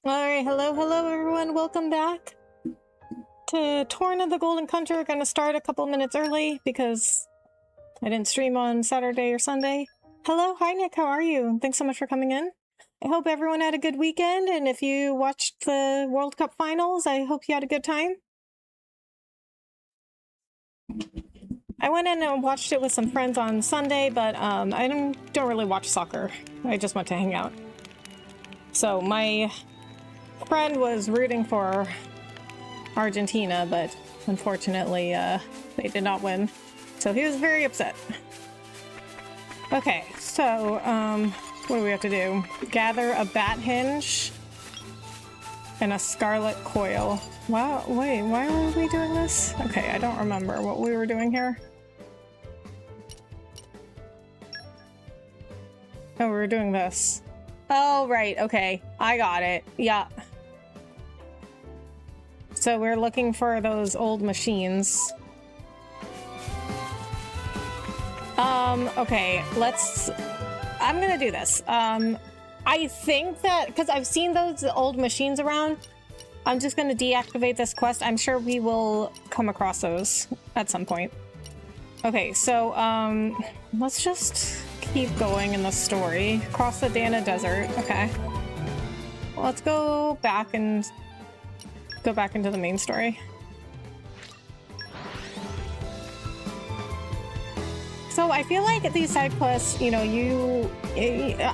Alright, hello everyone, welcome back to Torna the Golden Country. We're gonna start a couple minutes early because I didn't stream on Saturday or Sunday. Hello, hi Nick, how are you? Thanks so much for coming in. I hope everyone had a good weekend, and if you watched the World Cup finals, I hope you had a good time. I went in and watched it with some friends on Sunday, but I don't really watch soccer. I just went to hang out. So my friend was rooting for Argentina, but unfortunately they did not win, so he was very upset. Okay, so what do we have to do? Gather a bat hinge and a scarlet coil. Wow, wait, why are we doing this? Okay, I don't remember what we were doing here. Oh, we were doing this. Oh, right, okay, I got it. Yeah. So we're looking for those old machines. Okay, I'm gonna do this. I think that, because I've seen those old machines around, I'm just gonna deactivate this quest. I'm sure we will come across those at some point. Okay, so, let's just keep going in the story. Across the Dana Desert, okay. Let's go back and go back into the main story. So I feel like these side quests, you know,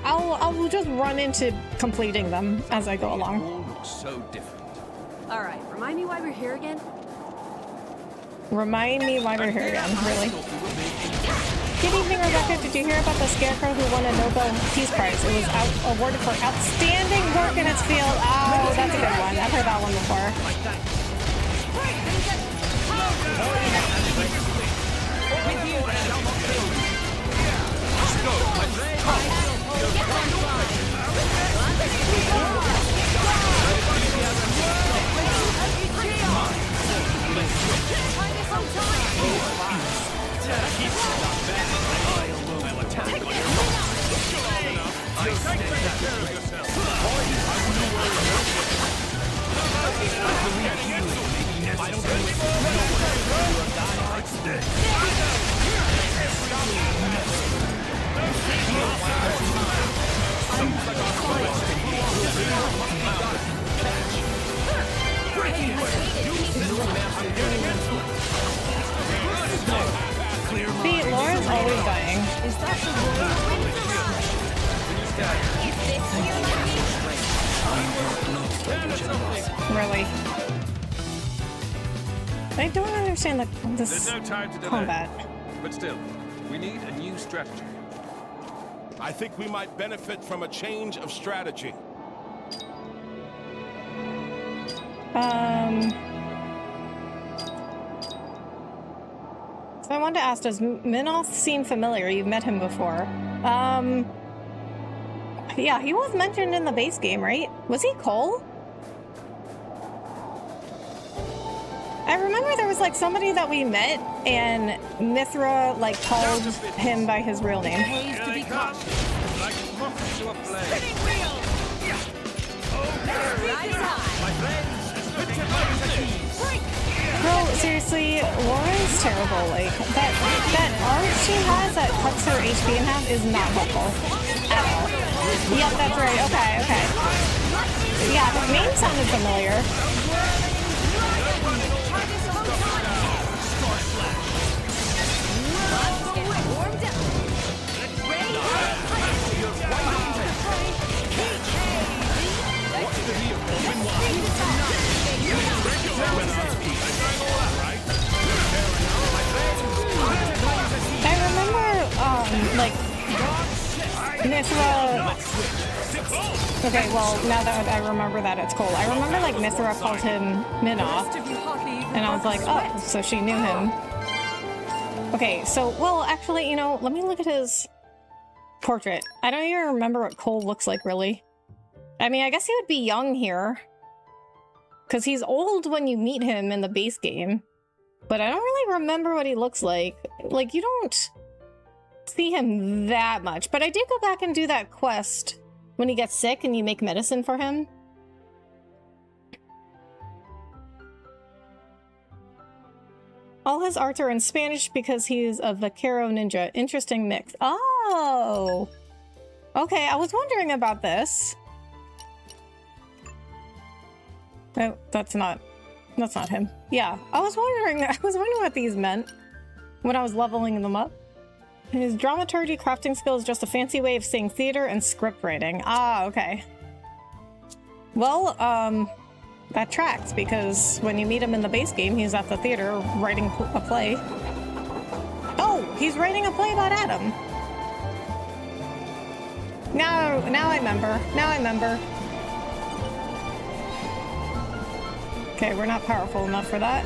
I'll just run into completing them as I go along. So different. All right, remind me why we're here again. Remind me why we're here again, really. Good evening, Rebecca. Did you hear about the scarecrow who won a Nobel Peace Prize? It was awarded for outstanding work in its field. Oh, that's a good one. I've heard that one before. See, Lauren's always dying. Is that Really? I don't understand this There's no time to delay. combat. But still, we need a new strategy. I think we might benefit from a change of strategy. So I wanted to ask, does Minoth seem familiar? You've met him before. Yeah, he was mentioned in the base game, right? Was he Cole? I remember there was like somebody that we met and Mithra like called him by his real name. pays to be caught? Like moths to a flame. Rise high. My friends, put your minds at ease. Bro, seriously, Lauren's terrible. Like that art she has that cuts her HP in half is not helpful at all. Yep, that's right. Okay. Yeah, his name sounded familiar. I remember, like, Mithra... Okay, well, now that I remember that it's Cole, I remember, like, Mithra called him Minoth, and I was like, oh, so she knew him. Okay, so, well, actually, you know, let me look at his portrait. I don't even remember what Cole looks like, really. I mean, I guess he would be young here, because he's old when you meet him in the base game. But I don't really remember what he looks like. Like, you don't see him that much. But I did go back and do that quest when he gets sick and you make medicine for him. All his arts are in Spanish because he's a vaquero ninja. Interesting mix. Oh! Okay, I was wondering about this. No, that's not him. Yeah, I was wondering what these meant when I was leveling them up. His dramaturgy crafting skill is just a fancy way of saying theater and script writing. Ah, okay. Well, that tracks, because when you meet him in the base game, he's at the theater writing a play. Oh, he's writing a play about Adam. Now I remember. Now I remember. Okay, we're not powerful enough for that.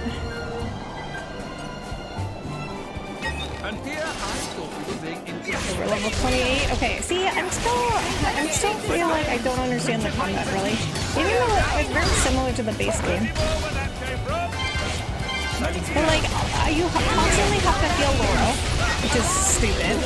And here I thought we were being Okay, we're level 28. Okay, see, I'm still feel like I don't understand the combat really. Even though it's very similar to the base game. But like, you constantly have to heal Laura, which is stupid.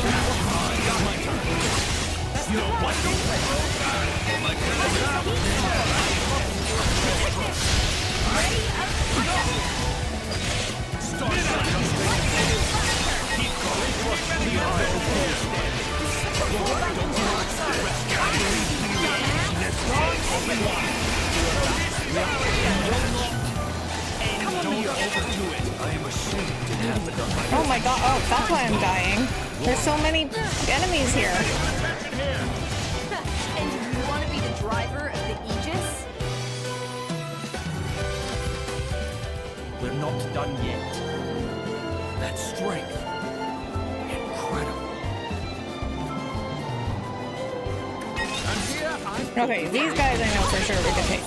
Oh my god, oh, that's why I'm dying. There's so many enemies here. And you want to be the driver of the Aegis? We're not done yet. That strength. Incredible. Okay, these guys I know for sure we could take.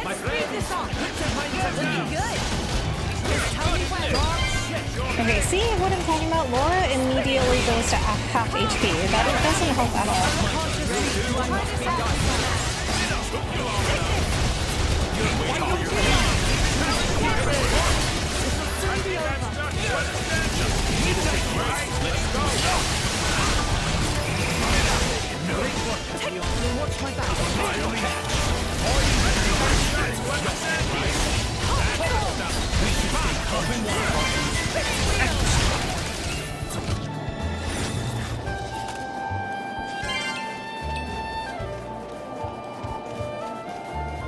Let's speed this up. You're looking good. Just tell me when. Okay, see what I'm talking about? Laura immediately goes to half HP. That doesn't help at all. Watch my back.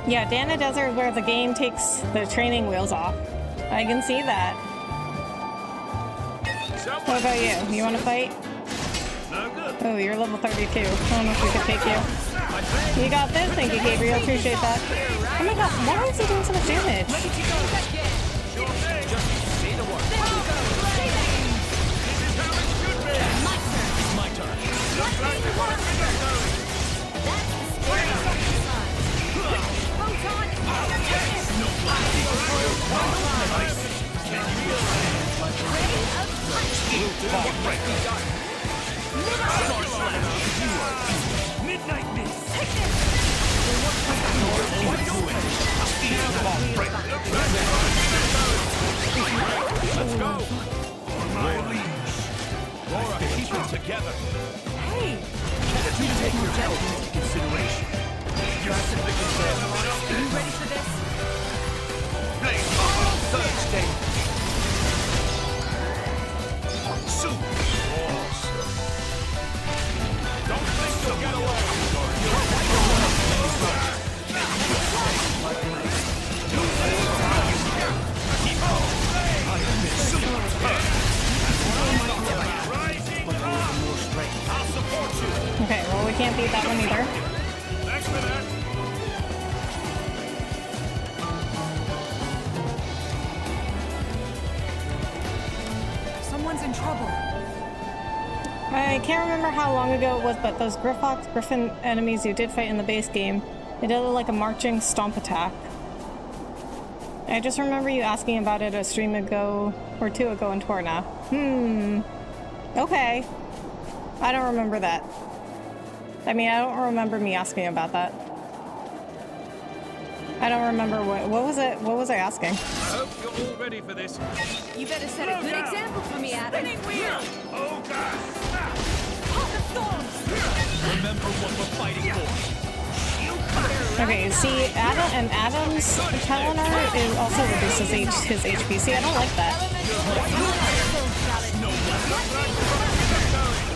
Yeah, Dana Desert where the game takes the training wheels off. I can see that. What about you? You want to fight? Oh, you're level 32. I don't know if we could take you. You got this. Thank you, Gabriel. Appreciate that. Oh my god, why is he doing so much damage? Midnight Mist. Let's go. My leash. Laura, keep them together. Hey, You take your health into consideration. are you ready for this? Thursday. Soup. Don't think you'll get away. I'll support you. Okay, well we can't beat that one either. Thanks for that. Someone's in trouble. I can't remember how long ago it was, but those Griffin enemies you did fight in the base game, they did like a marching stomp attack. I just remember you asking about it a stream ago or two ago in Torna. Okay. I don't remember that. I mean, I don't remember me asking about that. I don't remember what was it? What was I asking? I hope you're all ready for this. You better set a good example for me, Adam. Oh, God! Heart of Thorns. Remember what we're fighting for. Shield Okay, see, Adam's Telenar is also reduces his HP. See, I don't like that.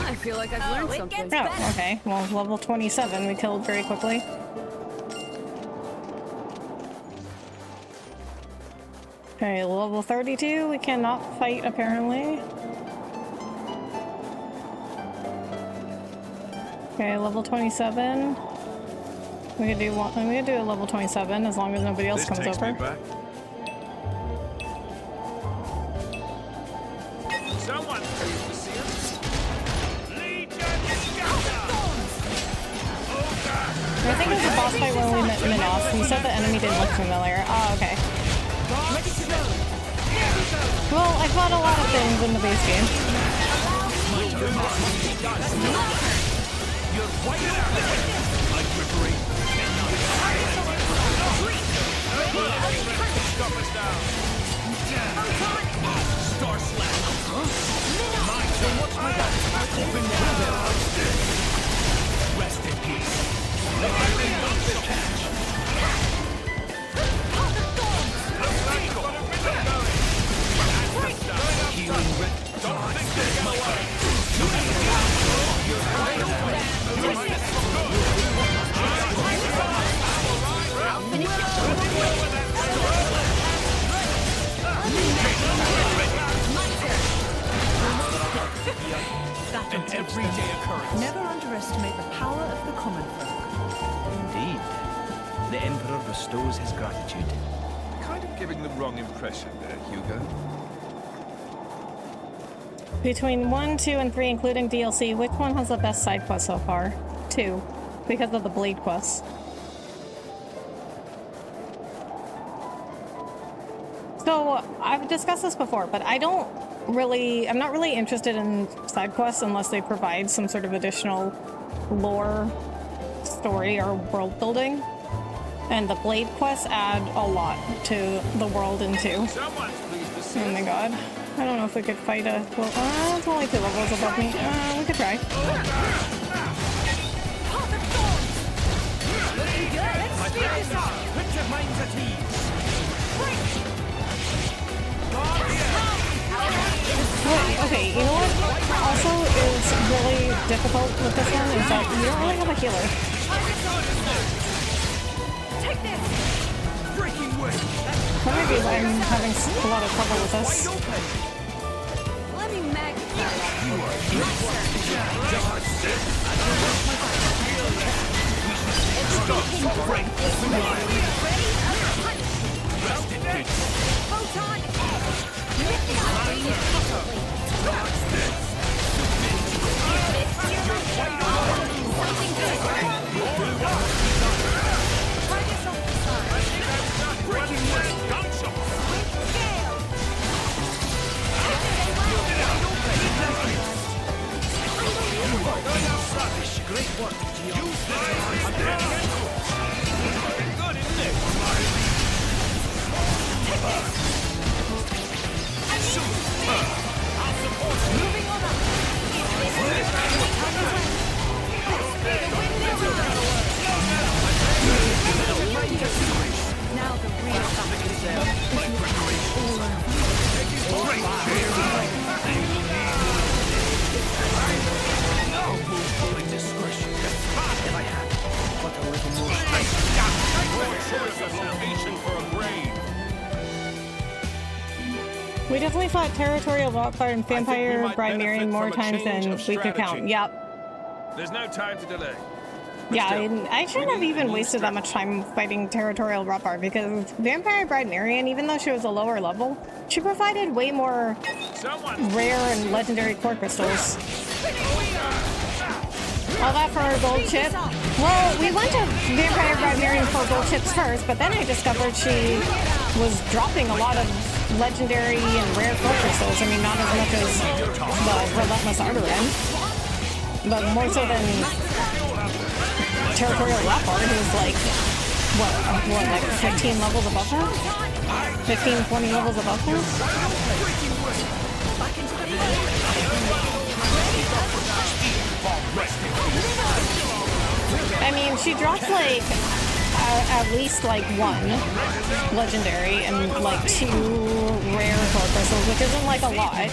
I feel like I've learned something. Oh, okay. Well, level 27 we killed very quickly. Okay, level 32 we cannot fight apparently. Okay, level 27. We could do one. We could do a level 27 as long as nobody else comes over. Someone please to see us. I think it was a boss fight when we met Minos. You said the enemy didn't look familiar. Oh, okay. Well, I fought a lot of things in the base game. Star Slash. Rest in peace. An everyday occurrence. Never underestimate the power of the common folk. Indeed. The Emperor bestows his gratitude. Kind of giving the wrong impression there, Hugo. Between 1, 2, and 3, including DLC, which one has the best side quest so far? 2, because of the Blade quest. So, I've discussed this before, but I'm not really interested in side quests unless they provide some sort of additional lore, story, or world building. And the Blade quests add a lot to the world in 2. Someone's pleased to see Oh my god. I don't know if we could fight a... Well, it's only 2 levels above me. We could try. My friends, put your minds at ease. Wait, okay, you know what also is really difficult with this one is that you don't really have a healer. Take this. Breaking way. That might be why I'm having a lot of trouble with this. Let me magnify that. Photon edge. Great work, Gio. good, isn't it? I'll support you. Moving on up. Now the real Discretion. If I had, but a little more Choice of location for a grave. We definitely fought Territorial Lockguard and think we Vampire might Bride Marion benefit more from a times change than of we could count. strategy. Yep. There's no time to delay. Yeah, still, I shouldn't have even wasted that much time fighting Territorial Lockguard because Vampire Bride Marion, even though she was a lower level, she provided way more Someone. rare and legendary core crystals. All that for our gold chip. Well, we went to Vampire Bride Marion for gold chips first, but then I discovered she was dropping a lot of legendary and rare core crystals. I mean, not as much as the Relentless Arterin, but more so than Territorial Lockguard, who's like, what, like 15 levels above her? 15, 20 levels above her? I mean, she drops like at least like 1 legendary and like 2 rare core crystals, which isn't like a lot,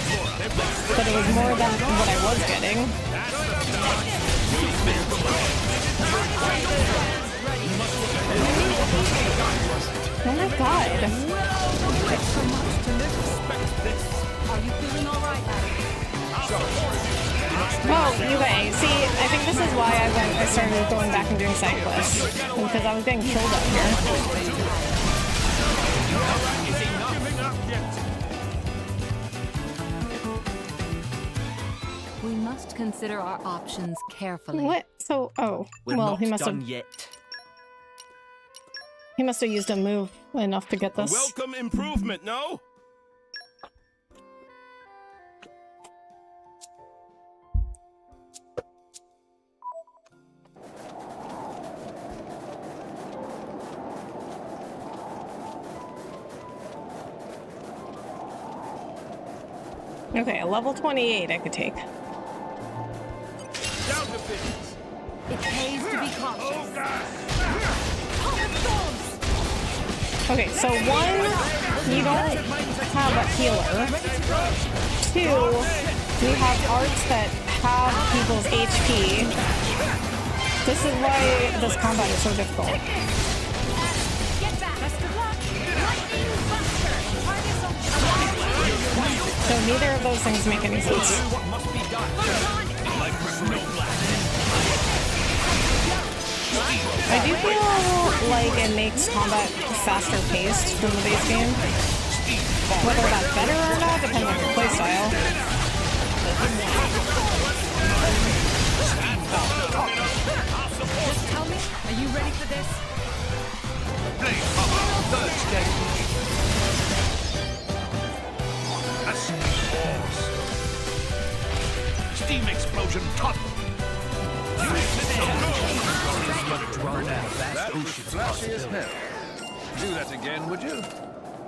but it was more than what I was getting. Oh my god. Are you feeling all right, Oh, okay. See, I think this is why I started going back and doing side quests. Because I was getting killed out here. We must consider our options carefully. What? So, oh. We're Well, not he must done have... yet. He must have used a move enough to get this. Welcome improvement, no? Okay, a level 28 I could take. Down to business. It pays to be cautious. Okay, so 1, you don't have a healer. 2, you have arts that have people's HP. This is why this combat is so difficult. Get back. Best of luck. Lightning Buster. Target on. So neither of those things make any sense. What must be done? Like I do feel like it makes combat faster paced than the base game. Whether that's better or not depends on your playstyle. Just tell me, are you ready for this? Third stage. Steam explosion top. That was flashy as hell. Do that again, would you?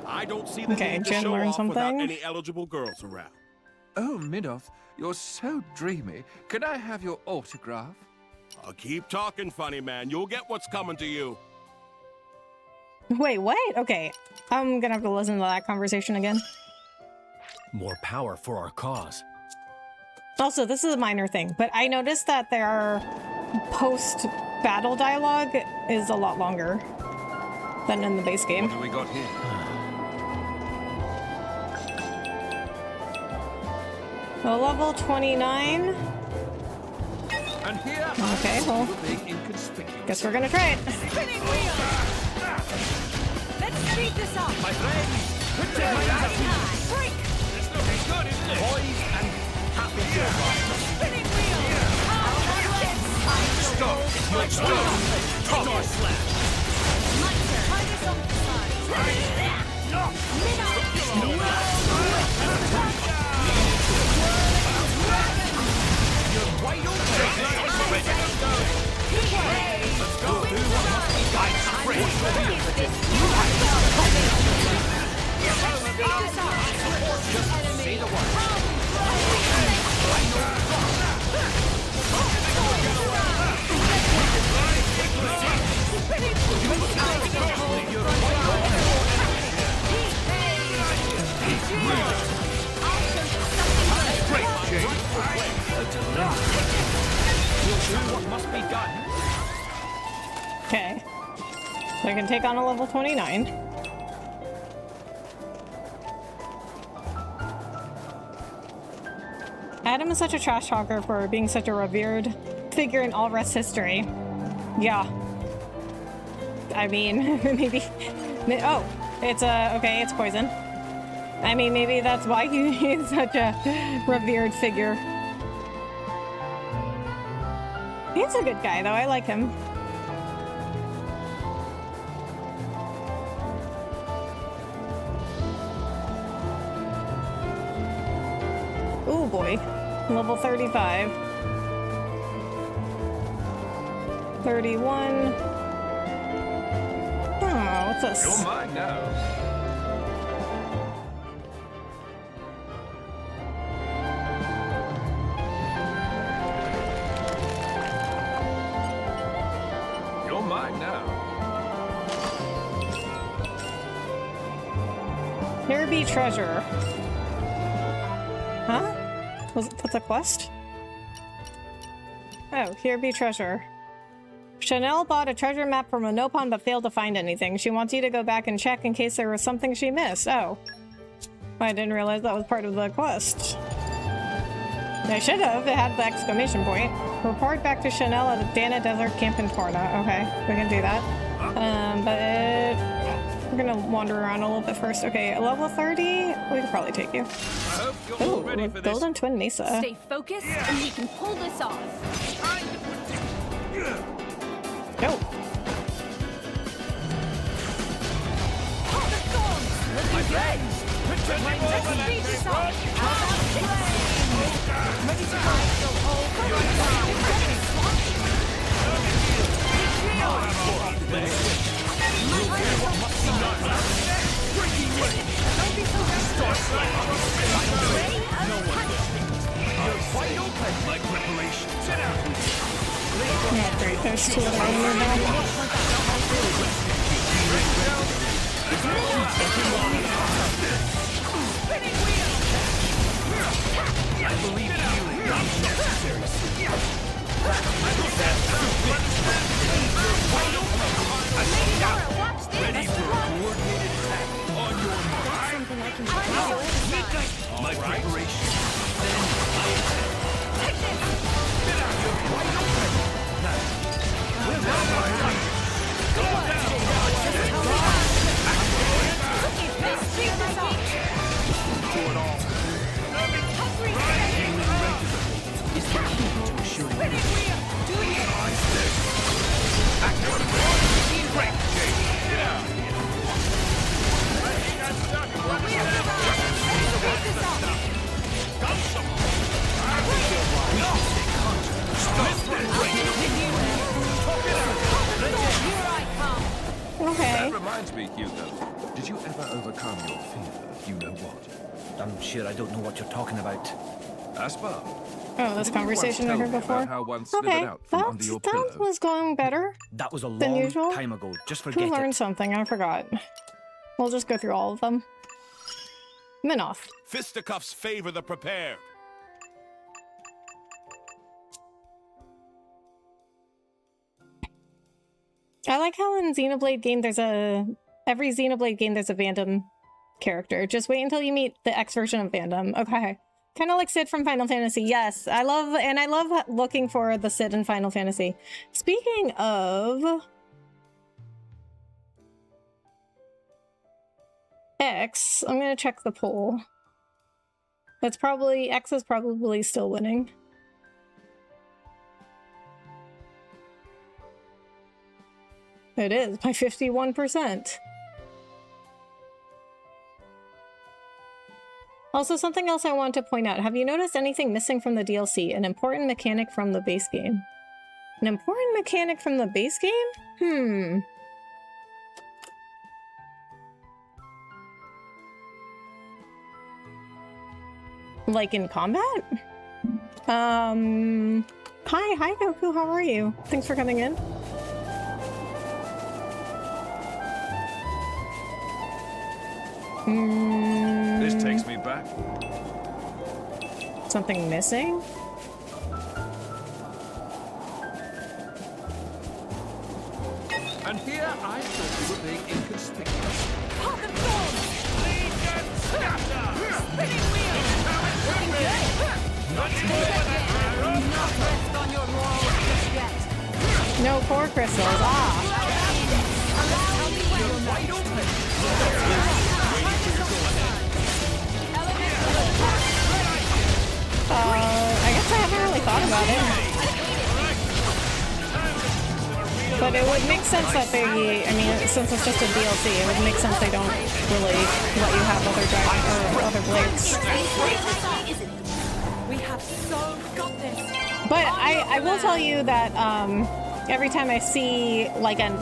I don't see the Okay, need to Jen show learned off without something. any eligible girls around. Oh, Midoff, you're so dreamy. Can I have your autograph? I'll keep talking, funny man. You'll get what's coming to you. Wait, what? Okay, I'm gonna have to listen to that conversation again. More power for our cause. Also, this is a minor thing, but I noticed that their post-battle dialogue is a lot longer than in the base game. What do we got here? So level 29. And here, Okay, well, being inconspicuous. guess we're gonna try it. Spinning wheel. Let's speed this up. My friends, put your hands up. Break. It's looking good, isn't it? Boys and happy Spinning wheel. Stop! Stop! Torna slap. My turn. Target on the side. Wide open. Let's go. Say the word. What must be done? Okay. So I can take on a level 29. Adam is such a trash talker for being such a revered figure in all rest history. Yeah. I mean, maybe... Oh, it's okay, it's poison. I mean, maybe that's why he's such a revered figure. He's a good guy, though. I like him. Ooh, boy. Level 35. 31. Oh, what's this? You're mine now. You're mine now. be treasure. Huh? That's a quest? Oh, here be treasure. Chanel bought a treasure map from Monopon but failed to find anything. She wants you to go back and check in case there was something she missed. Oh. I didn't realize that was part of the quest. I should have. It had the exclamation point. Report back to Chanel at the Dana Desert Camp in Torna. Okay, we can do that. But we're gonna wander around a little bit first. Okay, level 30? We could probably take you. I hope you're all ready Ooh, for this. Golden Twin Mesa. Stay focused, and we can pull this off. Go. Pop the thorns! Looking good! Let's speed this off! How about flame? Ready to ride the whole Don't be so Like preparation. Sit down. Not great. There's two of them in there now. I believe healing is necessary. watch this! Ready for a coordinated attack on your mark. Something I can My preparation. Then I attack. Take this! Get out here. Wide open. Now. We're down by one. Go down. Let's speed this off! Do it all. Healing regularly is the key to assuring Spinning wheel! Do you? Great, Jake. Get out! Okay. That reminds me, Hugo. Did you ever overcome your fear of you know what? I'm sure I don't know what you're talking about. Aspa. Oh, this conversation I heard before. How one slithered Okay, out from under your that pillow? was going better. That was a Than long usual? time ago. Just Who forget learned it. something? I forgot. We'll just go through all of them. Minoff. Fisticuffs favor the prepared. I like how in Xenoblade game every Xenoblade game there's a Vandom character. Just wait until you meet the X version of Vandom. Okay. Kind of like Sid from Final Fantasy. Yes, I love looking for the Sid in Final Fantasy. Speaking of X, I'm gonna check the poll. It's probably X is probably still winning. It is by 51%. Also, something else I want to point out. Have you noticed anything missing from the DLC? An important mechanic from the base game. An important mechanic from the base game? Like in combat? Hi Goku, how are you? Thanks for coming in. This takes me back. Something missing? And here I thought you were being inconspicuous. Pop and fold! Spinning wheel! Looking good! Not rest on your laurels just yet. No core crystals. I guess I haven't really thought about it. But it would make sense that they, I mean, since it's just a DLC, it would make sense they don't really let you have other dragon or other blades. We have so got this. But I will tell you that every time I see like an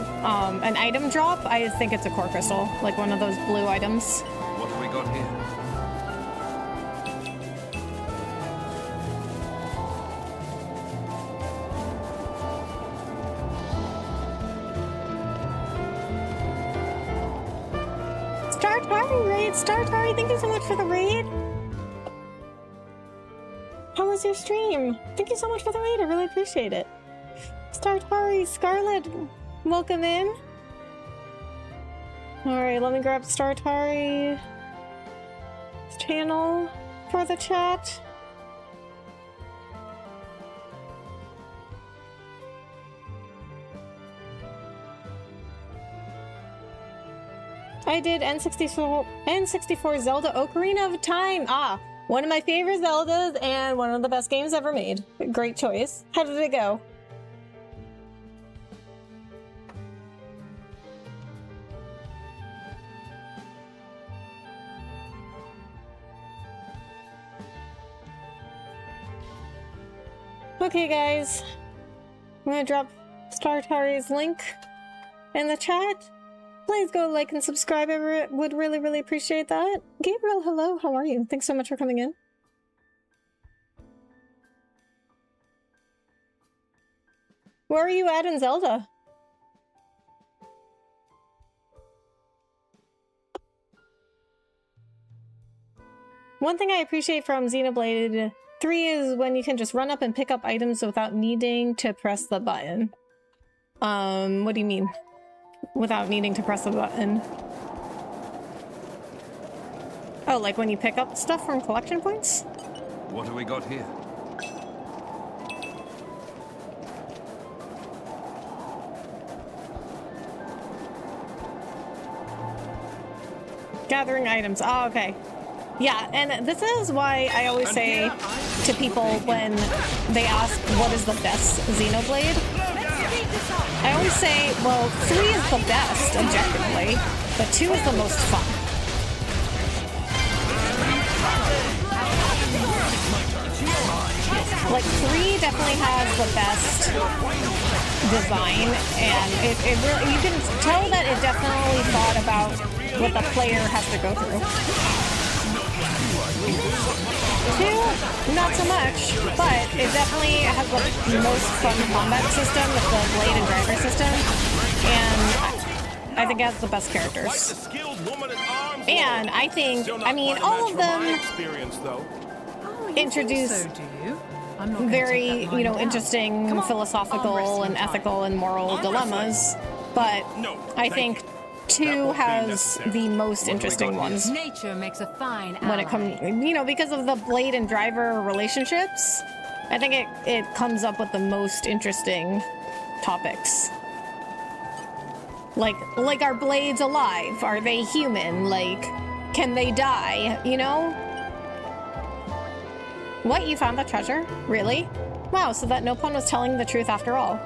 item drop, I think it's a core crystal, like one of those blue items. What have we got here? Star Power! doing great. Star Tari, thank you so much for the raid. How was your stream? Thank you so much for the raid. I really appreciate it. Star Tari, Scarlet, welcome in. Alright, let me grab Star Tari's channel for the chat. I did N64 Zelda Ocarina of Time. Ah, one of my favorite Zeldas and one of the best games ever made. Great choice. How did it go? Okay, guys. I'm gonna drop Star Tari's link in the chat. Please go like and subscribe. I would really, really appreciate that. Gabriel, hello. How are you? Thanks so much for coming in. Where are you at in Zelda? One thing I appreciate from Xenoblade 3 is when you can just run up and pick up items without needing to press the button. What do you mean? Without needing to press the button? Oh, like when you pick up stuff from collection points? What have we got here? Gathering items. Oh, okay. Yeah, and this is why I always say to people when they ask what is the best Xenoblade, I always say, well, 3 is the best, objectively, but 2 is the most fun. Like, 3 definitely has the best design, and it really, you can tell that it definitely thought about what the player has to go through. 2, not so much, but it definitely has the most fun combat system with the blade and driver system, and I think it has the best characters. And I think, I mean, all of them introduce very, you know, interesting philosophical and ethical and moral dilemmas, but I think 2 has the most interesting ones. Nature makes a fine when it comes, you know, because of the blade and driver relationships. I think it comes up with the most interesting topics. Like, are blades alive? Are they human? Like, can they die? You know? What? You found the treasure? Really? Wow, so that Nopon was telling the truth after all.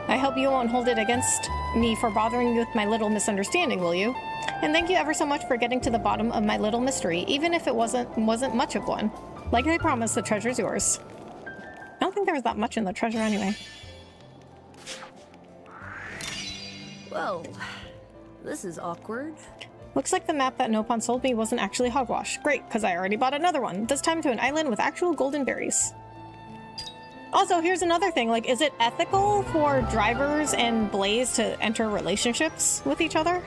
I hope you won't hold it against me for bothering you with my little misunderstanding, will you? And thank you ever so much for getting to the bottom of my little mystery, even if it wasn't much of one. Like I promised, the treasure's yours. I don't think there was that much in the treasure anyway. Well, this is awkward. Looks like the map that Nopon sold me wasn't actually hogwash. Great, because I already bought another one, this time to an island with actual golden berries. Also, here's another thing, like, is it ethical for drivers and Blaze to enter relationships with each other?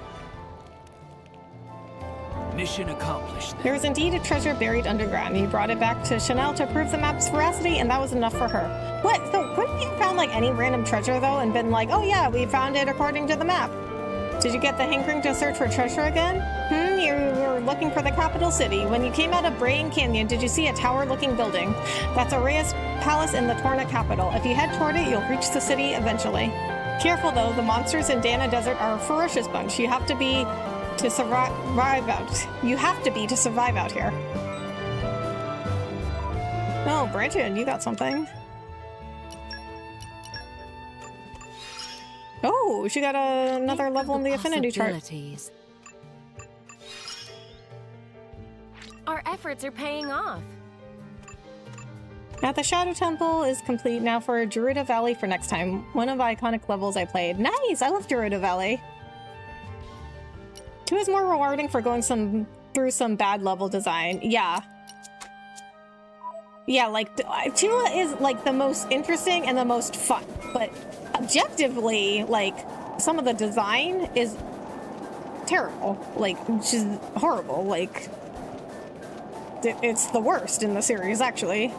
Mission accomplished. There was indeed a treasure buried underground. You brought it back to Chanel to prove the map's veracity, and that was enough for her. What? So, couldn't you found, like, any random treasure, though, and been like, oh yeah, we found it according to the map? Did you get the hankering to search for treasure again? You were looking for the capital city. When you came out of Brain Canyon, did you see a tower-looking building? That's Aurea's palace in the Torna capital. If you head toward it, you'll reach the city eventually. Careful though, the monsters in Dana Desert are a ferocious bunch. You have to be to survive out. You have to be to survive out here. Oh, Bridget, you got something. Oh, she got another level in the affinity chart. Our efforts are paying off. At the Shadow Temple is complete now for Gerudo Valley for next time. One of the iconic levels I played. Nice! I love Gerudo Valley. 2 is more rewarding for going through some bad level design. Yeah. Yeah, like, 2 is, like, the most interesting and the most fun. But objectively, like, some of the design is terrible. Like, she's horrible. Like, it's the worst in the series, actually.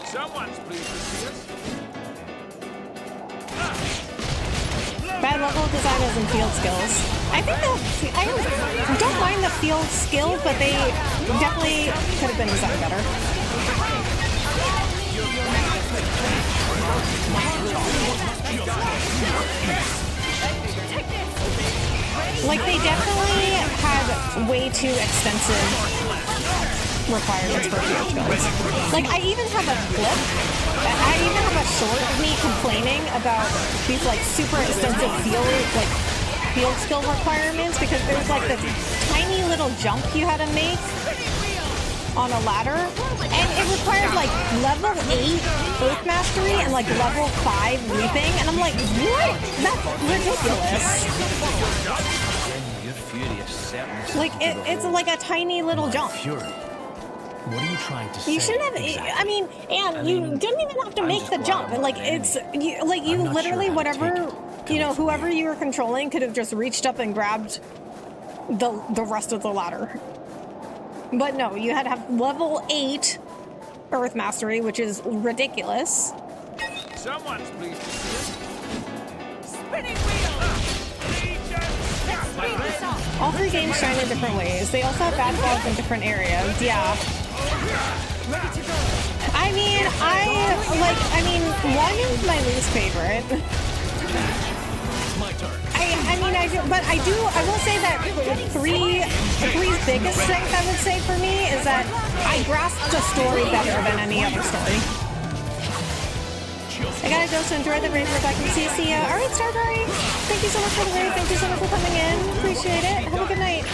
Someone's pleased to see us. Bad level designers and field skills. I think that I don't mind the field skills, but they definitely could have been designed better. Like, they definitely had way too extensive requirements for field skills. Like, I even have a clip, I even have a short of me complaining about these, like, super extensive field skill requirements, because there's, like, this tiny little jump you had to make on a ladder, and it required, like, level 8 Earth Mastery and, like, level 5 Leaping, and I'm like, what? That's ridiculous. Your fury is certainly Like, it's like a tiny little jump. fury. What are you trying to say? You shouldn't have. exactly? I mean, and you didn't even have to make the jump. Like, it's you I'm not literally sure how to whatever take you know, whoever you were controlling could have just reached up and grabbed the rest of the ladder. But no, you had to have level 8 Earth Mastery, which is ridiculous. Someone's pleased to see us. Spinning wheel! Speed this up! All 3 games shine in different ways. They also have bad flaws in different areas. Yeah. I mean, one is my least favorite. I will say that three's biggest strength, I would say, for me, is that I grasp the story better than any other story. I gotta go, so enjoy the raid. We're back in CC. Alright, Starberry, thank you so much for the raid. Thank you so much for coming in. Appreciate it. Have a good night.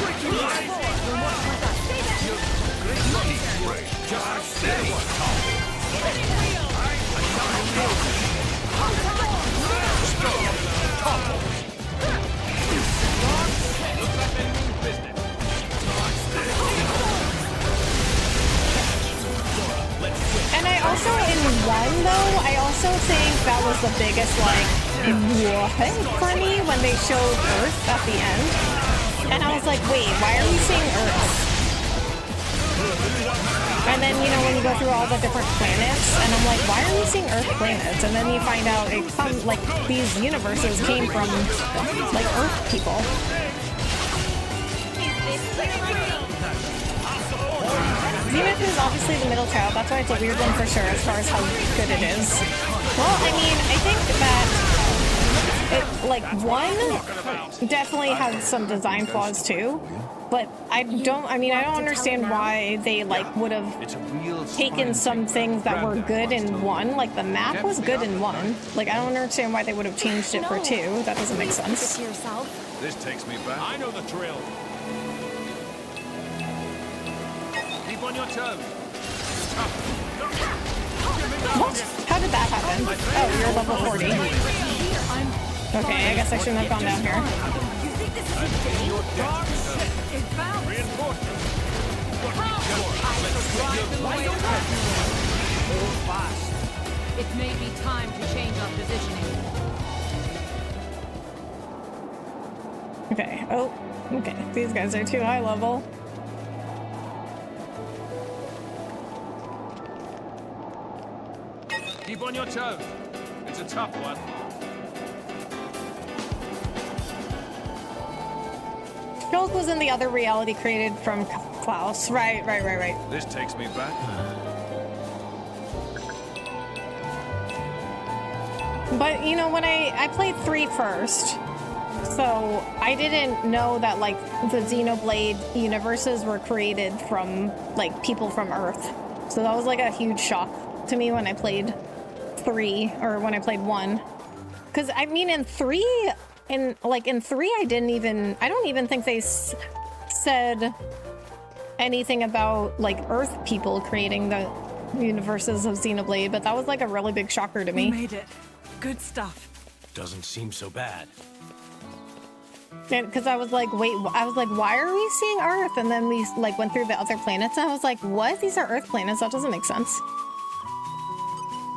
And I also, in 1 though, I also think that was the biggest, like, what for me when they showed Earth at the end. And I was like, wait, why are we seeing Earth? And then, you know, when you go through all the different planets, and I'm like, why are we seeing Earth planets? And then you find out it comes, like, these universes came from, like, Earth people. Zenith is obviously the middle child. That's why it's a weird one for sure as far as how good it is. Well, I mean, I think that it, like, 1 definitely has some design flaws too. But I don't understand why they, like, would have taken some things that were good in 1. Like, the map was good in 1. Like, I don't understand why they would have changed it for 2. That doesn't make sense. This takes me back. I know the drill. Keep on your toes. What? How did that happen? Oh, you're level 40. Okay, I guess I shouldn't have gone down here. You think this is a game? It's bound. Hold fast. It may be time to change our positioning. Okay. Oh, okay. These guys are too high level. Keep on your toes. It's a tough one. Shulk was in the other reality created from Klaus. Right. This takes me back. But, you know, when I played 3 first, so I didn't know that, like, the Xenoblade universes were created from, like, people from Earth. So that was, like, a huge shock to me when I played 3, or when I played 1. Because, I mean, in 3, I don't even think they said anything about, like, Earth people creating the universes of Xenoblade, but that was, like, a really big shocker to me. We made it. Good stuff. Doesn't seem so bad. Because I was like, wait, why are we seeing Earth? And then we, like, went through the other planets, and I was like, what? These are Earth planets? That doesn't make sense.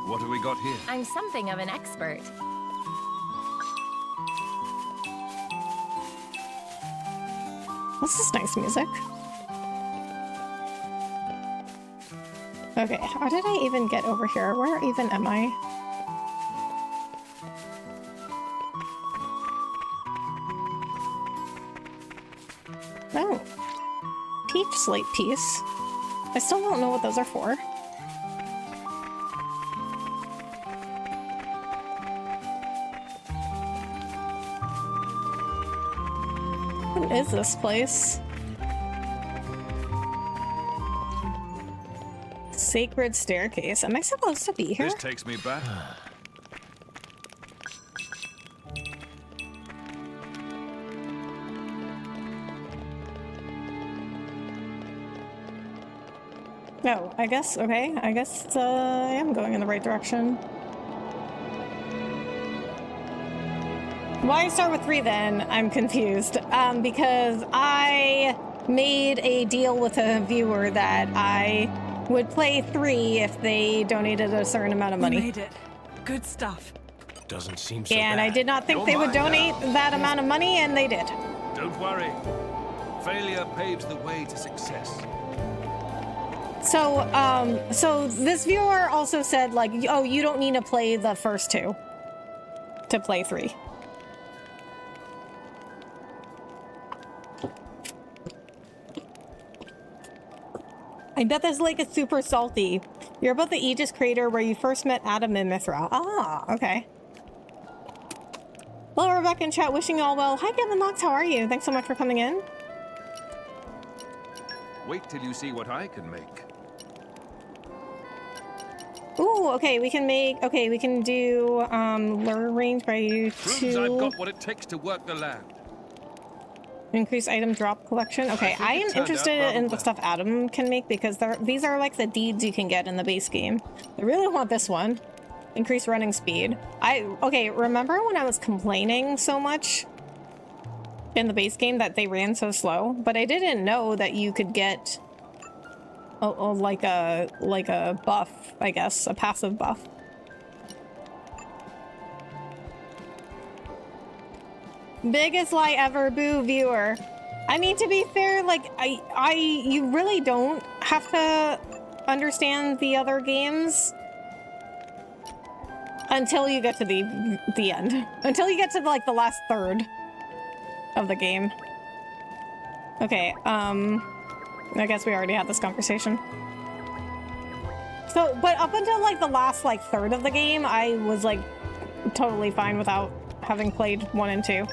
What have we got here? I'm something of an expert. This is nice music. Okay, how did I even get over here? Where even am I? Oh. Peach slate piece. I still don't know what those are for. What is this place? Sacred staircase. Am I supposed to be here? This takes me back. No, I guess, okay. I guess I am going in the right direction. Why start with 3 then? I'm confused. Because I made a deal with a viewer that I would play 3 if they donated a certain amount of money. We made it. Good stuff. Doesn't seem so And bad. I did not think You're they would mine donate now. that amount of money, and they did. Don't worry. Failure paves the way to success. So, so this viewer also said, like, oh, you don't need to play the first 2 to play 3. I bet this lake is super salty. You're about the Aegis crater where you first met Adam and Mithra. Ah, okay. Hello, Rebecca in chat, wishing you all well. Hi, Kevin Knox, how are you? Thanks so much for coming in. Wait till you see what I can make. Ooh, okay, we can make, okay, we can do, lure range by Proves I've 2. got what it takes to work the land. Increase item drop collection. Okay, think I it am turned out interested rather in the well. stuff Adam can make because these are like the deeds you can get in the base game. I really want this one. Increase running speed. Okay, remember when I was complaining so much in the base game that they ran so slow? But I didn't know that you could get like a buff, I guess, a passive buff. Biggest lie ever, boo viewer. I mean, to be fair, like you really don't have to understand the other games until you get to the end. Until you get to like the last third of the game. Okay, I guess we already had this conversation. So, but up until like the last like third of the game, I was like totally fine without having played 1 and 2.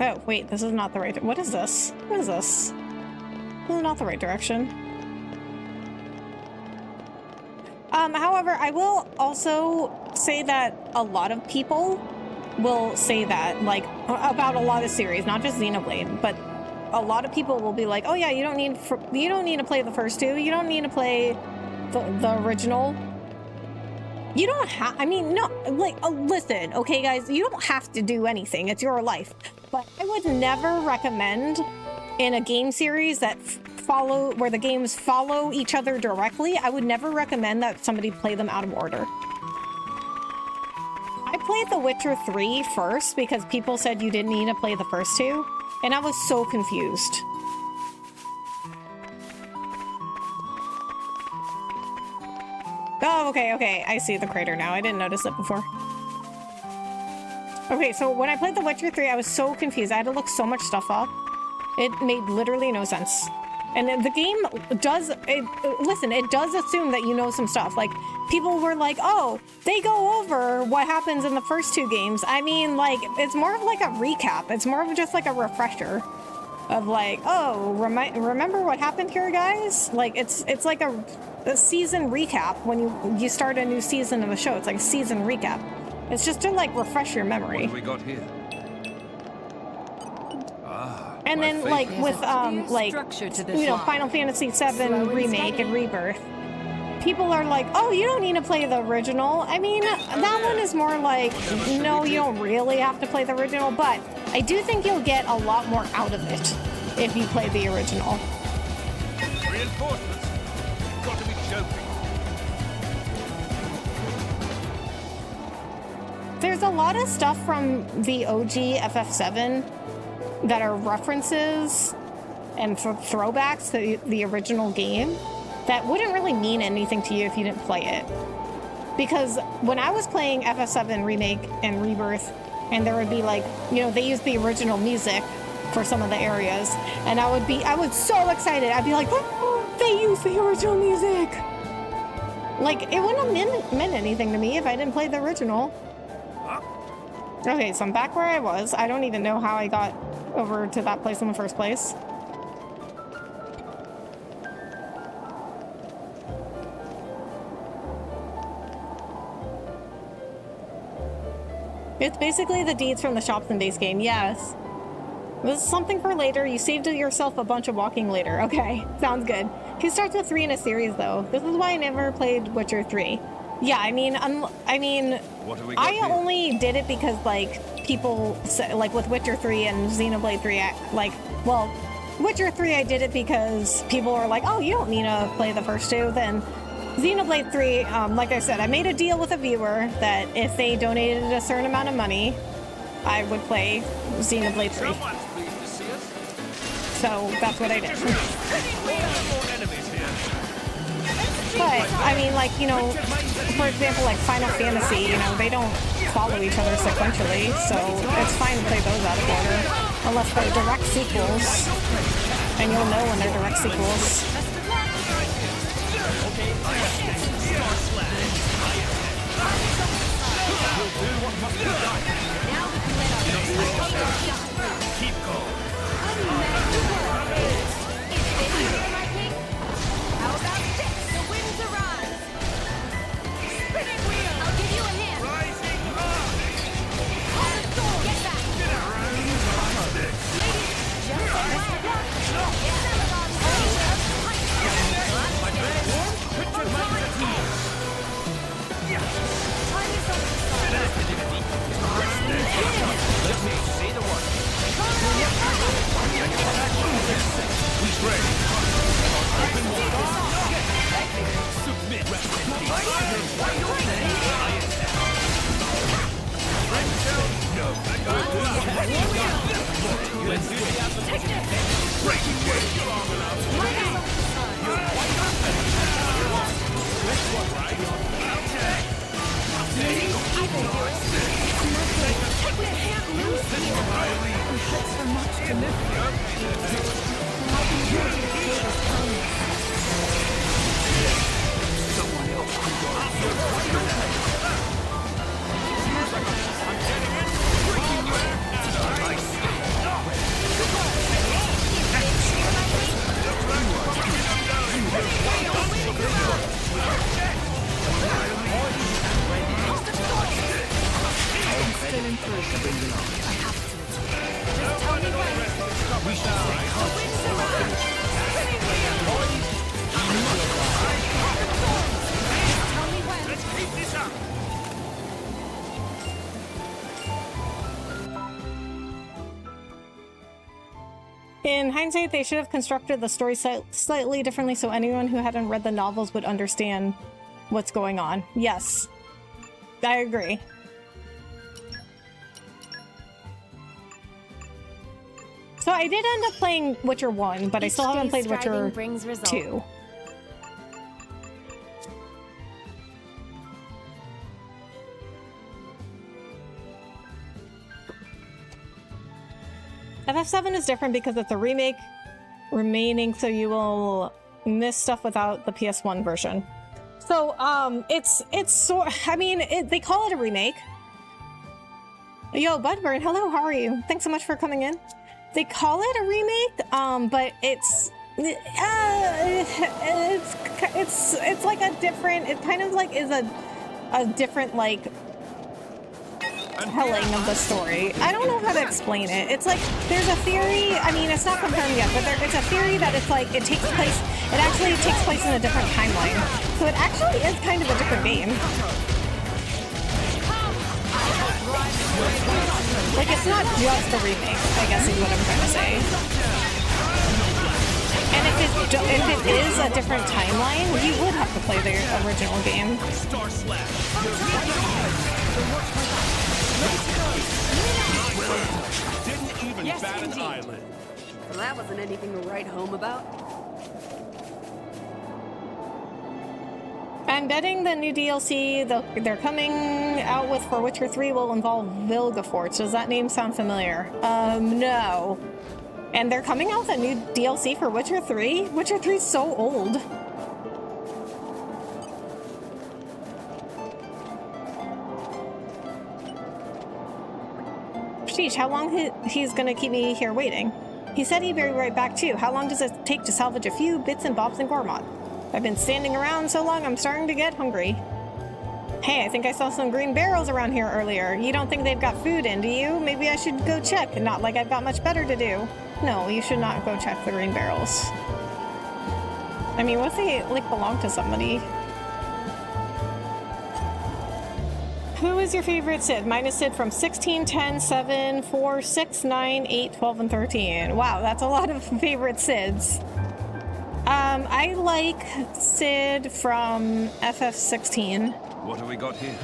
Oh, wait, this is not the right... What is this? What is this? This is not the right direction. However, I will also say that a lot of people will say that, like, about a lot of series, not just Xenoblade, but a lot of people will be like, oh yeah, you don't need to play the first 2, you don't need to play the original. You don't have, I mean, no, like, listen, okay, guys, you don't have to do anything. It's your life. But I would never recommend in a game series that where the games follow each other directly, I would never recommend that somebody play them out of order. I played The Witcher 3 first because people said you didn't need to play the first 2, and I was so confused. Oh, okay, I see the crater now. I didn't notice it before. Okay, so when I played The Witcher 3, I was so confused. I had to look so much stuff up. It made literally no sense. And the game does, listen, it does assume that you know some stuff. Like, people were like, oh, they go over what happens in the first 2 games. I mean, like, it's more of like a recap. It's more of just like a refresher of like, oh, remember what happened here, guys? Like, it's like a season recap when you start a new season of a show. It's like a season recap. It's just to like refresh your What memory. have we got here? And my then like favorite. with like, structure to this you know, line. Final Fantasy VII Slow and Remake steady. and Rebirth, people are like, oh, you don't need to play the original. I mean, that one is more like, no, you don't really have to play the original, but I do think you'll get a lot more out of it if you play the original. Reinforcements? You've got to be joking. there's a lot of stuff from the OG FF7 that are references and throwbacks to the original game that wouldn't really mean anything to you if you didn't play it. Because when I was playing FF7 Remake and Rebirth, and there would be like, you know, they used the original music for some of the areas, and I was so excited. I'd be like, oh, they used the original music. Like, it wouldn't have meant anything to me if I didn't play the original. Okay, so I'm back where I was. I don't even know how I got over to that place in the first place. It's basically the deeds from the shops in base game, yes. This is something for later. You saved yourself a bunch of walking later. Okay, sounds good. He starts with 3 in a series, though. This is why I never played Witcher 3. Yeah, I mean, What have we got I here? only did it because, like, people, like, with Witcher 3 and Xenoblade 3, well, Witcher 3, I did it because people were like, oh, you don't need to play the first 2, then Xenoblade 3, like I said, I made a deal with a viewer that if they donated a certain amount of money, I would play Xenoblade 3. So that's what I did. But, I mean, like, you know, for example, like Final Fantasy, you know, they don't follow each other sequentially, so it's fine to play those out of order. Unless they're direct sequels. And you'll know when they're direct sequels. Keep going. How about this? The winds arise. Spinning wheel. I'll give you a hand. Rising up. On the sword. Get back. Get around. Just like that. It's Celadon's Time is on the side. Let me see the one. Who's ready? Submit. In hindsight, they should have constructed the story slightly differently so anyone who hadn't read the novels would understand what's going on. Yes, I agree. So I did end up playing Witcher 1, but I still haven't played Witcher 2. FF7 is different because it's a remake remaining, so you will miss stuff without the PS1 version. So, they call it a remake. Yo, Budburn, hello, how are you? Thanks so much for coming in. They call it a remake, but it's like a different, it kind of like is a different, like, telling of the story. I don't know how to explain it. It's like, there's a theory, I mean, it's not confirmed yet, but it's a theory that it's like, it actually takes place in a different timeline. So it actually is kind of a different game. Like, it's not just a remake, I guess is what I'm trying to say. And if it is a different timeline, you would have to play the original game. Star Slash. Didn't even Yes, bat an indeed. eyelid. Well, that wasn't anything to write home about. I'm betting the new DLC they're coming out with for Witcher 3 will involve Vilgefortz. Does that name sound familiar? No. And they're coming out with a new DLC for Witcher 3? Witcher 3 is so old. Sheesh, how long he's gonna keep me here waiting? He said he'd be right back too. How long does it take to salvage a few bits and bobs in Gormott? I've been standing around so long I'm starting to get hungry. Hey, I think I saw some green barrels around here earlier. You don't think they've got food in, do you? Maybe I should go check. Not like I've got much better to do. No, you should not go check the green barrels. I mean, what if they, like, belong to somebody? Who is your favorite Sid? Mine is Sid from 16, 10, 7, 4, 6, 9, 8, 12, and 13. Wow, that's a lot of favorite Sids. I like Sid from FF16. What have we got here?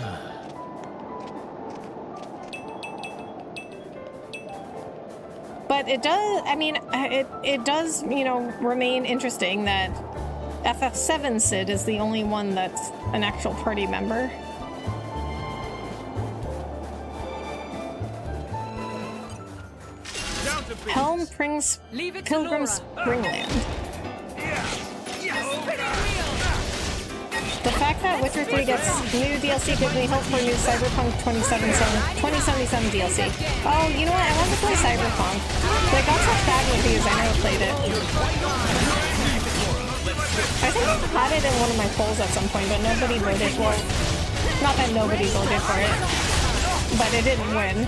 But it does, I mean, it does, you know, remain interesting that FF7 Sid is the only one that's an actual party member. Down to business. Helm Prings Leave it to Pilgrim's Laura. Springland. Spinning wheel. The fact that Witcher 3 gets new DLC gives me hope for new Cyberpunk 2077 DLC. Oh, you know what? I want to play Cyberpunk. But I got such bad reviews, I never played it. I think I had it in one of my polls at some point, but nobody voted. Well, not that nobody voted for it, but it didn't win.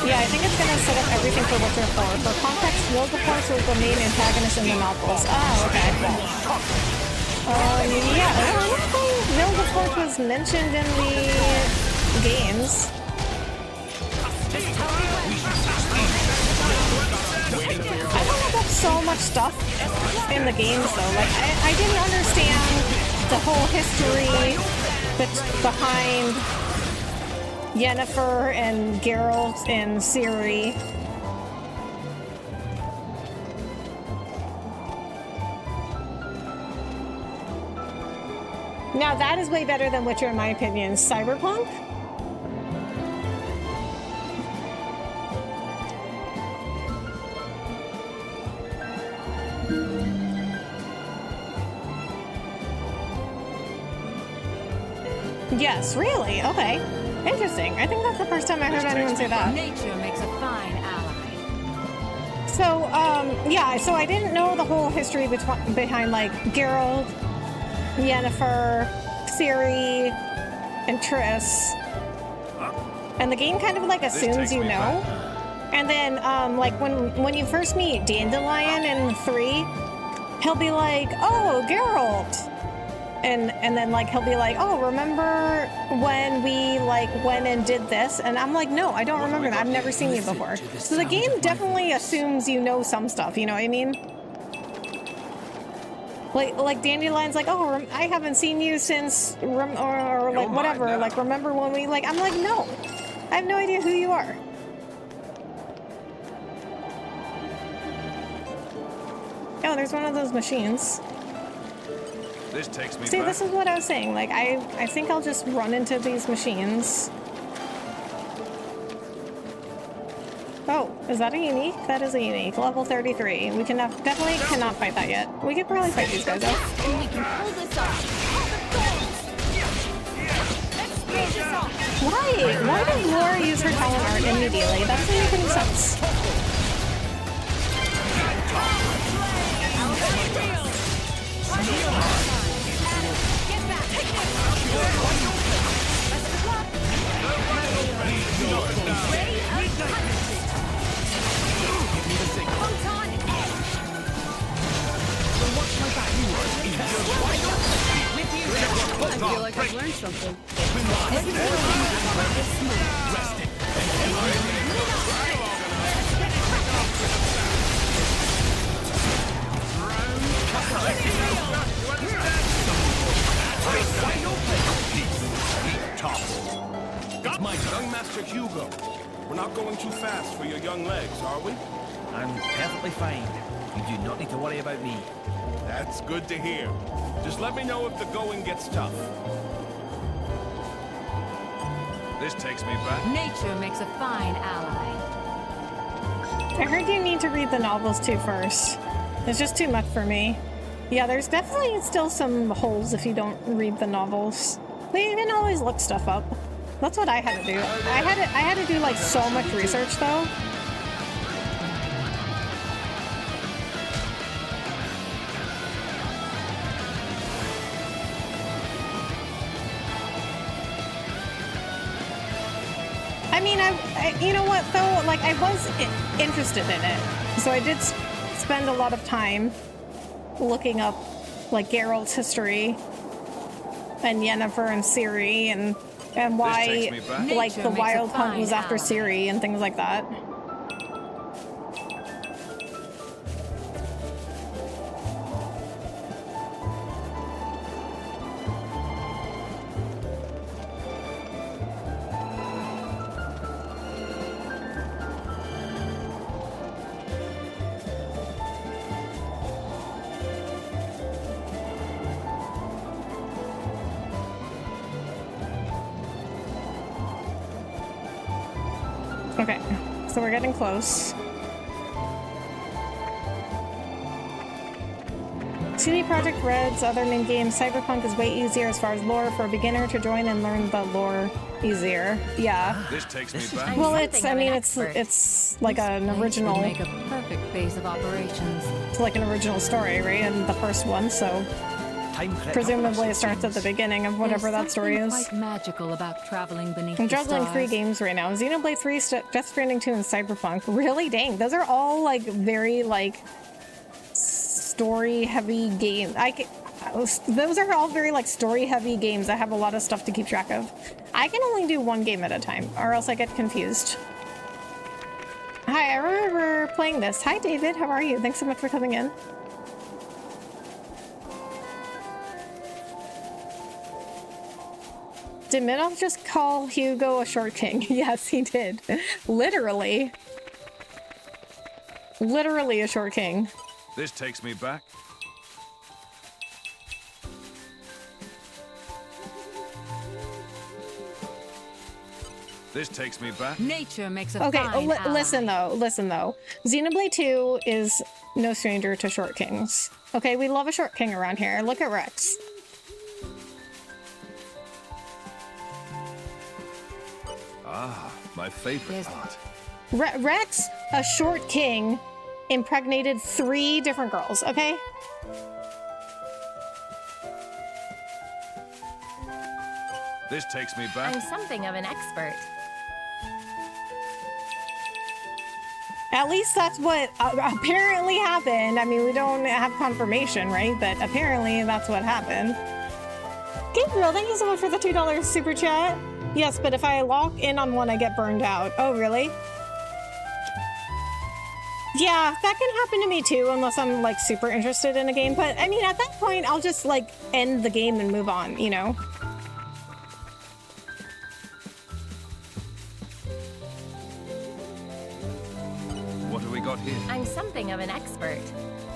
Yeah, I think it's gonna set up everything for Witcher 4. For context, Vilgefortz was the main antagonist in the novels. Oh, okay. Yeah, I don't think Vilgefortz was mentioned in the games. I followed up so much stuff in the games, though. Like, I didn't understand the whole history behind Yennefer and Geralt and Ciri. Now that is way better than Witcher in my opinion. Cyberpunk? Yes, really? Okay. Interesting. I think that's the first time I heard anyone say that. Nature makes a fine ally. So, yeah, so I didn't know the whole history behind, like, Geralt, Yennefer, Ciri, and Triss. And the game kind of, like, assumes you know. And then, like, when you first meet Dandelion in 3, he'll be like, oh, Geralt! And then, like, he'll be like, oh, remember when we, like, went and did this? And I'm like, no, I don't remember that. I've never seen you before. So the game definitely assumes you know some stuff, you know what I mean? Like Dandelion's like, oh, I haven't seen you since, or like, whatever. Like, remember when we, like, I'm like, no. I have no idea who you are. Oh, there's one of those machines. This takes me See, back. this is what I was saying. Like, I think I'll just run into these machines. Oh, is that a unique? That is a unique. Level 33. We can definitely cannot fight that yet. We could probably fight these guys though. And we can pull this off. Let's speed this up. Why did Laura use her talent art immediately? That doesn't make any sense. Get back. Best of luck. Hold on. With you. I feel like I've learned something. Young Master Hugo, we're not going too fast for your young legs, are we? I'm perfectly fine. You do not need to worry about me. That's good to hear. Just let me know if the going gets tough. This takes me back. Nature makes a fine ally. I heard you need to read the novels too first. It's just too much for me. Yeah, there's definitely still some holes if you don't read the novels. But you can always look stuff up. That's what I had to do. I had to do like so much research though. I mean, you know what though? Like, I was interested in it, so I did spend a lot of time looking up like Geralt's history and Yennefer and Ciri and why like the Wild Hunt was after Ciri and things like that. Okay, so we're getting close. CD Projekt Red's other main game, Cyberpunk, is way easier as far as lore for a beginner to join and learn the lore easier. Yeah. This takes me back. Well, it's like an original, Make a perfect base of operations. it's like an original story, right? And the first one, so presumably it starts at the beginning of whatever that story is. Quite magical about traveling beneath I'm the juggling stars. 3 games right now. Xenoblade 3, Death Stranding 2, and Cyberpunk. Really? Dang. Those are all, like, very, like, story-heavy games. Those are all very, like, story-heavy games that have a lot of stuff to keep track of. I can only do 1 game at a time, or else I get confused. Hi, I remember playing this. Hi, David. How are you? Thanks so much for coming in. Did Minoff just call Hugo a short king? Yes, he did. Literally. Literally a short king. This takes me back. This takes me back. Nature makes a Okay, fine ally. listen though. Xenoblade 2 is no stranger to short kings. Okay, we love a short king around here. Look at Rex. Ah, my favorite part. Rex, a short king, impregnated 3 different girls, okay? This takes me back. I'm something of an expert. At least that's what apparently happened. I mean, we don't have confirmation, right? But apparently that's what happened. Gabriel, thank you so much for the $2 super chat. Yes, but if I lock in on one, I get burned out. Oh, really? Yeah, that can happen to me too, unless I'm like super interested in a game. But I mean, at that point, I'll just like end the game and move on, you know? What do we got here? I'm something of an expert.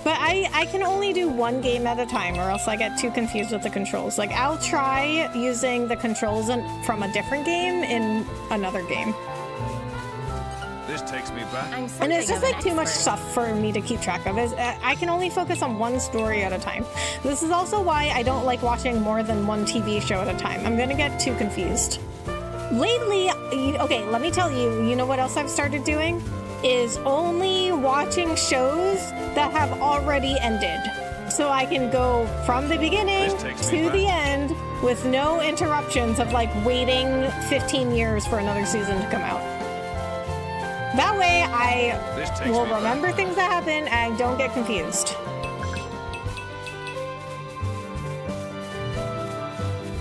But I can only do 1 game at a time, or else I get too confused with the controls. Like, I'll try using the controls from a different game in another game. This takes me back. I'm And something it's just of an like too much expert. stuff for me to keep track of. I can only focus on 1 story at a time. This is also why I don't like watching more than 1 TV show at a time. I'm gonna get too confused. Lately, okay, let me tell you, you know what else I've started doing? Is only watching shows that have already ended. So I can go from the beginning This takes me to the back. end with no interruptions of like waiting 15 years for another season to come out. That way This I takes will me back. remember things that happen and don't get confused.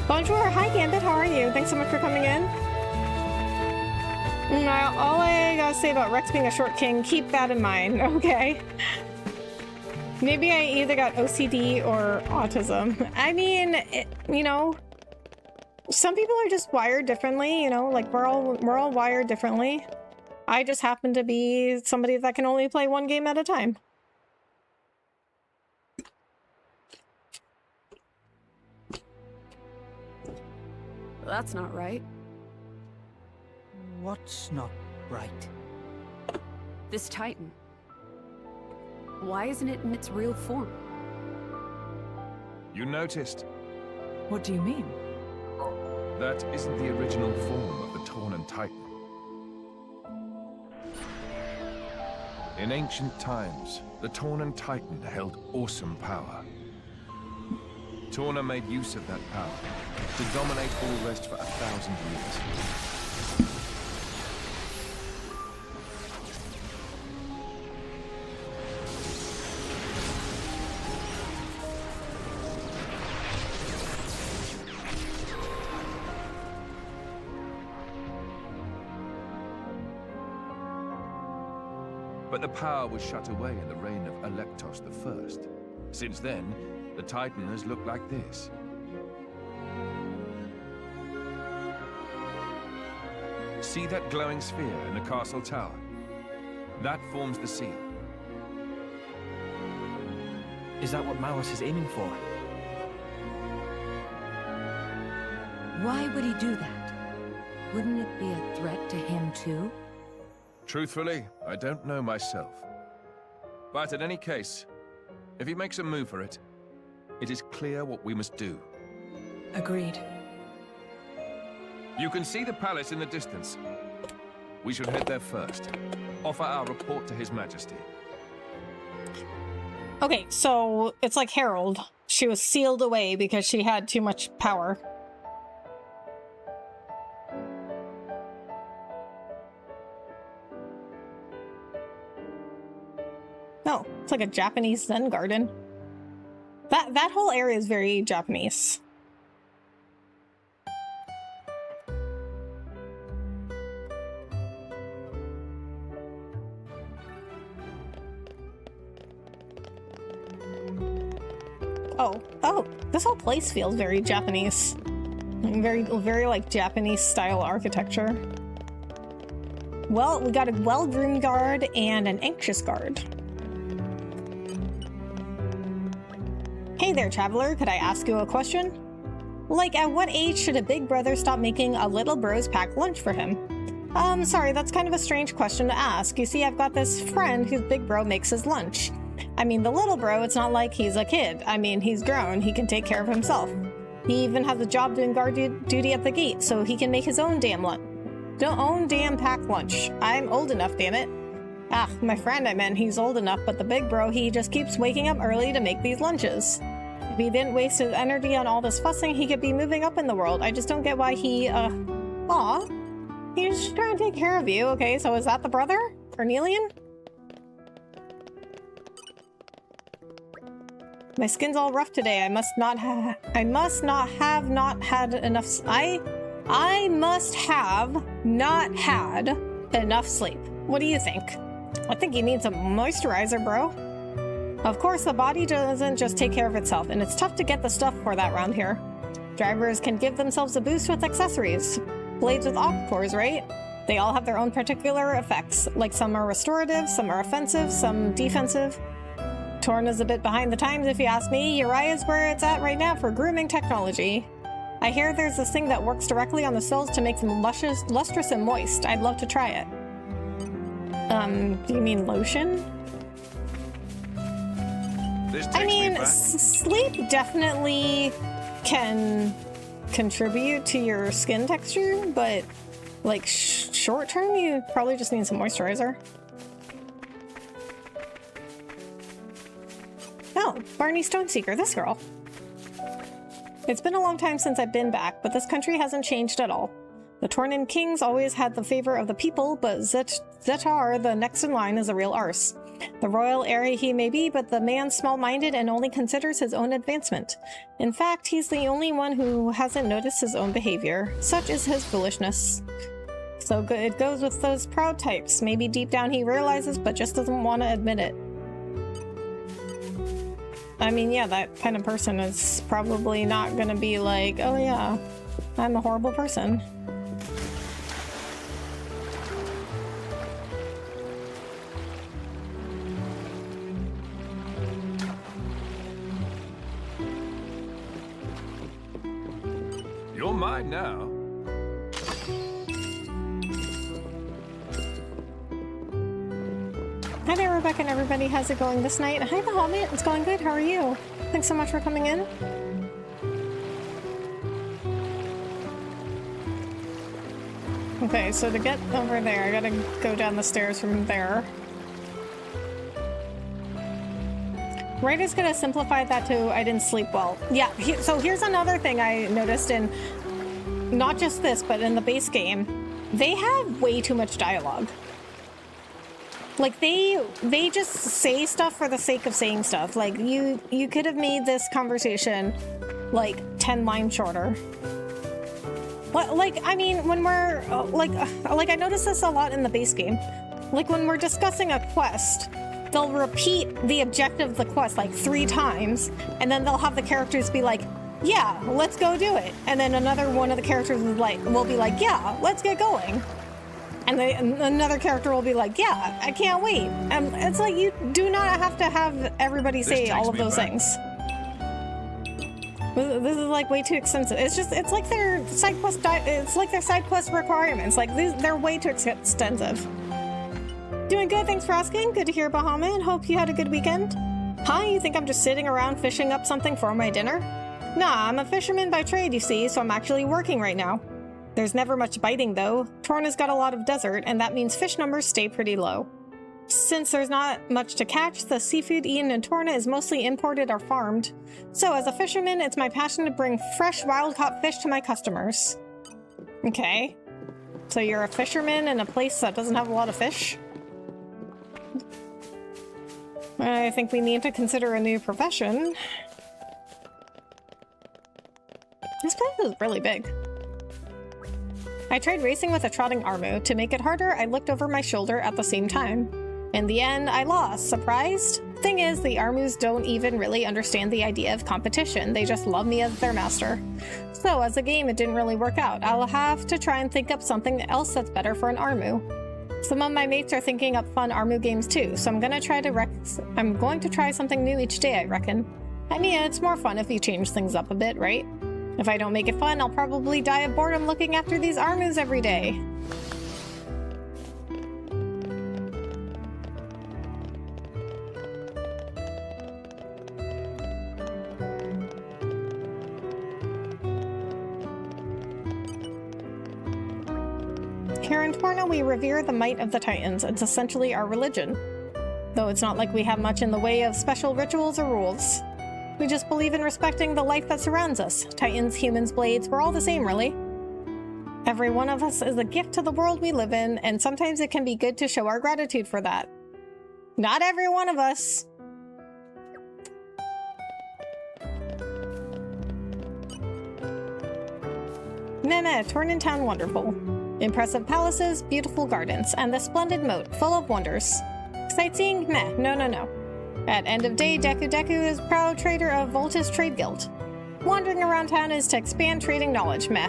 Bonjour, hi Gambit, how are you? Thanks so much for coming in. All I gotta say about Rex being a short king, keep that in mind, okay? Maybe I either got OCD or autism. I mean, you know, Some people are just wired differently, you know, like we're all wired differently. I just happen to be somebody that can only play one game at a time. That's not right. What's not right? This Titan. Why isn't it in its real form? You noticed? What do you mean? That isn't the original form of the Torna Titan. In ancient times, the Torna Titan held awesome power. Torna made use of that power to dominate all rest for 1,000 years. But the power was shut away in the reign of Electos I. Since then, the Titan has looked like this. See that glowing sphere in the castle tower? That forms the seal. Is that what Maus is aiming for? Why would he do that? Wouldn't it be a threat to him too? Truthfully, I don't know myself. But in any case, if he makes a move for it, it is clear what we must do. Agreed. You can see the palace in the distance. We should head there first. Offer our report to His Majesty. Okay, so it's like Harold. She was sealed away because she had too much power. No, it's like a Japanese Zen garden. That whole area is very Japanese. Oh, this whole place feels very Japanese. Very like Japanese style architecture. Well, we got a well-groomed guard and an anxious guard. Hey there, traveler. Could I ask you a question? Like, at what age should a big brother stop making a little bros pack lunch for him? Sorry, that's kind of a strange question to ask. You see, I've got this friend whose big bro makes his lunch. I mean, the little bro, it's not like he's a kid. I mean, he's grown. He can take care of himself. He even has a job doing guard duty at the gate, so he can make his own damn pack lunch. I'm old enough, damn it. Ah, my friend I meant, he's old enough, but the big bro, he just keeps waking up early to make these lunches. If he didn't waste his energy on all this fussing, he could be moving up in the world. I just don't get why he, aw. He's just trying to take care of you. Okay, so is that the brother? Cornelian? My skin's all rough today. I must not have not had enough. I must have not had enough sleep. What do you think? I think you need some moisturizer, bro. Of course, the body doesn't just take care of itself, and it's tough to get the stuff for that around here. Drivers can give themselves a boost with accessories. Blades with aux cores, right? They all have their own particular effects. Like some are restorative, some are offensive, some defensive. Torna's a bit behind the times if you ask me. Uriah's where it's at right now for grooming technology. I hear there's this thing that works directly on the cells to make them lustrous and moist. I'd love to try it. Do you mean lotion? I mean, sleep definitely can contribute to your skin texture, but like short term, you probably just need some moisturizer. Oh, Barney Stoneseeker, this girl. It's been a long time since I've been back, but this country hasn't changed at all. The Tornan kings always had the favor of the people, but Zetar, the next in line, is a real arse. The royal heir he may be, but the man's small-minded and only considers his own advancement. In fact, he's the only one who hasn't noticed his own behavior. Such is his foolishness. So it goes with those proud types. Maybe deep down he realizes, but just doesn't want to admit it. I mean, yeah, that kind of person is probably not gonna be like, oh yeah, I'm a horrible person. You're mine now. Hi there, Rebecca and everybody. How's it going this night? Hi, Bahamut. It's going good. How are you? Thanks so much for coming in. Okay, so to get over there, I gotta go down the stairs from there. Writer's gonna simplify that to I didn't sleep well. Yeah, so here's another thing I noticed in not just this, but in the base game. They have way too much dialogue. Like, they just say stuff for the sake of saying stuff. Like, you could have made this conversation, like, 10 lines shorter. Like, I mean, when we're, like, I noticed this a lot in the base game. Like, when we're discussing a quest, they'll repeat the objective of the quest, like, 3 times, and then they'll have the characters be like, yeah, let's go do it. And then another one of the characters will be like, yeah, let's get going. And another character will be like, yeah, I can't wait. And it's like, you do not have to have everybody say all of those things. This is like way too extensive. It's like their side quest. It's like their side quest requirements. Like they're way too extensive. Doing good. Thanks for asking. Good to hear, Bahamut. Hope you had a good weekend. Hi, you think I'm just sitting around fishing up something for my dinner? Nah, I'm a fisherman by trade, you see, so I'm actually working right now. There's never much biting, though. Torna's got a lot of desert, and that means fish numbers stay pretty low. Since there's not much to catch, the seafood eaten in Torna is mostly imported or farmed. So, as a fisherman, it's my passion to bring fresh, wild-caught fish to my customers. Okay. So you're a fisherman in a place that doesn't have a lot of fish? I think we need to consider a new profession. This place is really big. I tried racing with a trotting Armu. To make it harder, I looked over my shoulder at the same time. In the end, I lost. Surprised? Thing is, the Armus don't even really understand the idea of competition. They just love me as their master. So, as a game, it didn't really work out. I'll have to try and think up something else that's better for an Armu. Some of my mates are thinking up fun Armu games too, so I'm going to try something new each day, I reckon. I mean, it's more fun if you change things up a bit, right? If I don't make it fun, I'll probably die of boredom looking after these Armus every day. Here in Torna, we revere the might of the Titans. It's essentially our religion. Though it's not like we have much in the way of special rituals or rules. We just believe in respecting the life that surrounds us. Titans, humans, blades, we're all the same, really. Every one of us is a gift to the world we live in, and sometimes it can be good to show our gratitude for that. Not every one of us. Meh, Tornan Town wonderful. Impressive palaces, beautiful gardens, and the splendid moat, full of wonders. Sightseeing? Meh, no. At end of day, Deku is proud trader of Voltus Trade Guild. Wandering around town is to expand trading knowledge, meh.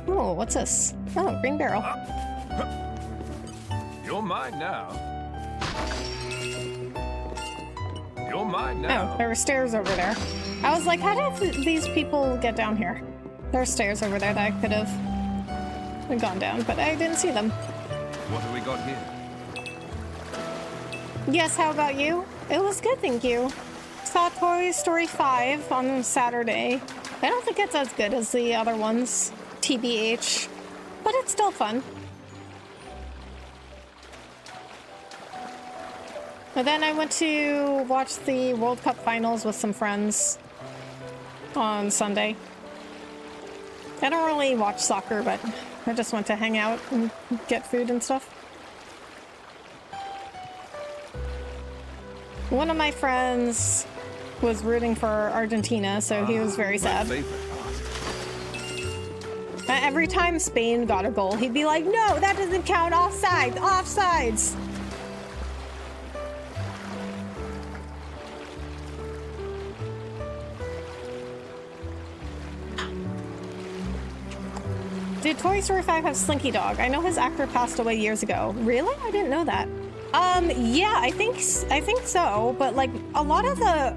Oh, what's this? Oh, green barrel. You're mine now. You're mine now. Oh, there were stairs over there. I was like, how did these people get down here? There are stairs over there that I could have gone down, but I didn't see them. What have we got here? Yes, how about you? It was good, thank you. Saw Toy Story 5 on Saturday. I don't think it's as good as the other ones, TBH, but it's still fun. But then I went to watch the World Cup finals with some friends on Sunday. I don't really watch soccer, but I just went to hang out and get food and stuff. One of my friends was rooting for Argentina, so he was very sad. Every time Spain got a goal, he'd be like, no, that doesn't count, offsides, offsides. Did Toy Story 5 have Slinky Dog? I know his actor passed away years ago. Really? I didn't know that. Yeah, I think so, but like a lot of the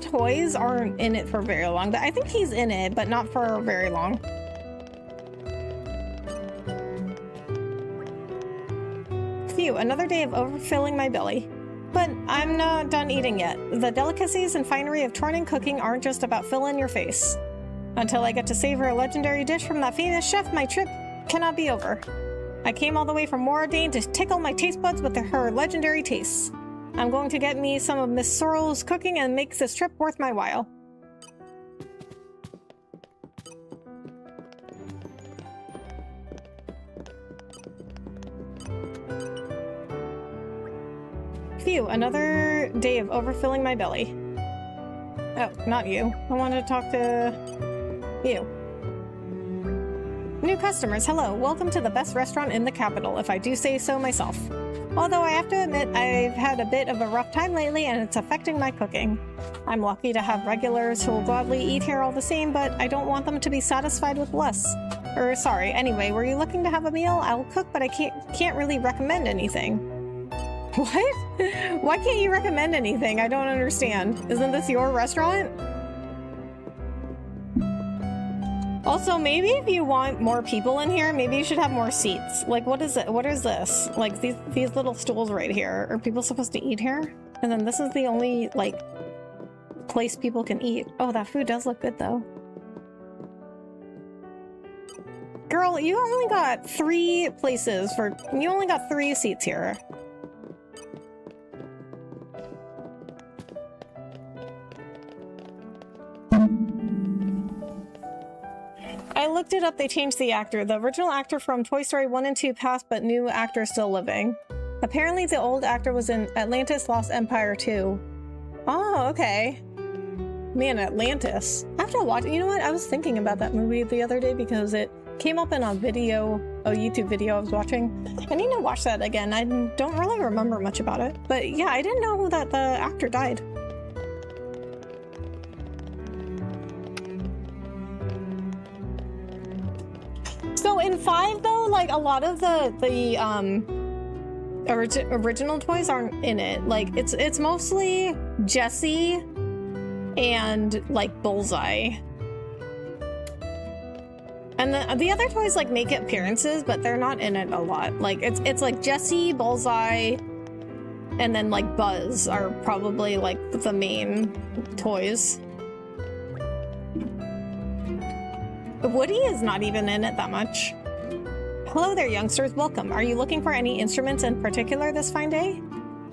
toys aren't in it for very long. I think he's in it, but not for very long. Phew, another day of overfilling my belly. But I'm not done eating yet. The delicacies and finery of Tornan cooking aren't just about filling your face. Until I get to savor a legendary dish from that famous chef, my trip cannot be over. I came all the way from Moradane to tickle my taste buds with her legendary tastes. I'm going to get me some of Miss Sorrel's cooking and make this trip worth my while. Phew, another day of overfilling my belly. Oh, not you. I wanted to talk to you. New customers, hello. Welcome to the best restaurant in the capital, if I do say so myself. Although I have to admit, I've had a bit of a rough time lately and it's affecting my cooking. I'm lucky to have regulars who will gladly eat here all the same, but I don't want them to be satisfied with less. Sorry, anyway, were you looking to have a meal? I'll cook, but I can't really recommend anything. What? Why can't you recommend anything? I don't understand. Isn't this your restaurant? Also, maybe if you want more people in here, maybe you should have more seats. Like, what is it? What is this? Like, these little stools right here. Are people supposed to eat here? And then this is the only, like, place people can eat. Oh, that food does look good, though. Girl, you only got 3 places for... You only got 3 seats here. I looked it up, they changed the actor. The original actor from Toy Story 1 and 2 passed, but new actor still living. Apparently the old actor was in Atlantis Lost Empire 2. Oh, okay. Man, Atlantis. I have to watch it. You know what? I was thinking about that movie the other day because it came up in a YouTube video I was watching. I need to watch that again. I don't really remember much about it. But yeah, I didn't know that the actor died. So in 5 though, like a lot of the original toys aren't in it. Like it's mostly Jessie and like Bullseye. And the other toys like make appearances, but they're not in it a lot. Like it's like Jessie, Bullseye, and then like Buzz are probably like the main toys. Woody is not even in it that much. Hello there, youngsters. Welcome. Are you looking for any instruments in particular this fine day?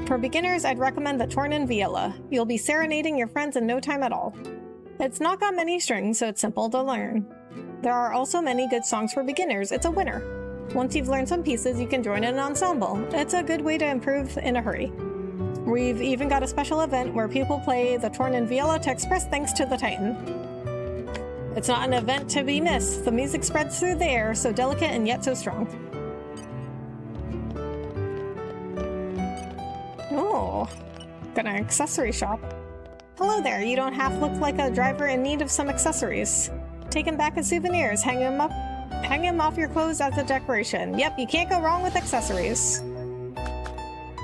For beginners, I'd recommend the Tornan viola. You'll be serenading your friends in no time at all. It's not got many strings, so it's simple to learn. There are also many good songs for beginners. It's a winner. Once you've learned some pieces, you can join an ensemble. It's a good way to improve in a hurry. We've even got a special event where people play the Tornan viola to express thanks to the Titan. It's not an event to be missed. The music spreads through the air, so delicate and yet so strong. Oh, got an accessory shop. Hello there, you don't half look like a driver in need of some accessories. Take them back as souvenirs, hang them off your clothes as a decoration. Yep, you can't go wrong with accessories.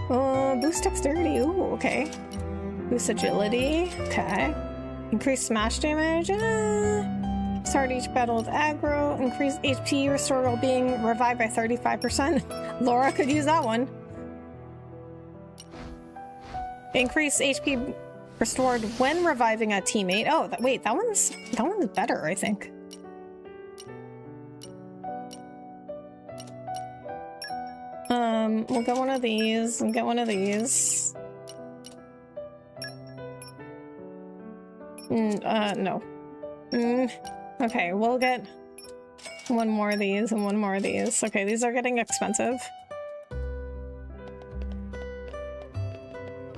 Boost dexterity, ooh, okay. Boost agility, okay. Increase smash damage, start each battle with aggro, increase HP restored while being revived by 35%. Laura could use that one. Increase HP restored when reviving a teammate. Oh, wait, that one's better, I think. We'll get one of these and get one of these. No. Okay, we'll get one more of these and one more of these. Okay, these are getting expensive.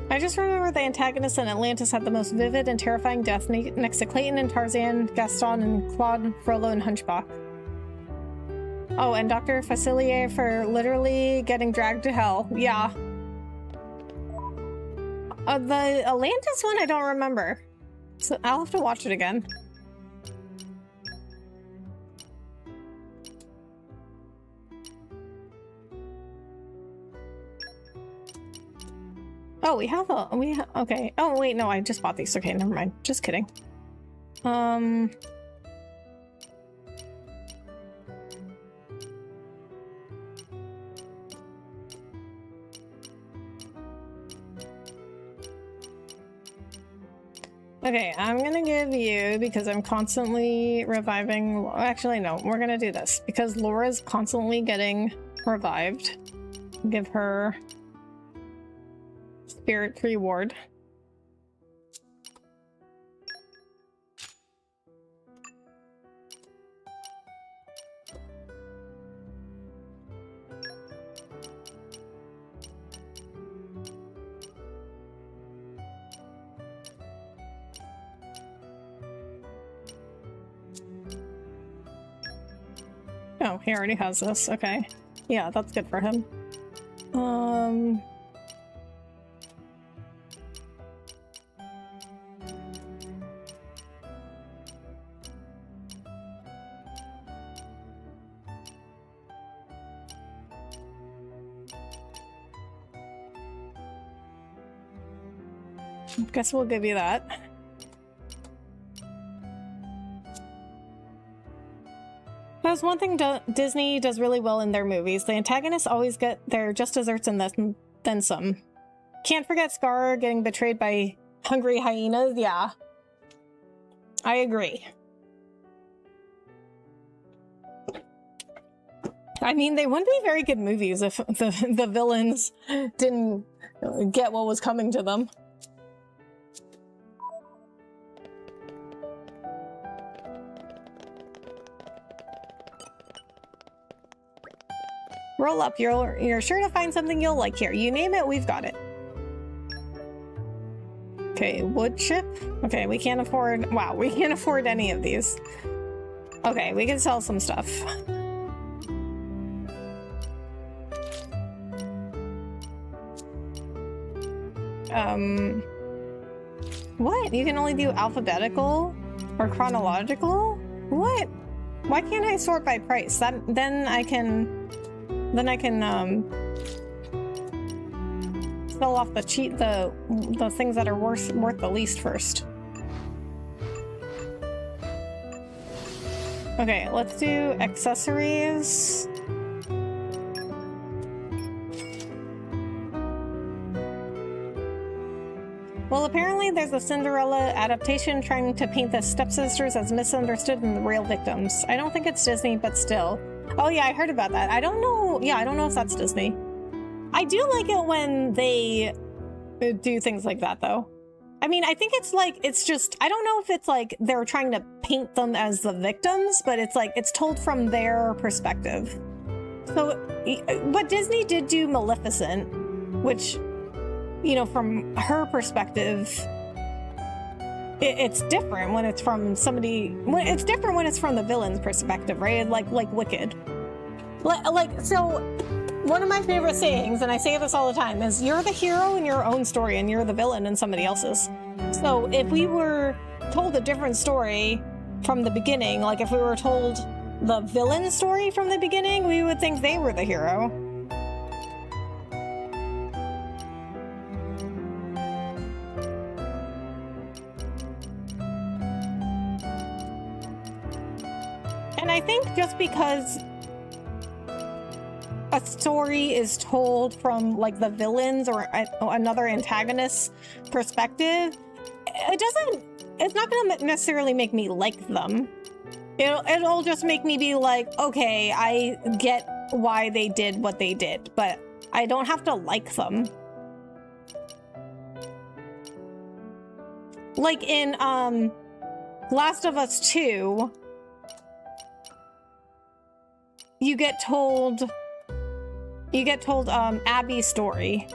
I just remember the antagonists in Atlantis had the most vivid and terrifying death next to Clayton and Tarzan, Gaston and Claude, Frollo and Hunchback. Oh, and Dr. Facilier for literally getting dragged to hell. Yeah. The Atlantis one I don't remember. So I'll have to watch it again. Oh, okay. Oh, wait, no, I just bought these. Okay, never mind. Just kidding. Okay, I'm gonna give you, because I'm constantly reviving... Actually, no, we're gonna do this. Because Laura's constantly getting revived. Give her... Spirit reward. Oh, he already has this. Okay. Yeah, that's good for him. Guess we'll give you that. That's one thing Disney does really well in their movies. The antagonists always get their just desserts and then some. Can't forget Scar getting betrayed by hungry hyenas. Yeah. I agree. I mean, they wouldn't be very good movies if the villains didn't get what was coming to them. Roll up. You're sure to find something you'll like here. You name it, we've got it. Okay, wood chip. Okay, we can't afford... Wow, we can't afford any of these. Okay, we can sell some stuff. What? You can only do alphabetical or chronological? What? Why can't I sort by price? Then I can fill off the things that are worth the least first. Okay, let's do accessories. Well, apparently there's a Cinderella adaptation trying to paint the stepsisters as misunderstood and the real victims. I don't think it's Disney, but still. Oh yeah, I heard about that. I don't know. Yeah, I don't know if that's Disney. I do like it when they do things like that, though. I mean, I think it's like, it's just, I don't know if it's like they're trying to paint them as the victims, but it's like, it's told from their perspective. So, but Disney did do Maleficent, which, you know, from her perspective, it's different when it's from somebody. It's different when it's from the villain's perspective, right? Like Wicked. So, one of my favorite sayings, and I say this all the time, is you're the hero in your own story, and you're the villain in somebody else's. So, if we were told a different story from the beginning, like if we were told the villain story from the beginning, we would think they were the hero. And I think just because a story is told from like the villain's or another antagonist's perspective, it's not going to necessarily make me like them. It'll just make me be like, okay, I get why they did what they did, but I don't have to like them. Like in Last of Us 2, you get told Abby's story,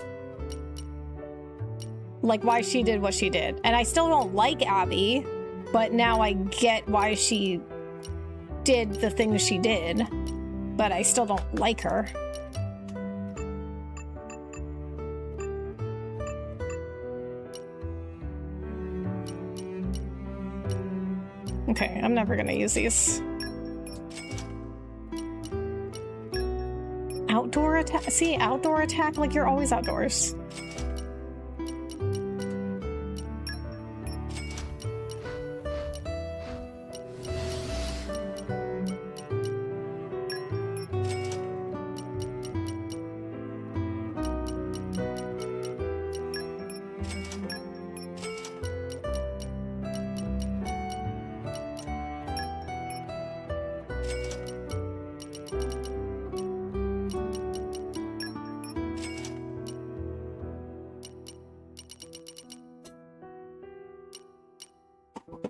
like why she did what she did, and I still don't like Abby, but now I get why she did the things she did, but I still don't like her. Okay, I'm never gonna use these. Outdoor attack? See, outdoor attack? Like, you're always outdoors. Nope,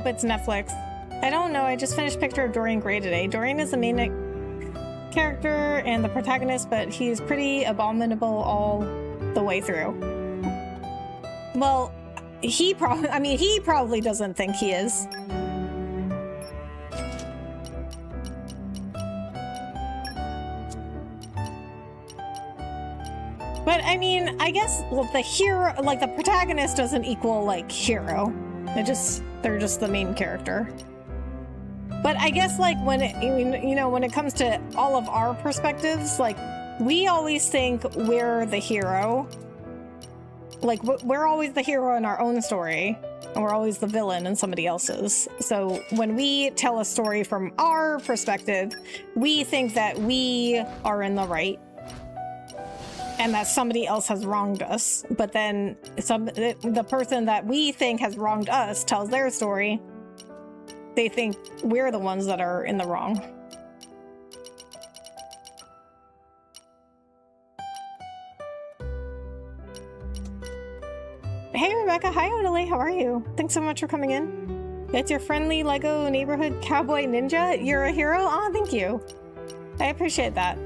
it's Netflix. I don't know, I just finished Picture of Dorian Gray today. Dorian is the main character and the protagonist, but he's pretty abominable all the way through. Well, he probably doesn't think he is. But I mean, I guess the hero, like the protagonist doesn't equal like hero. They're just the main character. But I guess like when it comes to all of our perspectives, like we always think we're the hero. Like we're always the hero in our own story, and we're always the villain in somebody else's. So when we tell a story from our perspective, we think that we are in the right and that somebody else has wronged us. But then the person that we think has wronged us tells their story. They think we're the ones that are in the wrong. Hey Rebecca, hi Odile, how are you? Thanks so much for coming in. It's your friendly Lego neighborhood cowboy ninja. You're a hero? Oh, thank you. I appreciate that.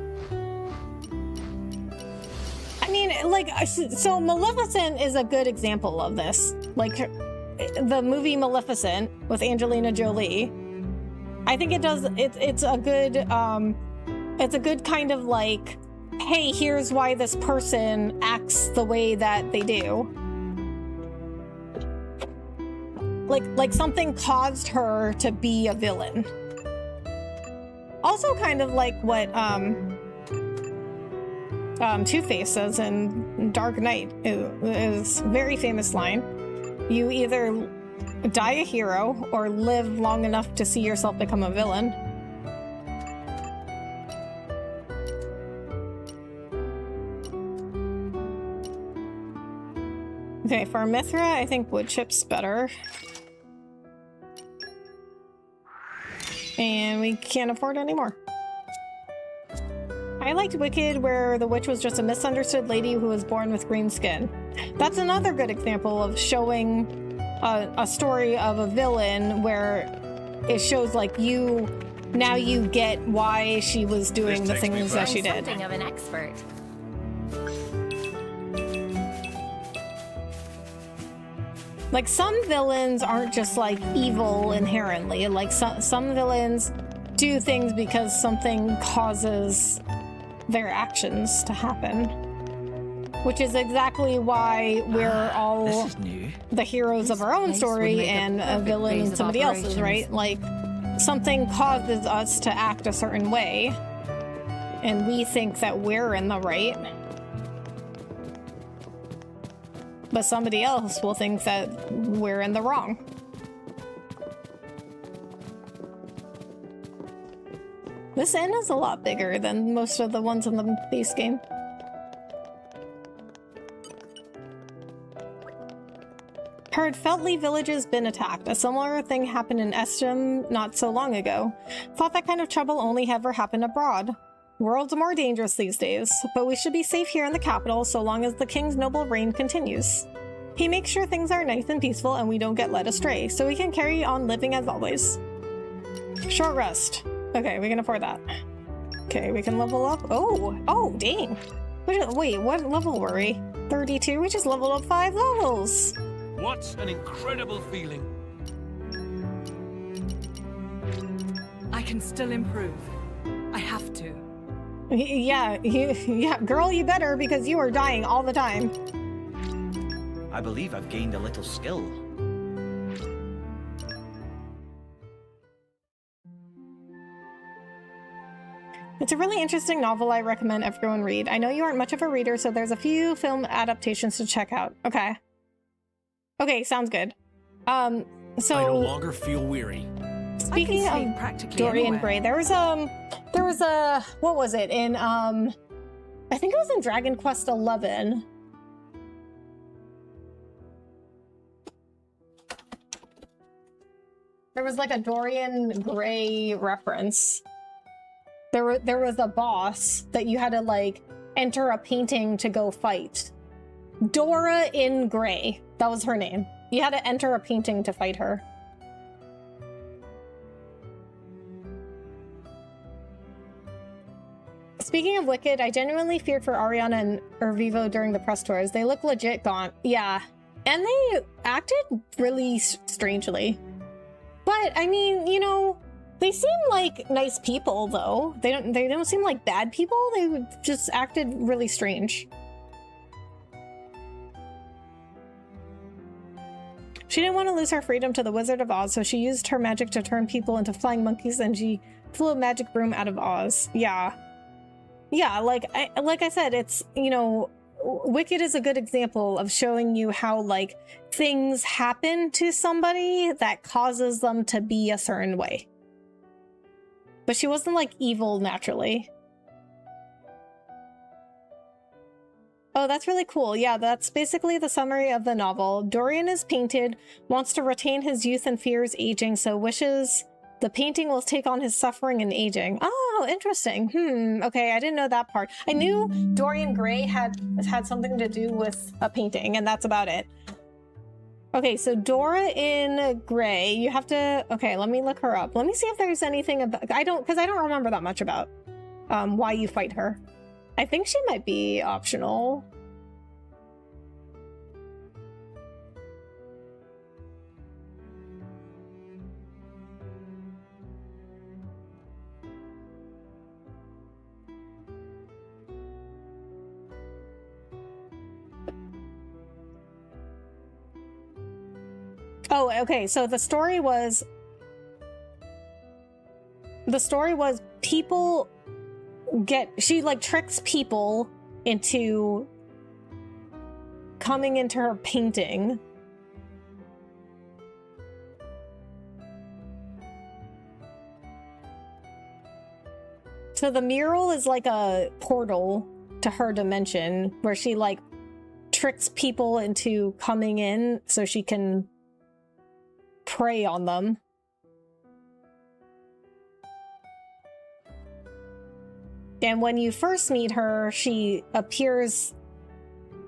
I mean, like, so Maleficent is a good example of this. Like, the movie Maleficent with Angelina Jolie. I think it's a good kind of like, hey, here's why this person acts the way that they do. Like something caused her to be a villain. Also kind of like what Two-Face says in Dark Knight is very famous line. You either die a hero or live long enough to see yourself become a villain. Okay, for Mithra, I think wood chip's better. And we can't afford any more. I liked Wicked, where the witch was just a misunderstood lady who was born with green skin. That's another good example of showing a story of a villain where it shows like now you get why she was doing the things that she did. Something of an expert. Like some villains aren't just like evil inherently. Like some villains do things because something causes their actions to happen. Which is exactly why we're all the heroes of our own story and a villain in somebody else's, right? Like something causes us to act a certain way and we think that we're in the right. But somebody else will think that we're in the wrong. This inn is a lot bigger than most of the ones in the base game. Heard Feltley village has been attacked. A similar thing happened in Estum not so long ago. Thought that kind of trouble only ever happened abroad. World's more dangerous these days, but we should be safe here in the capital so long as the king's noble reign continues. He makes sure things are nice and peaceful and we don't get led astray, so we can carry on living as always. Short rest. Okay, we can afford that. Okay, we can level up. Oh, dang. Wait, what level were we? 32? We just leveled up 5 levels. What an incredible feeling. I can still improve. I have to. Yeah, girl, you better, because you are dying all the time. I believe I've gained a little skill. It's a really interesting novel I recommend everyone read. I know you aren't much of a reader, so there's a few film adaptations to check out. Okay, sounds good. So I no longer feel weary. Speaking of Dorian Gray, there was a what was it in I think it was in Dragon Quest XI. There was like a Dorian Gray reference. There was a boss that you had to like enter a painting to go fight. Dora in Gray. That was her name. You had to enter a painting to fight her. Speaking of Wicked, I genuinely feared for Ariana and Ervivo during the press tours. They look legit gaunt. Yeah. And they acted really strangely. But, I mean, you know, they seem like nice people, though. They don't seem like bad people. They just acted really strange. She didn't want to lose her freedom to the Wizard of Oz, so she used her magic to turn people into flying monkeys, and she flew a magic broom out of Oz. Yeah. Yeah, like I said, it's, you know, Wicked is a good example of showing you how, like, things happen to somebody that causes them to be a certain way. But she wasn't, like, evil naturally. Oh, that's really cool. Yeah, that's basically the summary of the novel. Dorian is painted, wants to retain his youth and fears aging, so wishes the painting will take on his suffering and aging. Oh, interesting. Okay, I didn't know that part. I knew Dorian Gray had something to do with a painting, and that's about it. Okay, so Dora in Gray, you have to... Okay, let me look her up. Let me see if there's anything about... because I don't remember that much about why you fight her. I think she might be optional. Oh, okay, so the story was people she like tricks people into coming into her painting. So the mural is like a portal to her dimension where she like tricks people into coming in so she can prey on them. And when you first meet her, she appears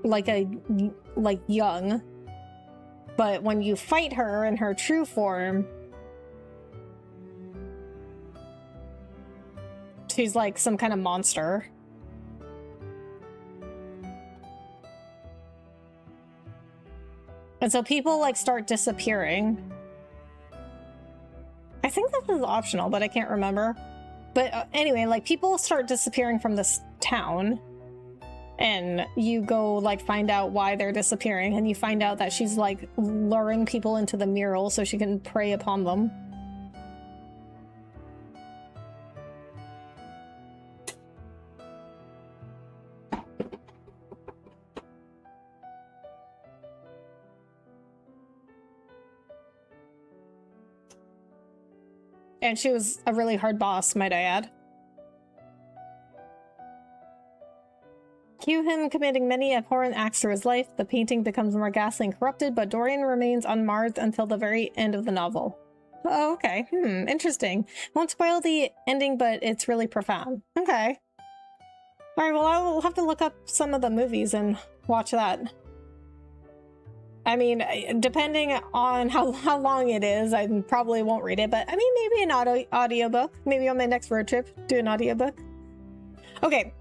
like young. But when you fight her in her true form, she's like some kind of monster. And so people like start disappearing. I think this is optional, but I can't remember. But anyway, like people start disappearing from this town, and you go like find out why they're disappearing, and you find out that she's like luring people into the mural so she can prey upon them. And she was a really hard boss, might I add. Cue him committing many abhorrent acts through his life. The painting becomes more ghastly and corrupted, but Dorian remains unmarred until the very end of the novel. Oh, okay. Interesting. Won't spoil the ending, but it's really profound. Okay. Alright, well, I will have to look up some of the movies and watch that. I mean, depending on how long it is, I probably won't read it, but I mean, maybe an audiobook. Maybe on my next road trip, do an audiobook. Okay.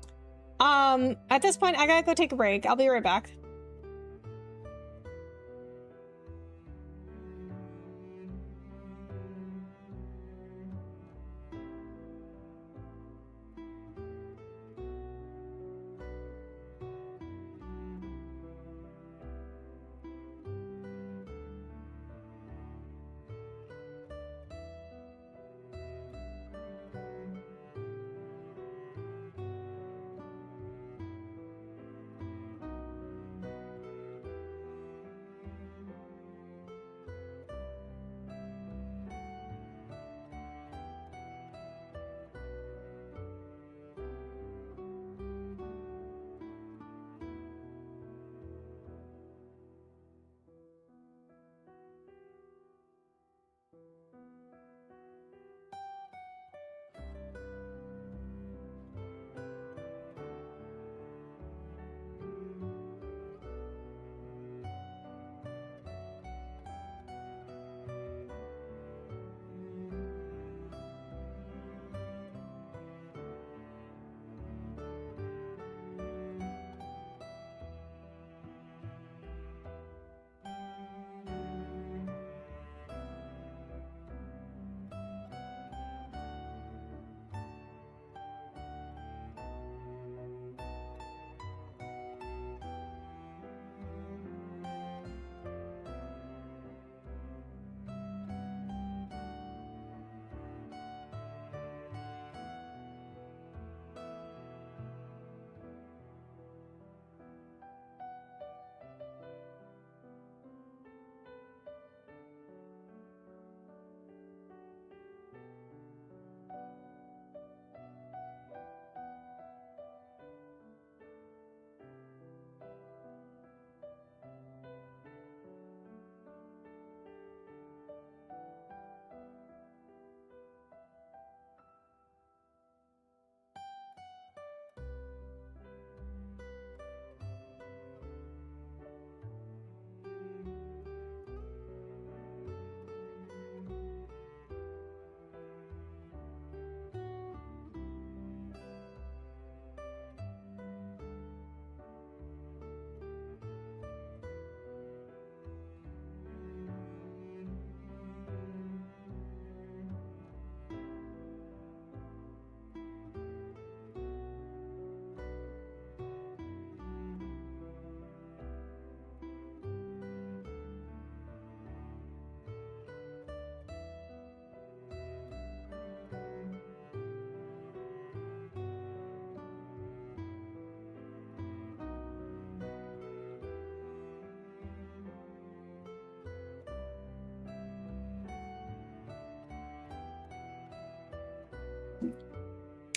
At this point, I gotta go take a break. I'll be right back.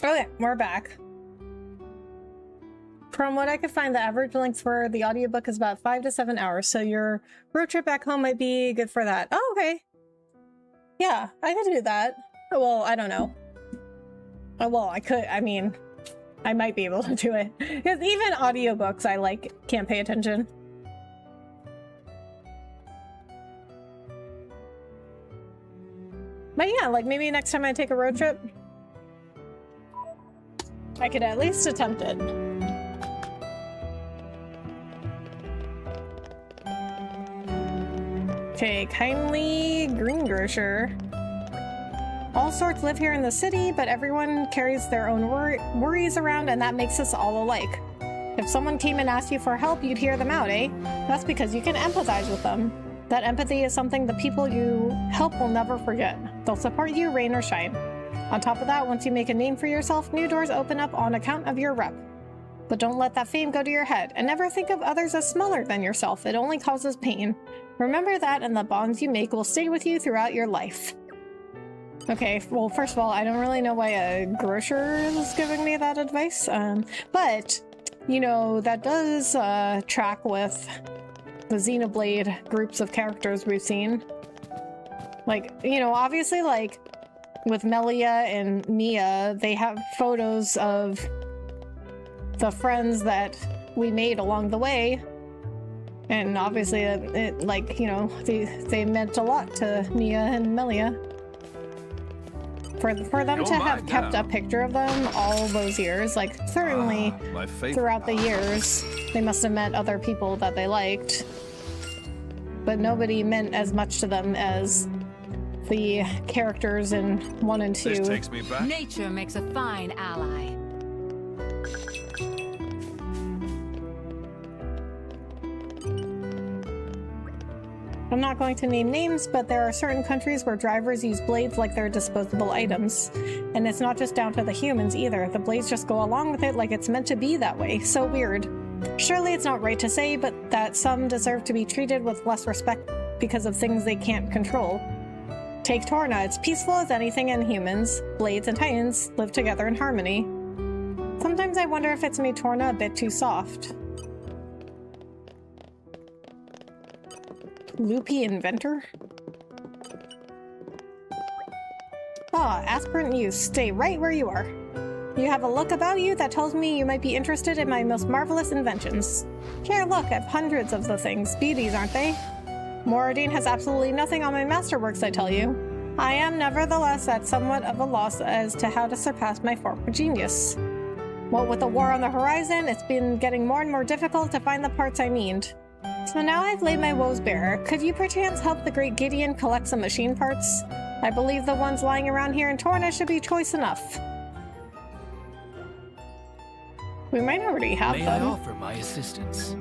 Okay, we're back. From what I could find, the average length for the audiobook is about 5 to 7 hours, so your road trip back home might be good for that. Oh, okay. Yeah, I could do that. Well, I don't know. Well, I could, I mean, I might be able to do it. Because even audiobooks I, like, can't pay attention. But yeah, like, maybe next time I take a road trip, I could at least attempt it. Okay, kindly greengrocer. All sorts live here in the city, but everyone carries their own worries around, and that makes us all alike. If someone came and asked you for help, you'd hear them out, eh? That's because you can empathize with them. That empathy is something the people you help will never forget. They'll support you, rain or shine. On top of that, once you make a name for yourself, new doors open up on account of your rep. But don't let that fame go to your head, and never think of others as smaller than yourself. It only causes pain. Remember that, and the bonds you make will stay with you throughout your life. Okay, well, first of all, I don't really know why a grocer is giving me that advice, but, you know, that does track with the Xenoblade groups of characters we've seen. Like, you know, obviously, like, with Melia and Mia, they have photos of the friends that we made along the way, and obviously, it, like, you know, they meant a lot to Mia and Melia. For them to have kept a picture of them all those years, like, certainly throughout the years, they must have met other people that they liked. But nobody meant as much to them as the characters in 1 and 2. This takes me back. Nature makes a fine ally. I'm not going to name names, but there are certain countries where drivers use blades like they're disposable items. And it's not just down to the humans either. The blades just go along with it like it's meant to be that way. So weird. Surely it's not right to say, but that some deserve to be treated with less respect because of things they can't control. Take Torna. It's peaceful as anything, and humans, blades, and titans live together in harmony. Sometimes I wonder if it's made Torna a bit too soft. Loopy inventor? Ah, aspirant youth, stay right where you are. You have a look about you that tells me you might be interested in my most marvelous inventions. Here, look, I've hundreds of the things. Beauties, aren't they? Moradine has absolutely nothing on my masterworks, I tell you. I am, nevertheless, at somewhat of a loss as to how to surpass my former genius. What with the war on the horizon, it's been getting more and more difficult to find the parts I need. So now I've laid my woes bare. Could you perchance help the great Gideon collect some machine parts? I believe the ones lying around here in Torna should be choice enough. We might already have them. May I offer my assistance?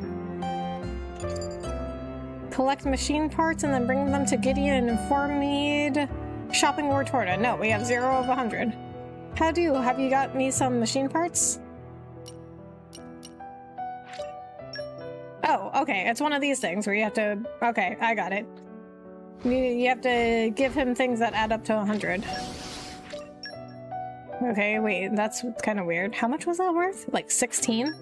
Collect machine parts and then bring them to Gideon and inform me. Shopping War Torna. No, we have 0 of 100. How do? Have you got me some machine parts? Oh, okay. It's one of these things where you have to... Okay, I got it. You have to give him things that add up to 100. Okay, wait. That's kind of weird. How much was that worth? Like 16?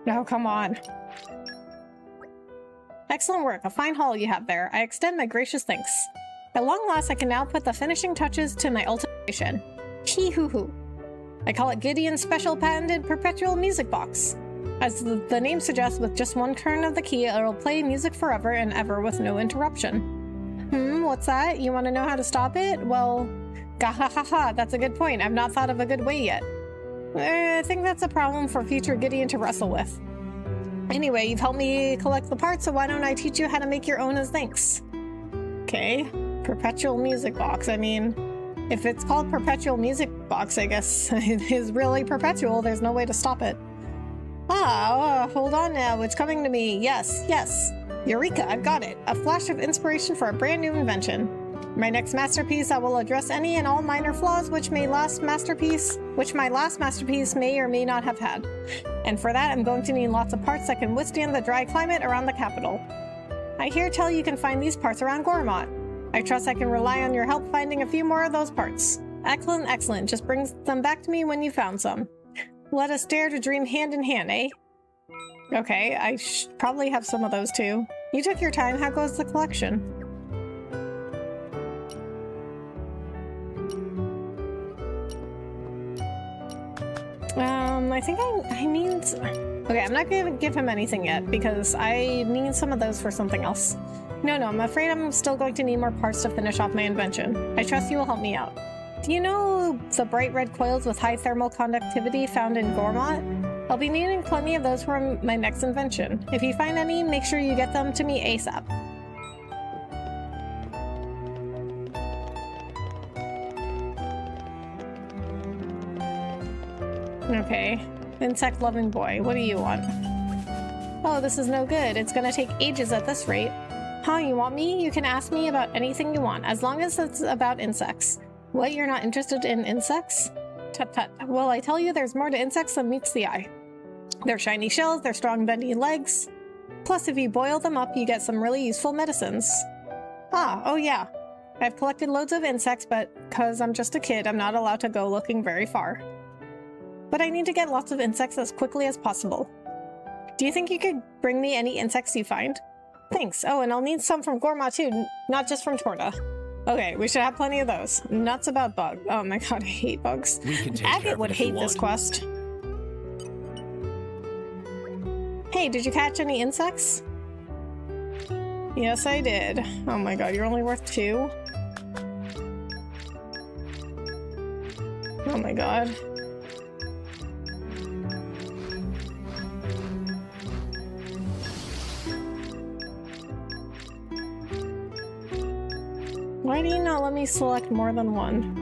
No, come on. Excellent work. A fine haul you have there. I extend my gracious thanks. At long last, I can now put the finishing touches to my ultimation. Hee-hoo-hoo. I call it Gideon's special patented perpetual music box. As the name suggests, with just one turn of the key, it'll play music forever and ever with no interruption. What's that? You want to know how to stop it? Well, gahahaha, that's a good point. I've not thought of a good way yet. I think that's a problem for future Gideon to wrestle with. Anyway, you've helped me collect the parts, so why don't I teach you how to make your own as thanks? Okay, perpetual music box. I mean, if it's called perpetual music box, I guess it is really perpetual. There's no way to stop it. Hold on now. It's coming to me. Yes, yes. Eureka, I've got it. A flash of inspiration for a brand new invention. My next masterpiece, I will address any and all minor flaws which my last masterpiece may or may not have had. And for that, I'm going to need lots of parts that can withstand the dry climate around the capital. I hear tell you can find these parts around Gormott. I trust I can rely on your help finding a few more of those parts. Excellent, excellent. Just bring them back to me when you found some. Let us dare to dream hand in hand, eh? Okay, I probably have some of those too. You took your time. How goes the collection? I think I need... Okay, I'm not gonna give him anything yet because I need some of those for something else. No, I'm afraid I'm still going to need more parts to finish off my invention. I trust you will help me out. Do you know the bright red coils with high thermal conductivity found in Gormott? I'll be needing plenty of those for my next invention. If you find any, make sure you get them to me ASAP. Okay. Insect-loving boy, what do you want? Oh, this is no good. It's gonna take ages at this rate. Huh, you want me? You can ask me about anything you want, as long as it's about insects. What, you're not interested in insects? Tut tut. Well, I tell you, there's more to insects than meets the eye. Their shiny shells, their strong bendy legs. Plus, if you boil them up, you get some really useful medicines. Oh yeah. I've collected loads of insects, but because I'm just a kid, I'm not allowed to go looking very far. But I need to get lots of insects as quickly as possible. Do you think you could bring me any insects you find? Thanks. Oh, and I'll need some from Gormott too, not just from Torna. Okay, we should have plenty of those. Nuts about bug. Oh my god, I hate bugs. We can take Agate would hate this quest. Hey, did you catch any insects? Yes, I did. Oh my god, you're only worth 2? Oh my god. Why do you not let me select more than one?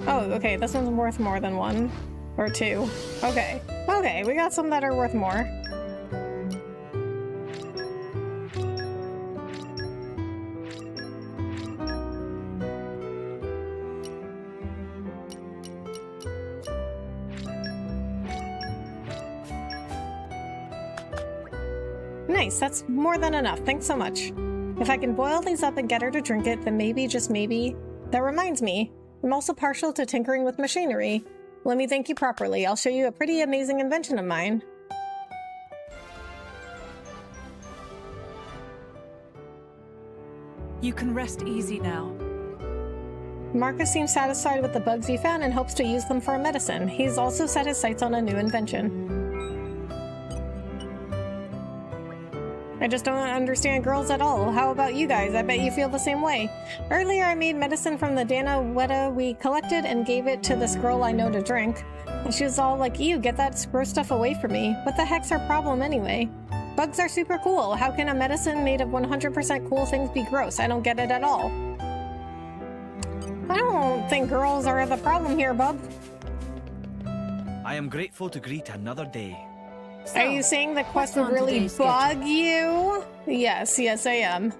Oh, okay, this one's worth more than 1. Or 2. Okay. Okay, we got some that are worth more. Nice, that's more than enough. Thanks so much. If I can boil these up and get her to drink it, then maybe, just maybe... That reminds me, I'm also partial to tinkering with machinery. Let me thank you properly. I'll show you a pretty amazing invention of mine. You can rest easy now. Marcus seems satisfied with the bugs you found and hopes to use them for a medicine. He's also set his sights on a new invention. I just don't understand girls at all. How about you guys? I bet you feel the same way. Earlier I made medicine from the Dana Weta we collected and gave it to this girl I know to drink. And she was all like, ew, get that gross stuff away from me. What the heck's her problem anyway? Bugs are super cool. How can a medicine made of 100% cool things be gross? I don't get it at all. I don't think girls are the problem here, bub. I am grateful to greet another day. So, are you saying the quest would really bug you? Yes, I am.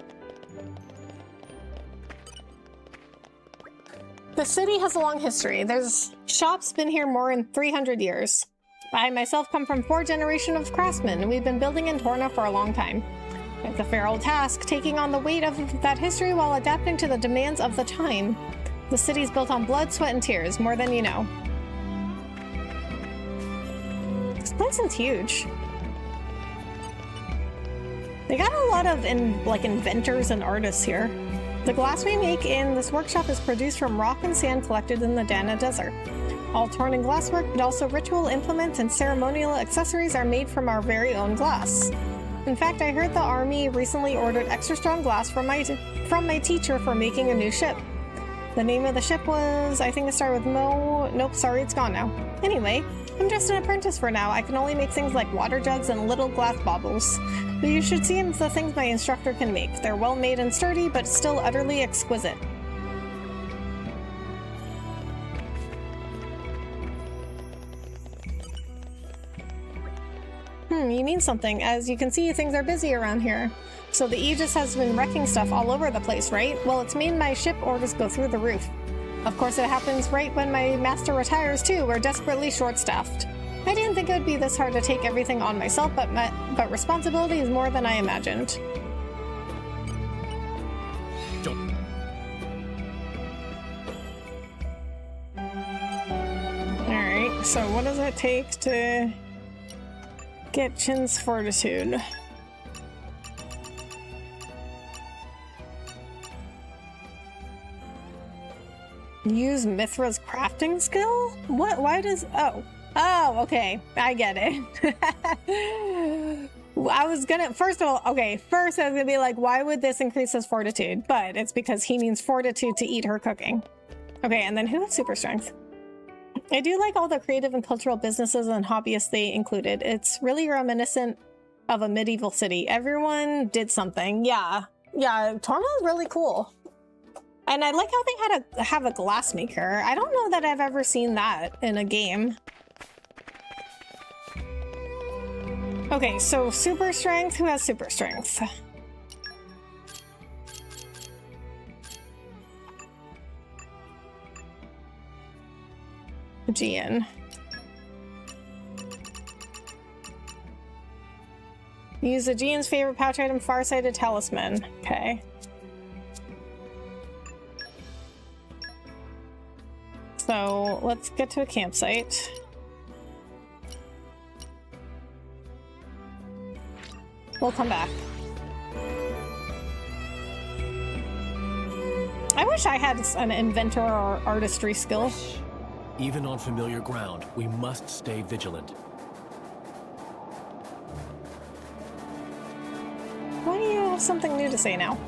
The city has a long history. There's shops been here more than 300 years. I myself come from 4 generations of craftsmen, and we've been building in Torna for a long time. It's a fair old task, taking on the weight of that history while adapting to the demands of the time. The city's built on blood, sweat, and tears, more than you know. This place is huge. They got a lot of inventors and artists here. The glass we make in this workshop is produced from rock and sand collected in the Dana Desert. All Tornan glasswork, but also ritual implements and ceremonial accessories are made from our very own glass. In fact, I heard the army recently ordered extra strong glass from my teacher for making a new ship. The name of the ship was, I think it started with Mo. Nope, sorry, it's gone now. Anyway, I'm just an apprentice for now. I can only make things like water jugs and little glass baubles. But you should see the things my instructor can make. They're well made and sturdy, but still utterly exquisite. You mean something. As you can see, things are busy around here. So the Aegis has been wrecking stuff all over the place, right? Well, it's made my ship orders go through the roof. Of course, it happens right when my master retires too. We're desperately short-staffed. I didn't think it would be this hard to take everything on myself, but responsibility is more than I imagined. so what does it take to get Chin's fortitude? Use Mithra's crafting skill? What? Why does... Oh, okay. I get it. I was gonna... First I was gonna be like, why would this increase his fortitude? But it's because he needs fortitude to eat her cooking. Okay, and then who has super strength? I do like all the creative and cultural businesses and hobbyists they included. It's really reminiscent of a medieval city. Everyone did something. Yeah, Torna is really cool. And I like how they had to have a glassmaker. I don't know that I've ever seen that in a game. Okay, so super strength. Who has super strength? Gian. Use Aegean's favorite pouch item, Farsighted Talisman. Okay. So let's get to a campsite. We'll come back. I wish I had an inventor or artistry skill. Even on familiar ground, we must stay vigilant. Why do you have something new to say now?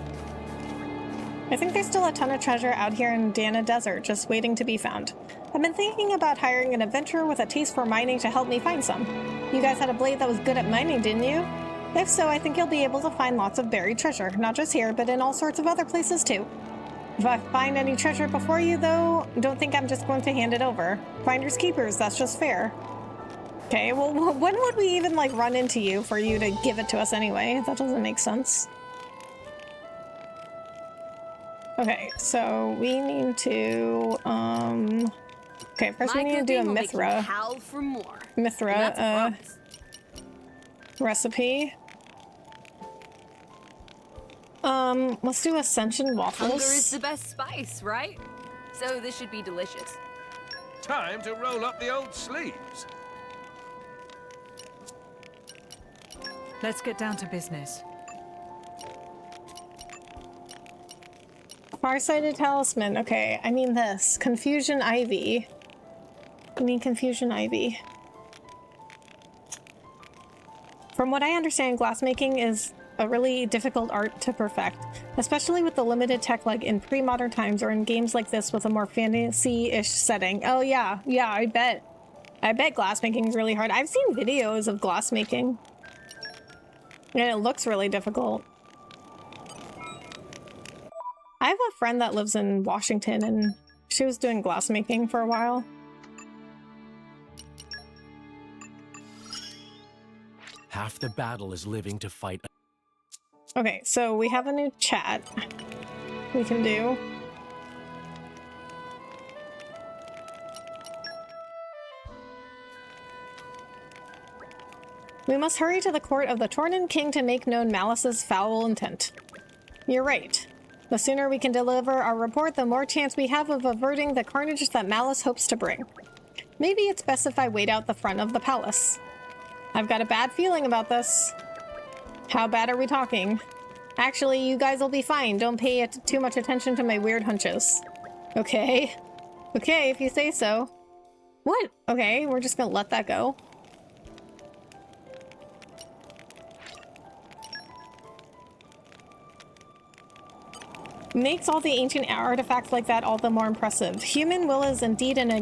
I think there's still a ton of treasure out here in Dana Desert, just waiting to be found. I've been thinking about hiring an adventurer with a taste for mining to help me find some. You guys had a blade that was good at mining, didn't you? If so, I think you'll be able to find lots of buried treasure, not just here, but in all sorts of other places too. If I find any treasure before you, though, don't think I'm just going to hand it over. Finders keepers, that's just fair. Okay, well, when would we even, like, run into you for you to give it to us anyway? That doesn't make sense. Okay, so we need to, okay, first we need to do a Mithra. For more. Mithra, recipe. Let's do Ascension waffles. Hunger is the best spice, right? So this should be delicious. Time to roll up the old sleeves. Let's get down to business. Farsighted Talisman. Okay, I mean this. Confusion Ivy. I mean Confusion Ivy. From what I understand, glassmaking is a really difficult art to perfect, especially with the limited tech like in pre-modern times or in games like this with a more fantasy-ish setting. Oh yeah, I bet. I bet glassmaking is really hard. I've seen videos of glassmaking, and it looks really difficult. I have a friend that lives in Washington, and she was doing glassmaking for a while. Half the battle is living to fight. Okay, so we have a new chat we can do. We must hurry to the court of the Tornan king to make known Malice's foul intent. You're right. The sooner we can deliver our report, the more chance we have of averting the carnage that Malice hopes to bring. Maybe it's best if I wait out the front of the palace. I've got a bad feeling about this. How bad are we talking? Actually, you guys will be fine. Don't pay too much attention to my weird hunches. Okay. Okay, if you say so. What? Okay, we're just gonna let that go. Makes all the ancient artifacts like that all the more impressive. Human will is indeed an I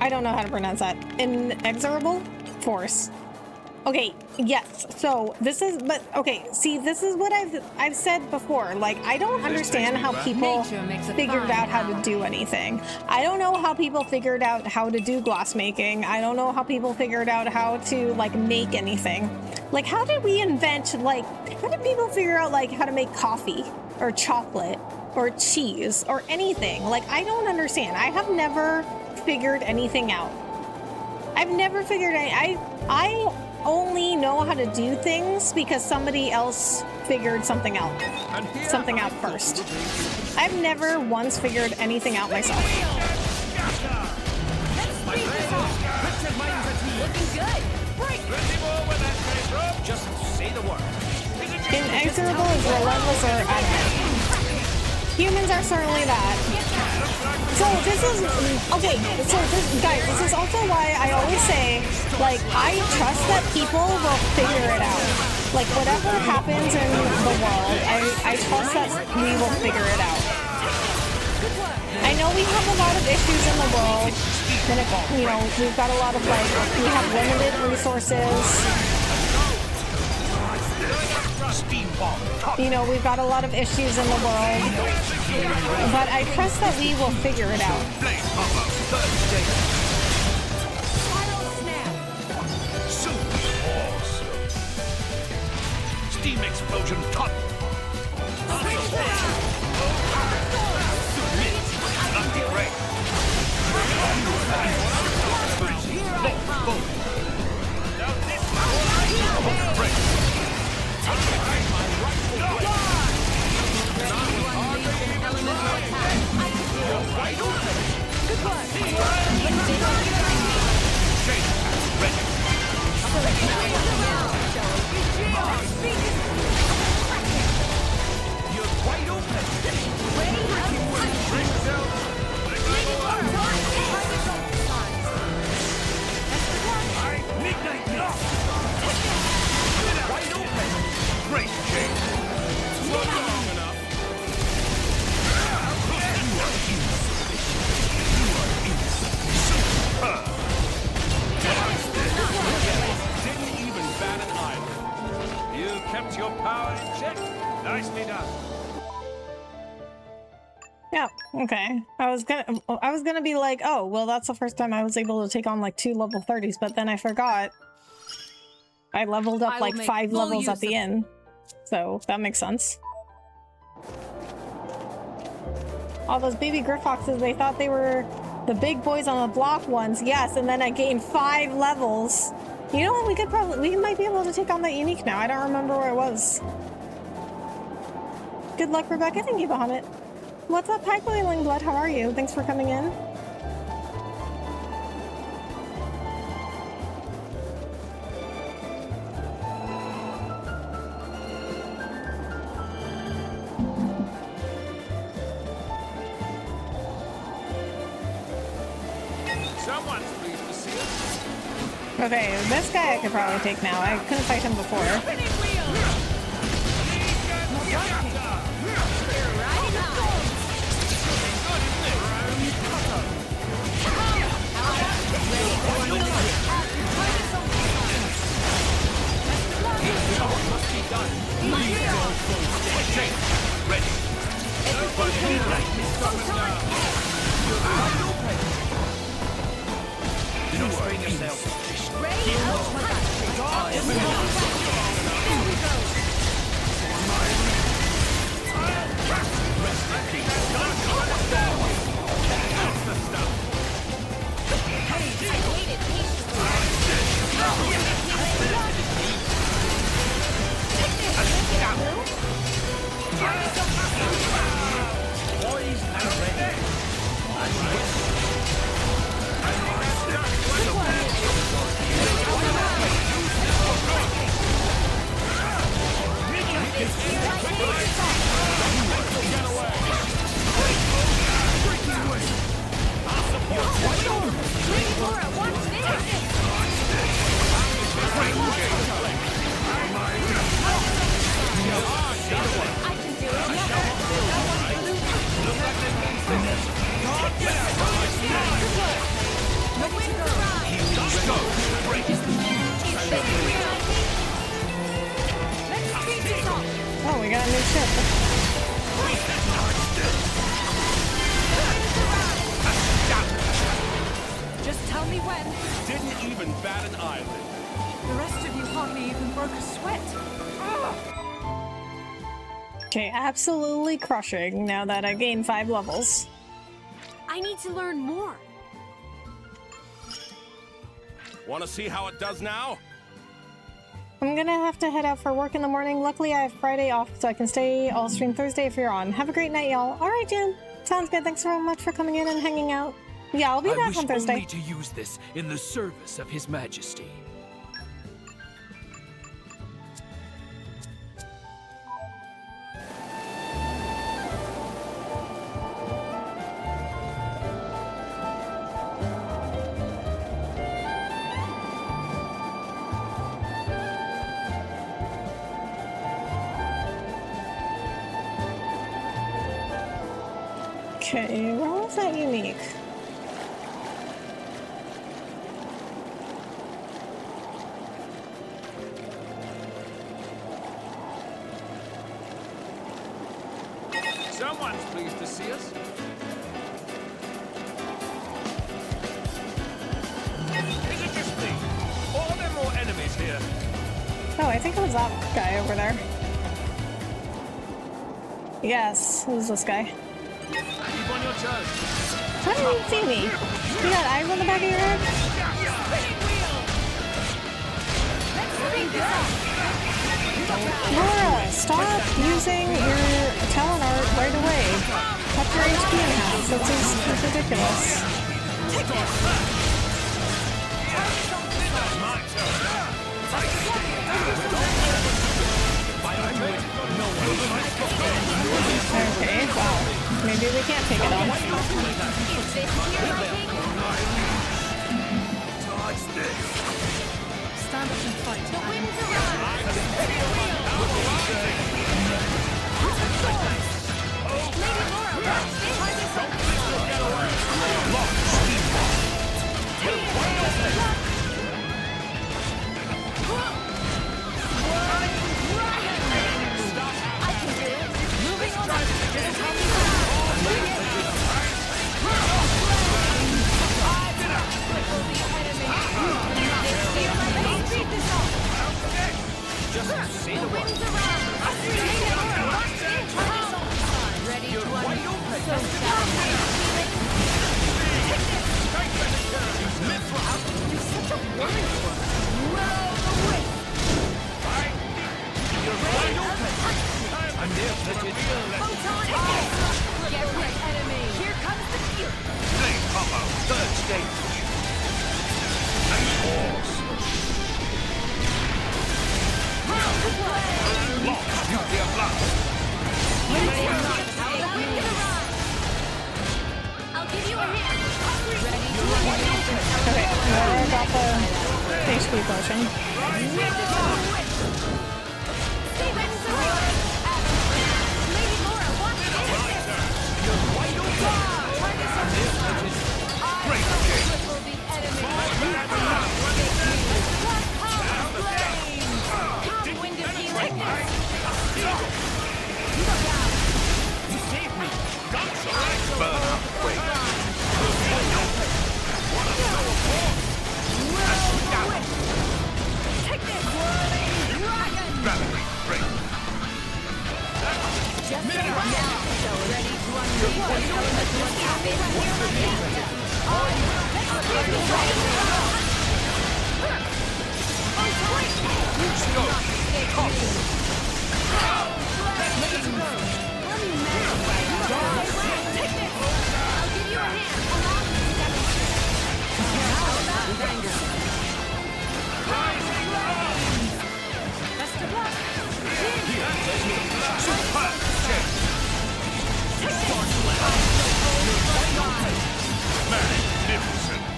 don't know how to pronounce that. Inexorable force. Okay, yes. So this is, but okay. See, this is what I've said before. Like, I don't understand how people figured out how to do anything. I don't know how people figured out how to do glassmaking. I don't know how people figured out how to like make anything. Like, how did we invent? Like, how did people figure out like how to make coffee or chocolate or cheese or anything? Like, I don't understand. I have never figured anything out. I've never figured any. I only know how to do things because somebody else figured something out first. I've never once figured anything out myself. good. Break. Plenty more where that came from. Just say the word. Inexorable is relentless or I don't know. Humans are certainly that. So this is okay. So guys, this is also why I always say, like, I trust that people will figure it out. Like, whatever happens in the world, I trust that we will figure it out. I know we have a lot of issues in the world. And it, you know, we've got a lot of like, we have limited resources. You know, we've got a lot of issues in the world, but I trust that we will figure it out. Steam explosion top. Kept your power in check. Nicely done. Yeah, okay. I was gonna be like, oh, well, that's the first time I was able to take on like 2 level 30s, but then I forgot. I leveled up like 5 levels at the end. So that makes sense. All those baby Grifoxes, they thought they were the big boys on the block ones. Yes, and then I gained 5 levels. You know what? We might be able to take on that unique now. I don't remember where it was. Good luck, Rebecca. Thank you, Bahamut. What's up? Hi, Boiling Blood. How are you? Thanks for coming in. Someone's pleased to see us. Okay, this guy I could probably take now. I couldn't fight him before. Do not strain yourself. Oh, we got a new ship. Just tell me when. Didn't even bat an eyelid. The rest of you hardly even broke a sweat. Okay, absolutely crushing now that I gained 5 levels. I need to learn more. Want to see how it does now? I'm gonna have to head out for work in the morning. Luckily, I have Friday off, so I can stay. I'll stream Thursday if you're on. Have a great night, y'all. All right, Jim. Sounds good. Thanks so much for coming in and hanging out. Yeah, I'll be I back wish on Thursday. only to use this in the service of His Majesty. Okay, where was that unique? Someone's pleased to see us. Is it just me? Or are there more enemies here? Oh, I think it was that guy over there. Yes, it was this guy. Keep on your toes. How did he see me? You got eyes on the back of your head? Laura, stop using your talent art right away. Cut your HP in half. That's ridiculous. Okay, wow. Maybe we can't take it on. Stand up and fight. Okay, Laura got the HP potion.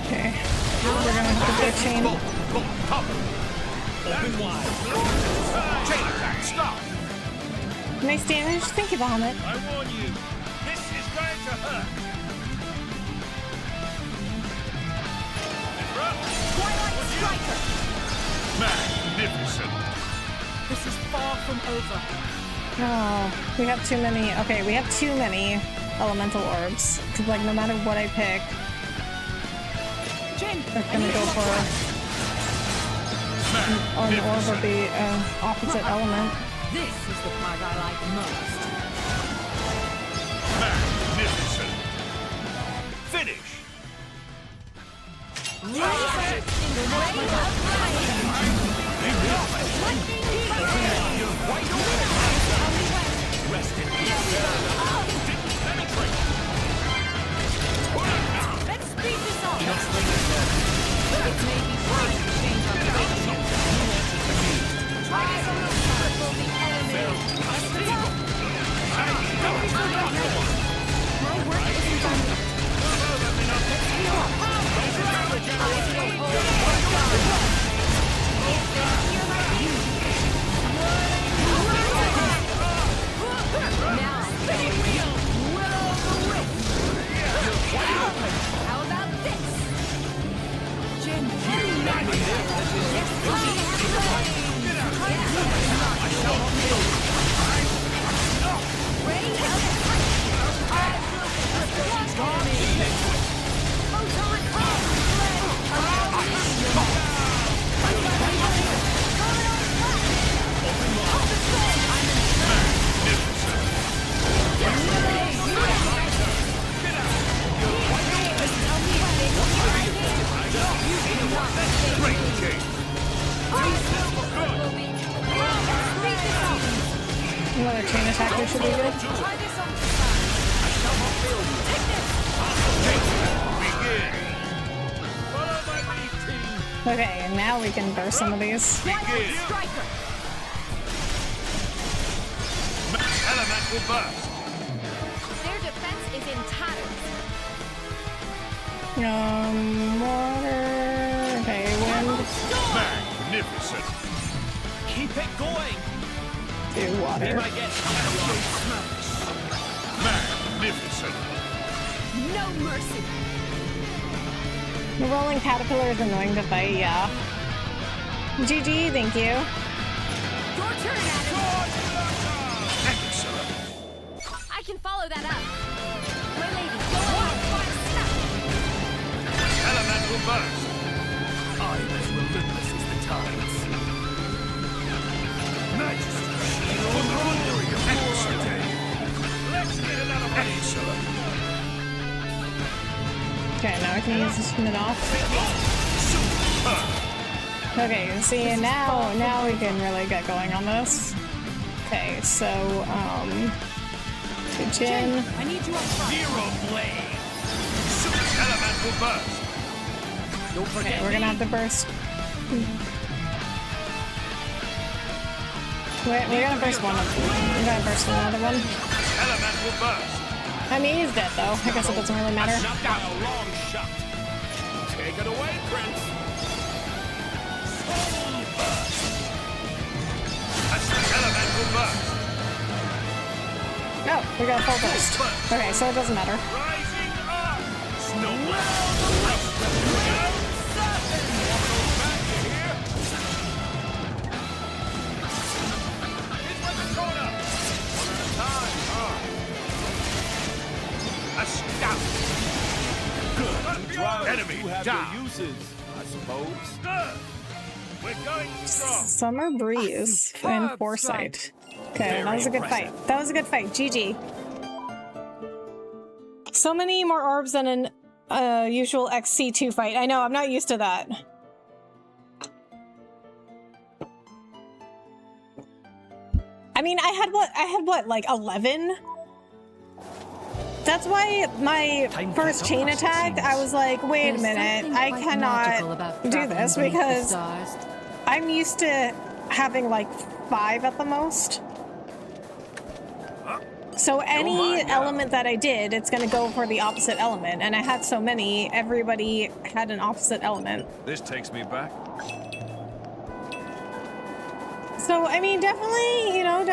Okay, we're gonna have to get chain. Open wide. Chain attack, stop! Nice damage. Thank you, Bahamut. I warn you, this is going to hurt. Twilight Striker! Magnificent. This is far from over. No, we have too many. Okay, we have too many elemental orbs. Cause like no matter what I pick, they're gonna go for an orb of the opposite element. This is the part I like most. Magnificent. Finish. Rest in peace. Didn't penetrate. Let's speed Another chain attack we should be good. Try this on the side. Take this! Begin. Follow my lead, team. Okay, and now we can burst some of these. Begin. Striker! Elemental burst. Their defense is in tatters. Water. Okay, wind. Magnificent. Keep it going. Do water. Magnificent. No mercy! The rolling caterpillar is annoying to fight, yeah. GG, thank you. Your turn, Adam! Excellent. I can follow that up. My lady, Go on, fight step! Elemental burst. I'm as relentless as the tides. Majesty. Excellent. Let's get another one. Excellent. Okay, now I can use this mid off. Superb. Okay, see, now we can really get going on this. Okay, so, to Jin. I need you up front. Zero blade. Super elemental burst. Don't Okay, forget we're gonna have to burst. We're gonna burst one of them. We're gonna burst another one. Elemental burst. I mean, he's dead though. I guess it doesn't really matter. Knocked out a long shot. Take it away, Prince. Soul burst. That's the elemental burst. No, we got a full burst. Okay, so it doesn't matter. Rising up. Snowball. Enemy You have down. your uses, I suppose. Good. We're going strong. Summer breeze and foresight. Okay, that was a good fight. That was a good fight. GG. So many more orbs than an usual XC2 fight. I know, I'm not used to that. I mean, I had what, like 11? That's why my first chain attack, I was like, wait a minute, I cannot do this because I'm used to having like 5 at the most. So any element that I did, it's gonna go for the opposite element. And I had so many, everybody had an opposite element. This takes me back. So, I mean, definitely, you know,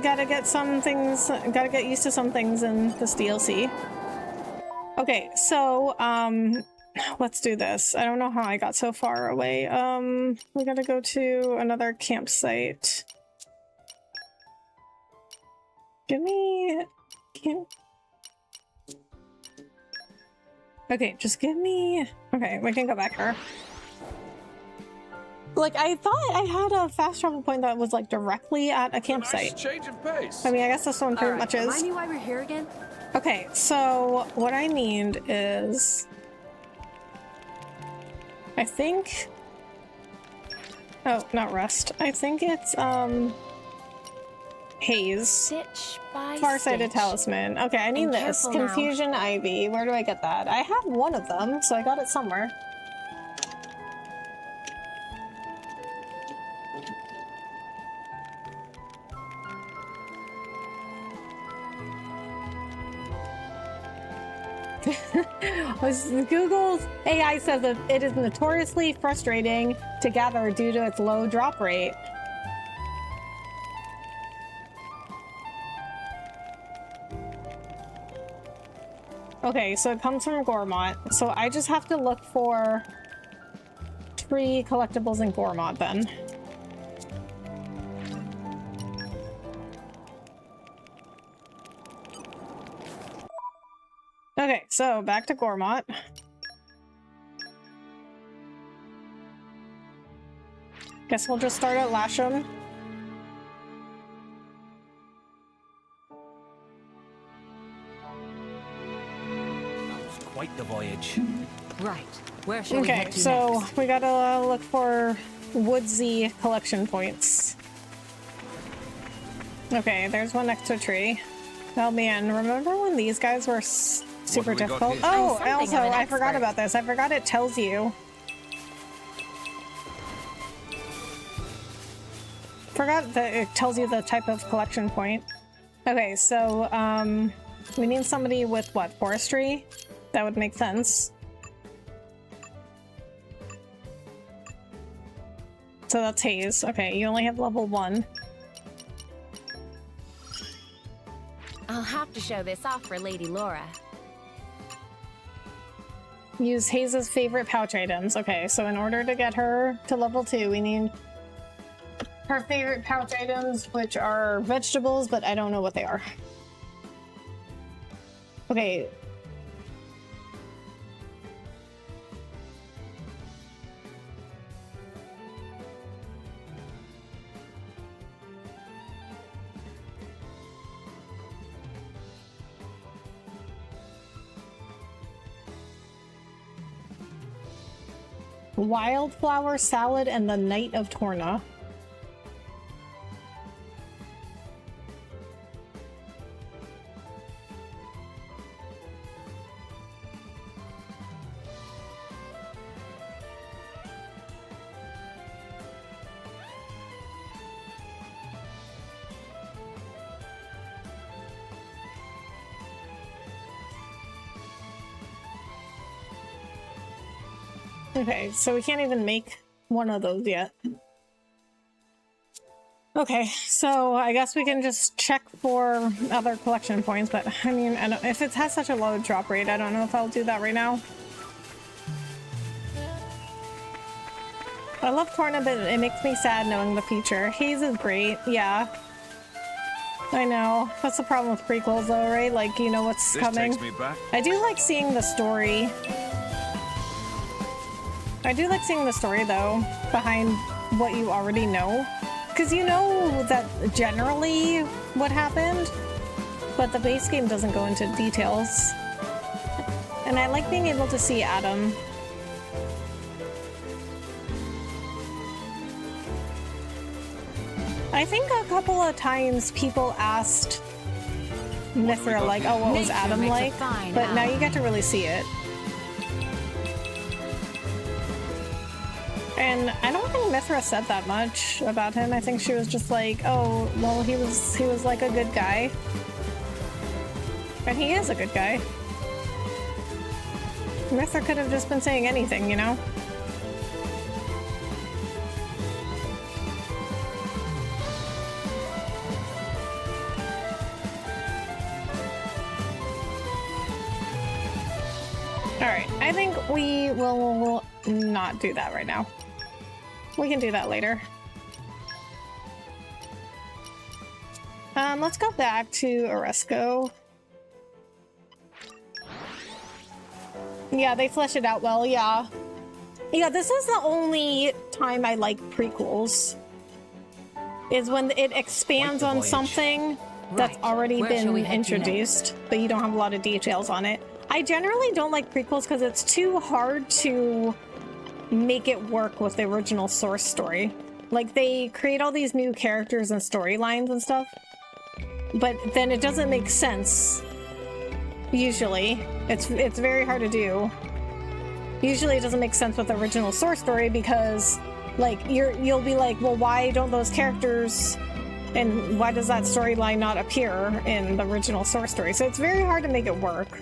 gotta get some things, gotta get used to some things in this DLC. Okay, so, let's do this. I don't know how I got so far away. We gotta go to another campsite. Give me... Okay, just give me... Okay, we can go back here. Like, I thought I had a fast travel point that was, like, directly at a campsite. Nice change of pace. I mean, I guess this one pretty much is. Remind me why we're here again? Okay, so what I need is... I think... Oh, not rest. I think it's, Haze. stitch by Farsighted stitch. Talisman. Okay, I need And this. careful now. Confusion Ivy. Where do I get that? I have one of them, so I got it somewhere. Google's AI says that it is notoriously frustrating to gather due to its low drop rate. Okay, so it comes from Gormont. So I just have to look for 3 collectibles in Gormont then. Okay, so back to Gormont. Guess we'll just start at Lasham. quite the voyage. Right. Where should we Okay, head to so next? we gotta look for woodsy collection points. Okay, there's one next to a tree. Oh man, remember when these guys were super What have we got difficult? here? Oh, I'm something also, of an I forgot expert. about this. I forgot it tells you. Forgot that it tells you the type of collection point. Okay, so, we need somebody with what? Forestry? That would make sense. So that's Haze. Okay, you only have level 1. I'll have to show this off for Lady Laura. Use Haze's favorite pouch items. Okay, so in order to get her to level 2, we need her favorite pouch items, which are vegetables, but I don't know what they are. Okay. Wildflower salad and the Knight of Torna. Okay, so we can't even make one of those yet. Okay, so I guess we can just check for other collection points, but I mean, if it has such a low drop rate, I don't know if I'll do that right now. I love Torna, but it makes me sad knowing the future. Haze is great, yeah. I know. That's the problem with prequels though, right? Like, you know what's This coming. takes me back. I do like seeing the story. I do like seeing the story, though, behind what you already know. Because you know that generally what happened, but the base game doesn't go into details. And I like being able to see Adam. I think a couple of times people asked Mithra, like, oh, what was Nature Adam makes a like? fine But now ally. you get to really see it. And I don't think Mithra said that much about him. I think she was just like, oh, well, he was like a good guy. And he is a good guy. Mithra could have just been saying anything, you know? Alright, I think we will not do that right now. We can do that later. Let's go back to Oresco. Yeah, they flesh it out well, yeah. Yeah, this is the only time I like prequels. Is when it expands Quite the on voyage. something that's Right. already Where shall been we head to introduced, but you don't have a lot of details on it. I generally don't like prequels because it's too hard to make it work with the original source story. Like, they create all these new characters and storylines and stuff, but then it doesn't make sense. Usually. It's very hard to do. Usually it doesn't make sense with the original source story because, like, you'll be like, well, why don't those characters and why does that storyline not appear in the original source story? So it's very hard to make it work.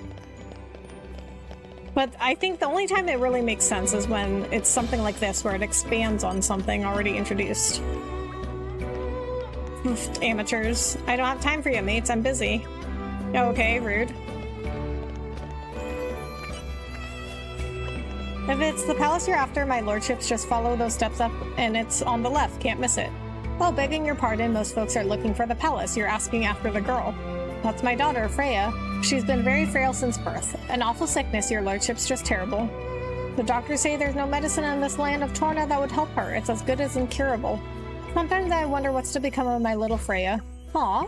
But I think the only time it really makes sense is when it's something like this, where it expands on something already introduced. Oof, amateurs. I don't have time for you, mates. I'm busy. Okay, rude. If it's the palace you're after, my lordships, just follow those steps up and it's on the left. Can't miss it. Oh, begging your pardon, most folks are looking for the palace. You're asking after the girl. That's my daughter, Freya. She's been very frail since birth. An awful sickness, your lordship's just terrible. The doctors say there's no medicine in this land of Torna that would help her. It's as good as incurable. Sometimes I wonder what's to become of my little Freya. Aw.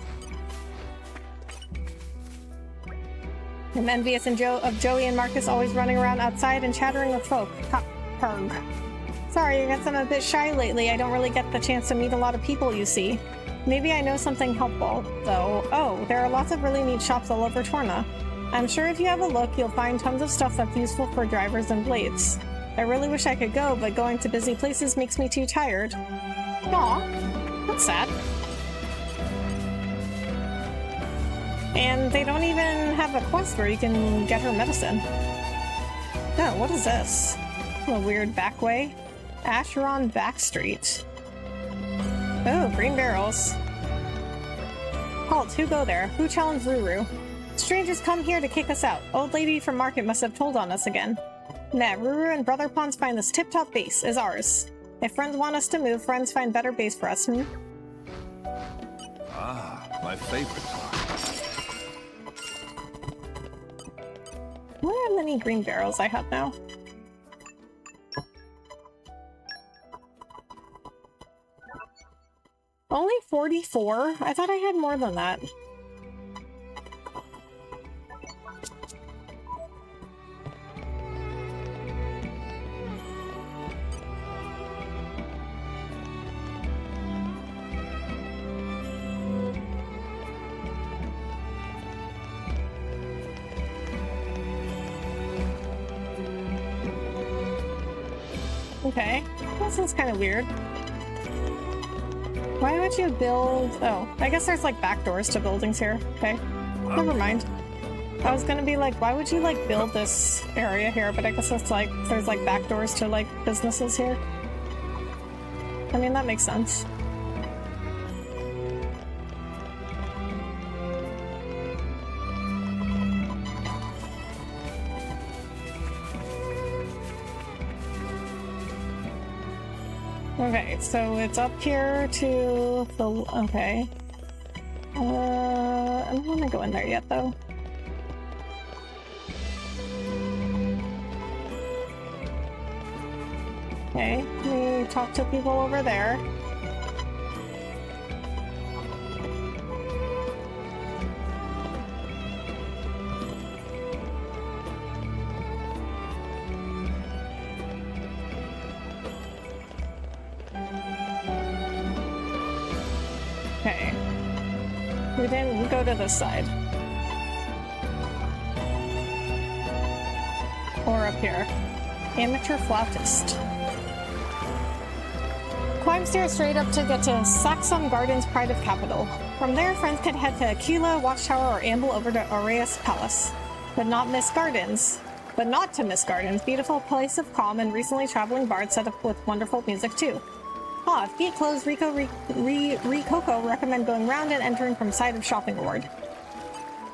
I'm envious of Joey and Marcus always running around outside and chattering with folk. Ha, purg. Sorry, I guess I'm a bit shy lately. I don't really get the chance to meet a lot of people, you see. Maybe I know something helpful, though. Oh, there are lots of really neat shops all over Torna. I'm sure if you have a look, you'll find tons of stuff that's useful for drivers and blades. I really wish I could go, but going to busy places makes me too tired. Aw, that's sad. And they don't even have a quest where you can get her medicine. Oh, what is this? A weird back way? Asheron Back Street. Oh, green barrels. Halt, who go there? Who challenged Ruru? Strangers come here to kick us out. Old lady from market must have told on us again. Nah, Ruru and Brother Pawns find this tip-top base is ours. If friends want us to move, friends find better base for us, Ah, my favorite part. I wonder how many green barrels I have now. Only 44? I thought I had more than that. Okay, this is kind of weird. Why would you build... Oh, I guess there's like back doors to buildings here. Okay, never mind. I was gonna be like, why would you like build this area here? But I guess it's like, there's like back doors to like businesses here. I mean, that makes sense. Okay, so it's up here to the... Okay. I don't want to go in there yet, though. Okay, let me talk to people over there. Okay. We didn't go to this side. Or up here. Amateur flautist. Climb stairs straight up to get to Saxon Gardens, Pride of Capital. From there, friends could head to Aquila Watchtower or amble over to Aureus Palace. But not miss Gardens. But not to miss Gardens. Beautiful place of calm and recently traveling bard set up with wonderful music too. Ah, if gate closed, Ricoco recommend going round and entering from side of shopping ward.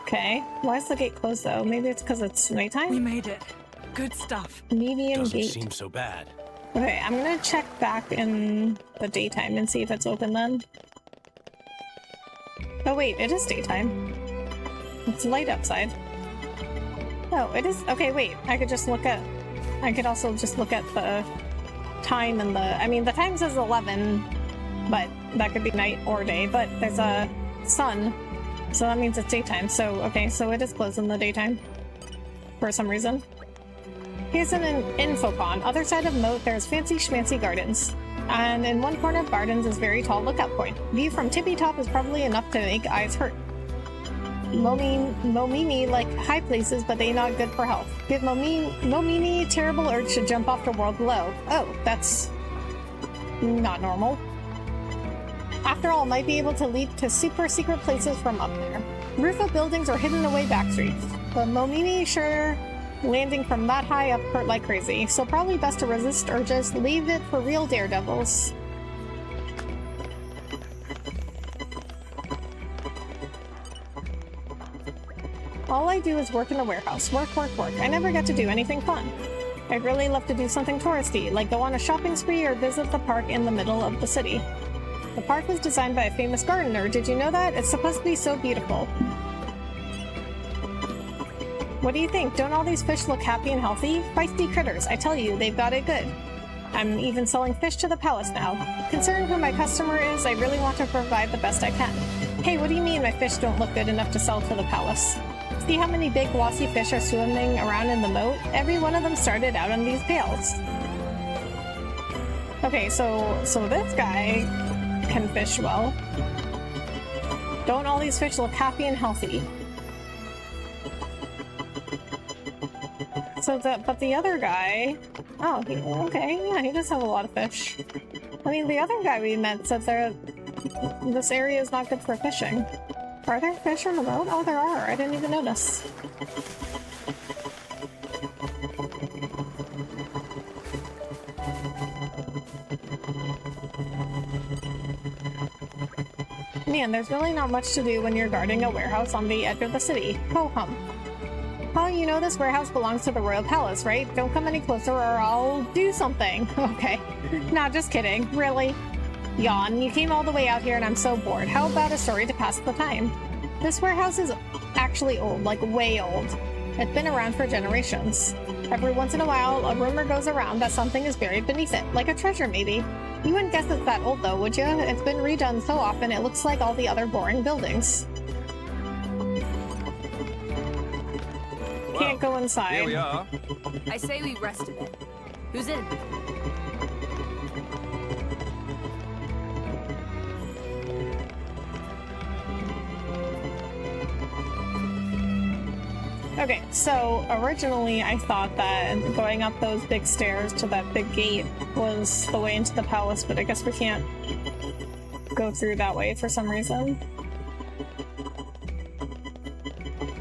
Okay. Why is the gate closed though? Maybe it's because it's nighttime? We made it. Good stuff. Medium Doesn't gate. seem so bad. Okay, I'm gonna check back in the daytime and see if it's open then. Oh wait, it is daytime. It's light outside. Oh, it is- okay, wait. I could also just look at the time and I mean, the time says 11, but that could be night or day, but there's a sun, so that means it's daytime. So, okay, so it is closed in the daytime for some reason. Here's an info pond. Other side of moat, there's fancy schmancy gardens. And in one corner of gardens is very tall lookout point. View from tippy top is probably enough to make eyes hurt. Momini like high places, but they not good for health. Give Momini terrible urge to jump off the world below. Oh, that's not normal. After all, might be able to lead to super secret places from up there. Roof of buildings or hidden away back streets. But Momini sure landing from that high up hurt like crazy, so probably best to resist or just leave it for real daredevils. All I do is work in a warehouse. Work, work, work. I never get to do anything fun. I'd really love to do something touristy, like go on a shopping spree or visit the park in the middle of the city. The park was designed by a famous gardener. Did you know that? It's supposed to be so beautiful. What do you think? Don't all these fish look happy and healthy? Feisty critters. I tell you, they've got it good. I'm even selling fish to the palace now. Considering who my customer is, I really want to provide the best I can. Hey, what do you mean my fish don't look good enough to sell to the palace? See how many big glossy fish are swimming around in the moat? Every one of them started out on these pails. Okay, so this guy can fish well. Don't all these fish look happy and healthy? So but the other guy... Oh, okay, yeah, he does have a lot of fish. I mean, the other guy we met said this area is not good for fishing. Are there fish on the boat? Oh, there are. I didn't even notice. Man, there's really not much to do when you're guarding a warehouse on the edge of the city. Ho-hum. Oh, you know this warehouse belongs to the royal palace, right? Don't come any closer or I'll do something. Okay. Nah, just kidding. Really? Yawn. You came all the way out here and I'm so bored. How about a story to pass the time? This warehouse is actually old, like way old. It's been around for generations. Every once in a while, a rumor goes around that something is buried beneath it, like a treasure maybe. You wouldn't guess it's that old though, would you? It's been redone so often it looks like all the other boring buildings. Can't go inside. Here we are. I say we rest a bit. Who's in? Okay, so originally I thought that going up those big stairs to that big gate was the way into the palace, but I guess we can't go through that way for some reason.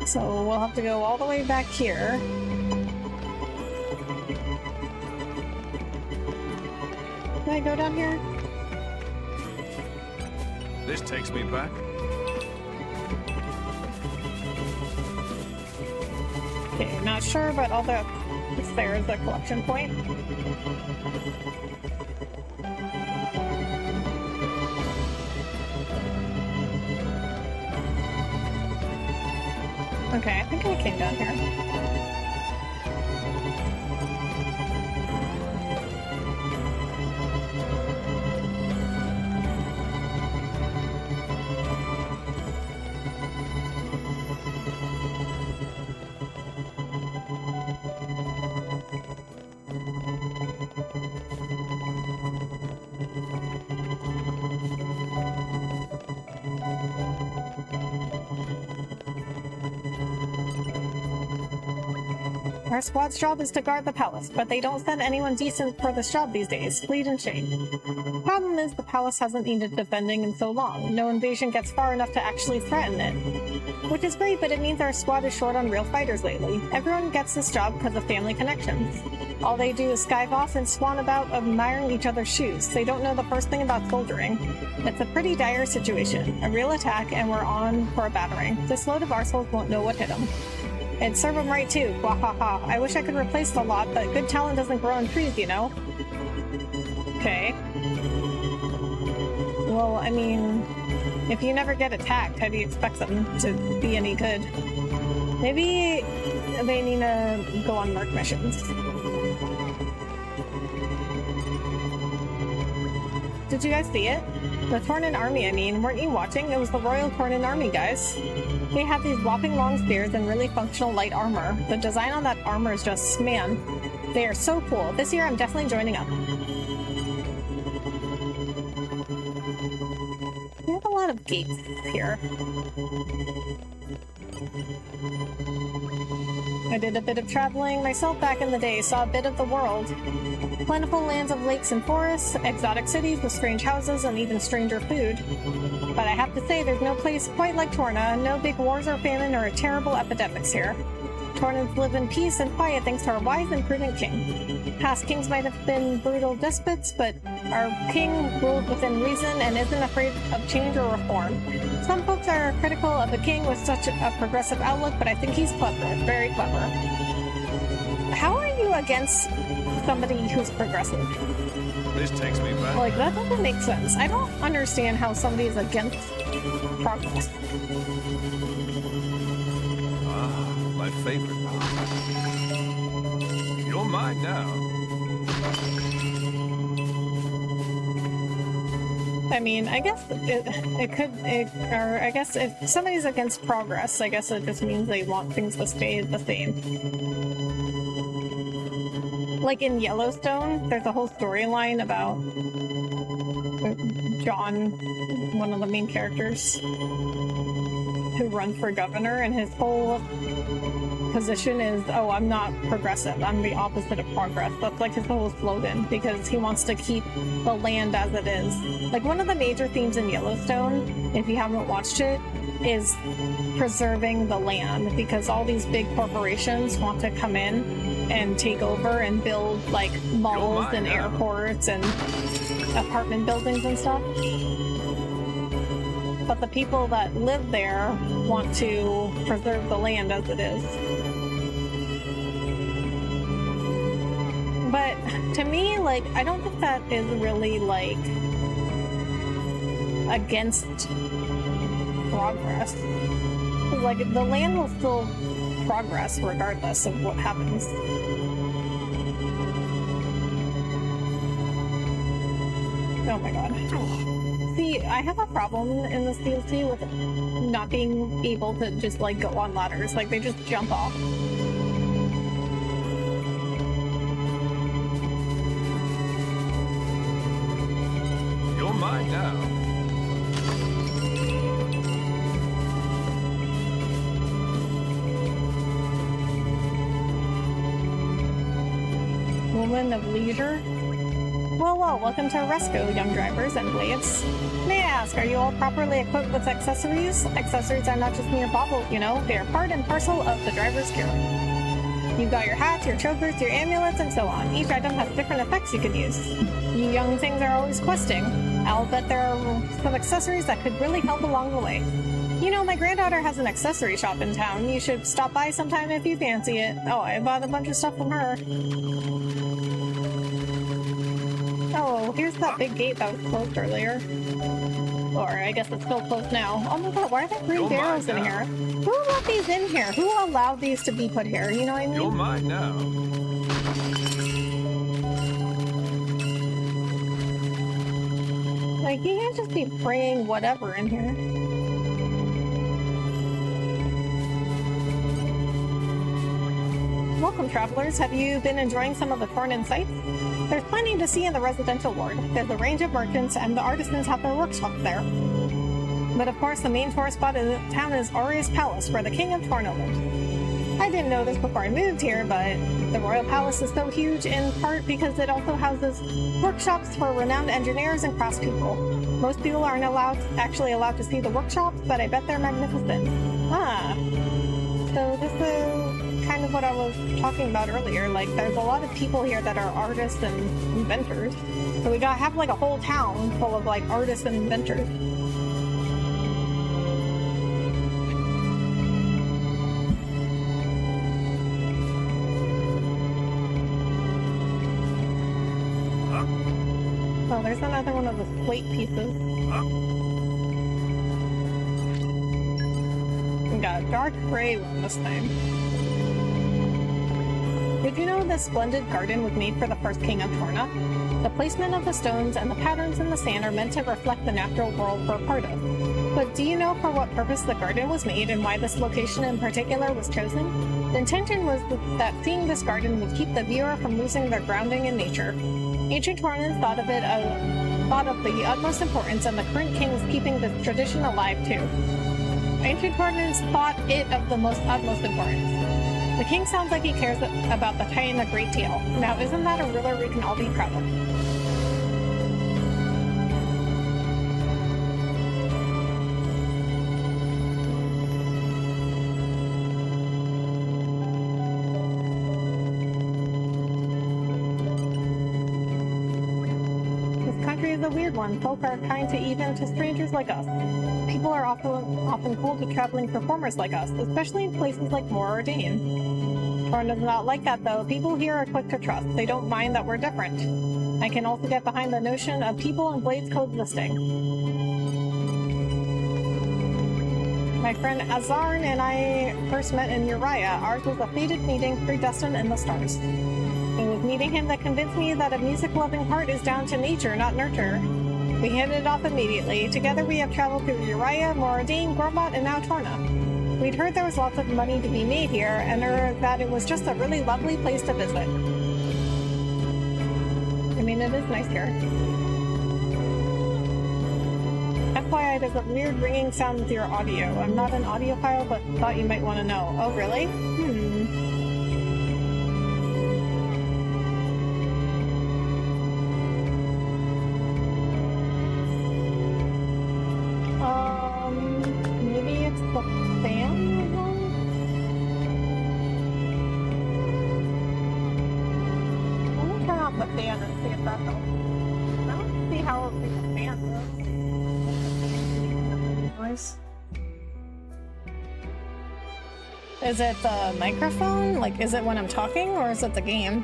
So we'll have to go all the way back here. Can I go down here? This takes me back. Okay, not sure, but all the there is a collection point. Okay, I think I came down here. Our squad's job is to guard the palace, but they don't send anyone decent for this job these days. Fleet and shame. Problem is, the palace hasn't needed defending in so long. No invasion gets far enough to actually threaten it. Which is great, but it means our squad is short on real fighters lately. Everyone gets this job because of family connections. All they do is skive off and swan about admiring each other's shoes. They don't know the first thing about soldiering. It's a pretty dire situation. A real attack, and we're on for a battering. This load of arseholes won't know what hit them. It'd serve them right too. Wahaha. I wish I could replace the lot, but good talent doesn't grow on trees, you know? Okay. Well, I mean, if you never get attacked, how do you expect them to be any good? Maybe they need to go on merc missions. Did you guys see it? The Tornan army, I mean. Weren't you watching? It was the Royal Tornan army, guys. They have these whopping long spears and really functional light armor. The design on that armor is just, man, they are so cool. This year I'm definitely joining up. We have a lot of gates here. I did a bit of traveling myself back in the day, saw a bit of the world. Plentiful lands of lakes and forests, exotic cities with strange houses and even stranger food. But I have to say there's no place quite like Torna, no big wars or famine or terrible epidemics here. Tornans live in peace and quiet thanks to our wise and prudent king. Past kings might have been brutal despots, but our king ruled within reason and isn't afraid of change or reform. Some folks are critical of a king with such a progressive outlook, but I think he's clever, very clever. How are you against somebody who's progressive? This takes me back. Like, that doesn't make sense. I don't understand how somebody is against progress. Ah, my favorite part. You're mine now. I mean, I guess or I guess if somebody's against progress, I guess it just means they want things to stay the same. Like in Yellowstone, there's a whole storyline about John, one of the main characters, who runs for governor, and his whole position is, oh, I'm not progressive, I'm the opposite of progress. That's like his whole slogan, because he wants to keep the land as it is. Like, one of the major themes in Yellowstone, if you haven't watched it, is preserving the land, because all these big corporations want to come in and take over and build like malls and airports and apartment buildings and stuff. But the people that live there want to preserve the land as it is. But to me, like, I don't think that is really like against progress. Like, the land will still progress regardless of what happens. Oh my god. See, I have a problem in this DLC with not being able to just like go on ladders. Like, they just jump off. You're mine now. Woman of leisure. Well, welcome to Resco, young drivers and blades. May I ask, are you all properly equipped with accessories? Accessories are not just mere baubles, you know, they are part and parcel of the driver's gear. You've got your hats, your chokers, your amulets, and so on. Each item has different effects you can use. You young things are always questing. I'll bet there are some accessories that could really help along the way. You know, my granddaughter has an accessory shop in town. You should stop by sometime if you fancy it. Oh, I bought a bunch of stuff from her. Oh, here's that big gate that was closed earlier. Or I guess it's still closed now. Oh my god, why are there green barrels in here? Who let these in here? Who allowed these to be put here? You know what I mean? You're mine now. Like, you can't just be bringing whatever in here. Welcome, travelers. Have you been enjoying some of the Torna sights? There's plenty to see in the residential ward. There's a range of merchants, and the artisans have their workshops there. But of course, the main tourist spot in the town is Aurea's Palace, where the King of Torna lives. I didn't know this before I moved here, but the Royal Palace is so huge in part because it also houses workshops for renowned engineers and craftspeople. Most people aren't actually allowed to see the workshops, but I bet they're magnificent. Ah, so this is kind of what I was talking about earlier. Like, there's a lot of people here that are artists and inventors. So we gotta have like a whole town full of like artists and inventors. Oh, there's another one of the slate pieces. We got a dark gray one this time. Did you know this splendid garden was made for the first king of Torna? The placement of the stones and the patterns in the sand are meant to reflect the natural world we're part of. But do you know for what purpose the garden was made and why this location in particular was chosen? The intention was that seeing this garden would keep the viewer from losing their grounding in nature. Ancient Tornans thought of the utmost importance, and the current king is keeping this tradition alive too. Ancient Tornans thought it of the utmost importance. The king sounds like he cares about the Titan a great deal. Now, isn't that a ruler we can all be proud of? This country is a weird one. Folk are kind to even to strangers like us. People are often cold to traveling performers like us, especially in places like Moradine. Torna is not like that, though. People here are quick to trust. They don't mind that we're different. I can also get behind the notion of people and blades coexisting. My friend Azarn and I first met in Uriah. Ours was a fated meeting, predestined in the stars. It was meeting him that convinced me that a music-loving heart is down to nature, not nurture. We hit it off immediately. Together we have traveled through Uriah, Moradine, Gorbot, and now Torna. We'd heard there was lots of money to be made here, and that it was just a really lovely place to visit. I mean, it is nice here. FYI, there's a weird ringing sound with your audio. I'm not an audiophile, but thought you might want to know. Oh, really? Maybe it's the fan? Let me turn off the fan and see if that helps. I don't see how it's like a fan noise. Is it the microphone? Like, is it when I'm talking, or is it the game?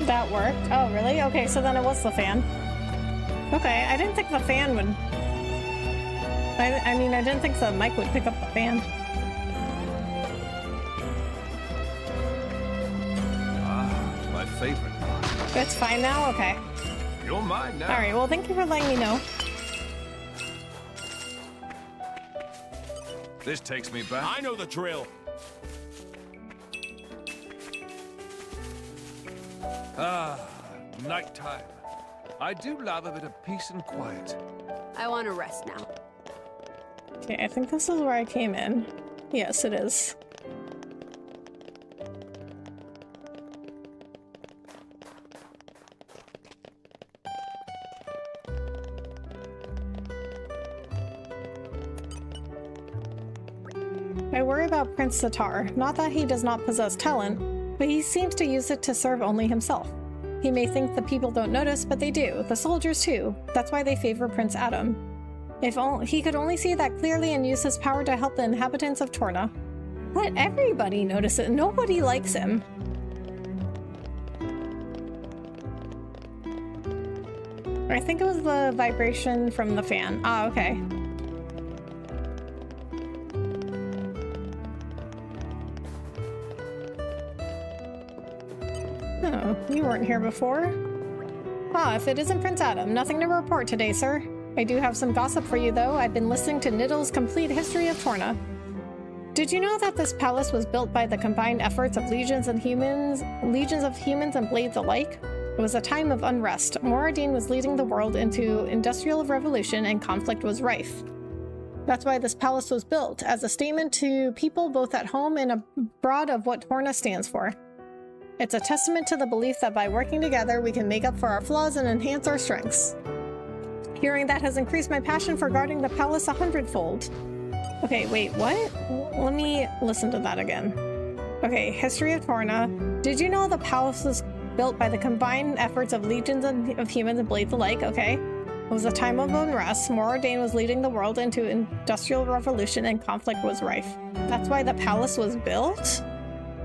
That worked? Oh, really? Okay, so then it was the fan. Okay, I didn't think the fan would... I mean, I didn't think the mic would pick up the fan. Ah, my favorite part. It's fine now? Okay. You're mine now. Alright, well, thank you for letting me know. This takes me back. I know the drill. Ah, nighttime. I do love a bit of peace and quiet. I want to rest now. Okay, I think this is where I came in. Yes, it is. I worry about Prince Sitar. Not that he does not possess talent, but he seems to use it to serve only himself. He may think the people don't notice, but they do. The soldiers too. That's why they favor Prince Adam. If he could only see that clearly and use his power to help the inhabitants of Torna. Let everybody notice it. Nobody likes him. I think it was the vibration from the fan. Ah, okay. Oh, you weren't here before? Ah, if it isn't Prince Adam, nothing to report today, sir. I do have some gossip for you, though. I've been listening to Niddle's Complete History of Torna. Did you know that this palace was built by the combined efforts of legions of humans and blades alike? It was a time of unrest. Moradin was leading the world into industrial revolution and conflict was rife. That's why this palace was built, as a statement to people both at home and abroad of what Torna stands for. It's a testament to the belief that by working together, we can make up for our flaws and enhance our strengths. Hearing that has increased my passion for guarding the palace 100-fold. Okay, wait, what? Let me listen to that again. Okay, History of Torna. Did you know the palace was built by the combined efforts of legions of humans and blades alike? Okay. It was a time of unrest. Moradin was leading the world into industrial revolution and conflict was rife. That's why the palace was built?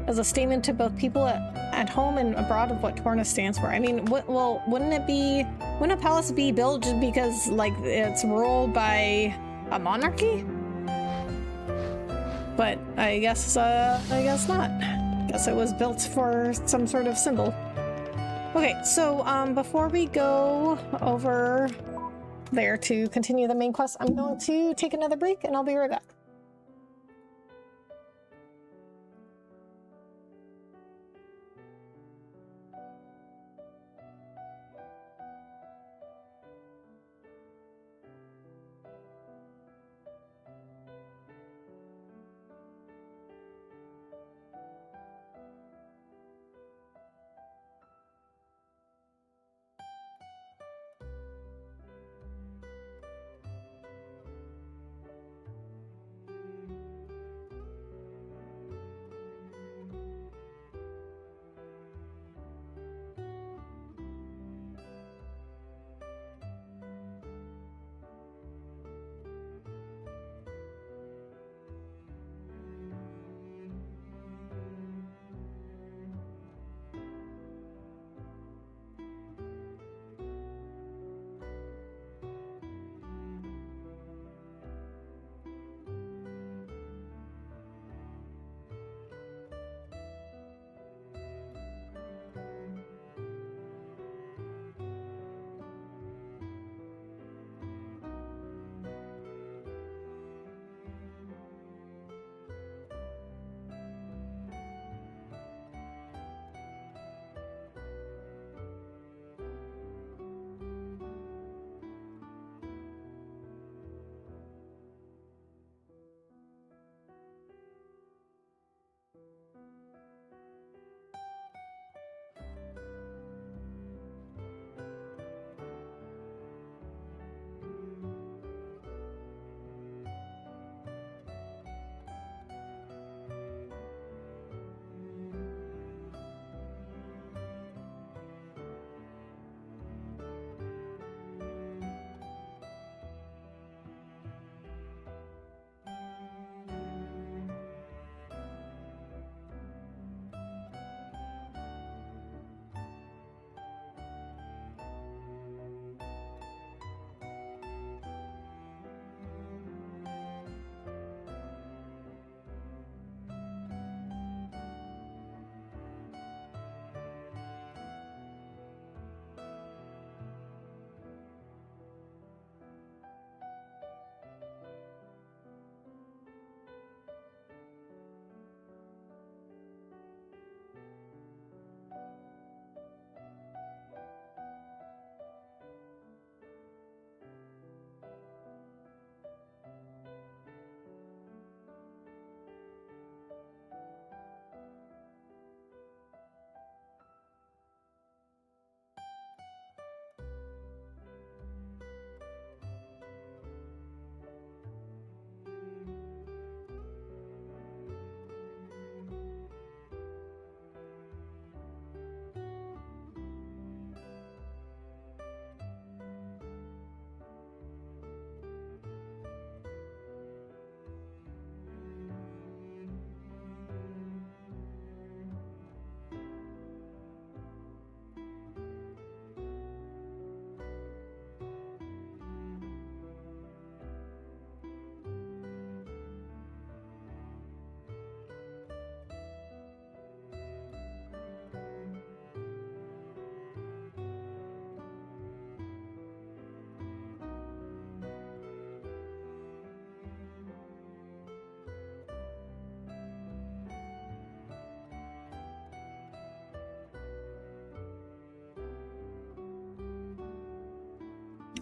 As a statement to both people at home and abroad of what Torna stands for. I mean, well, wouldn't a palace be built just because, like, it's ruled by a monarchy? But I guess not. Guess it was built for some sort of symbol. Okay, so before we go over there to continue the main quest, I'm going to take another break and I'll be right back.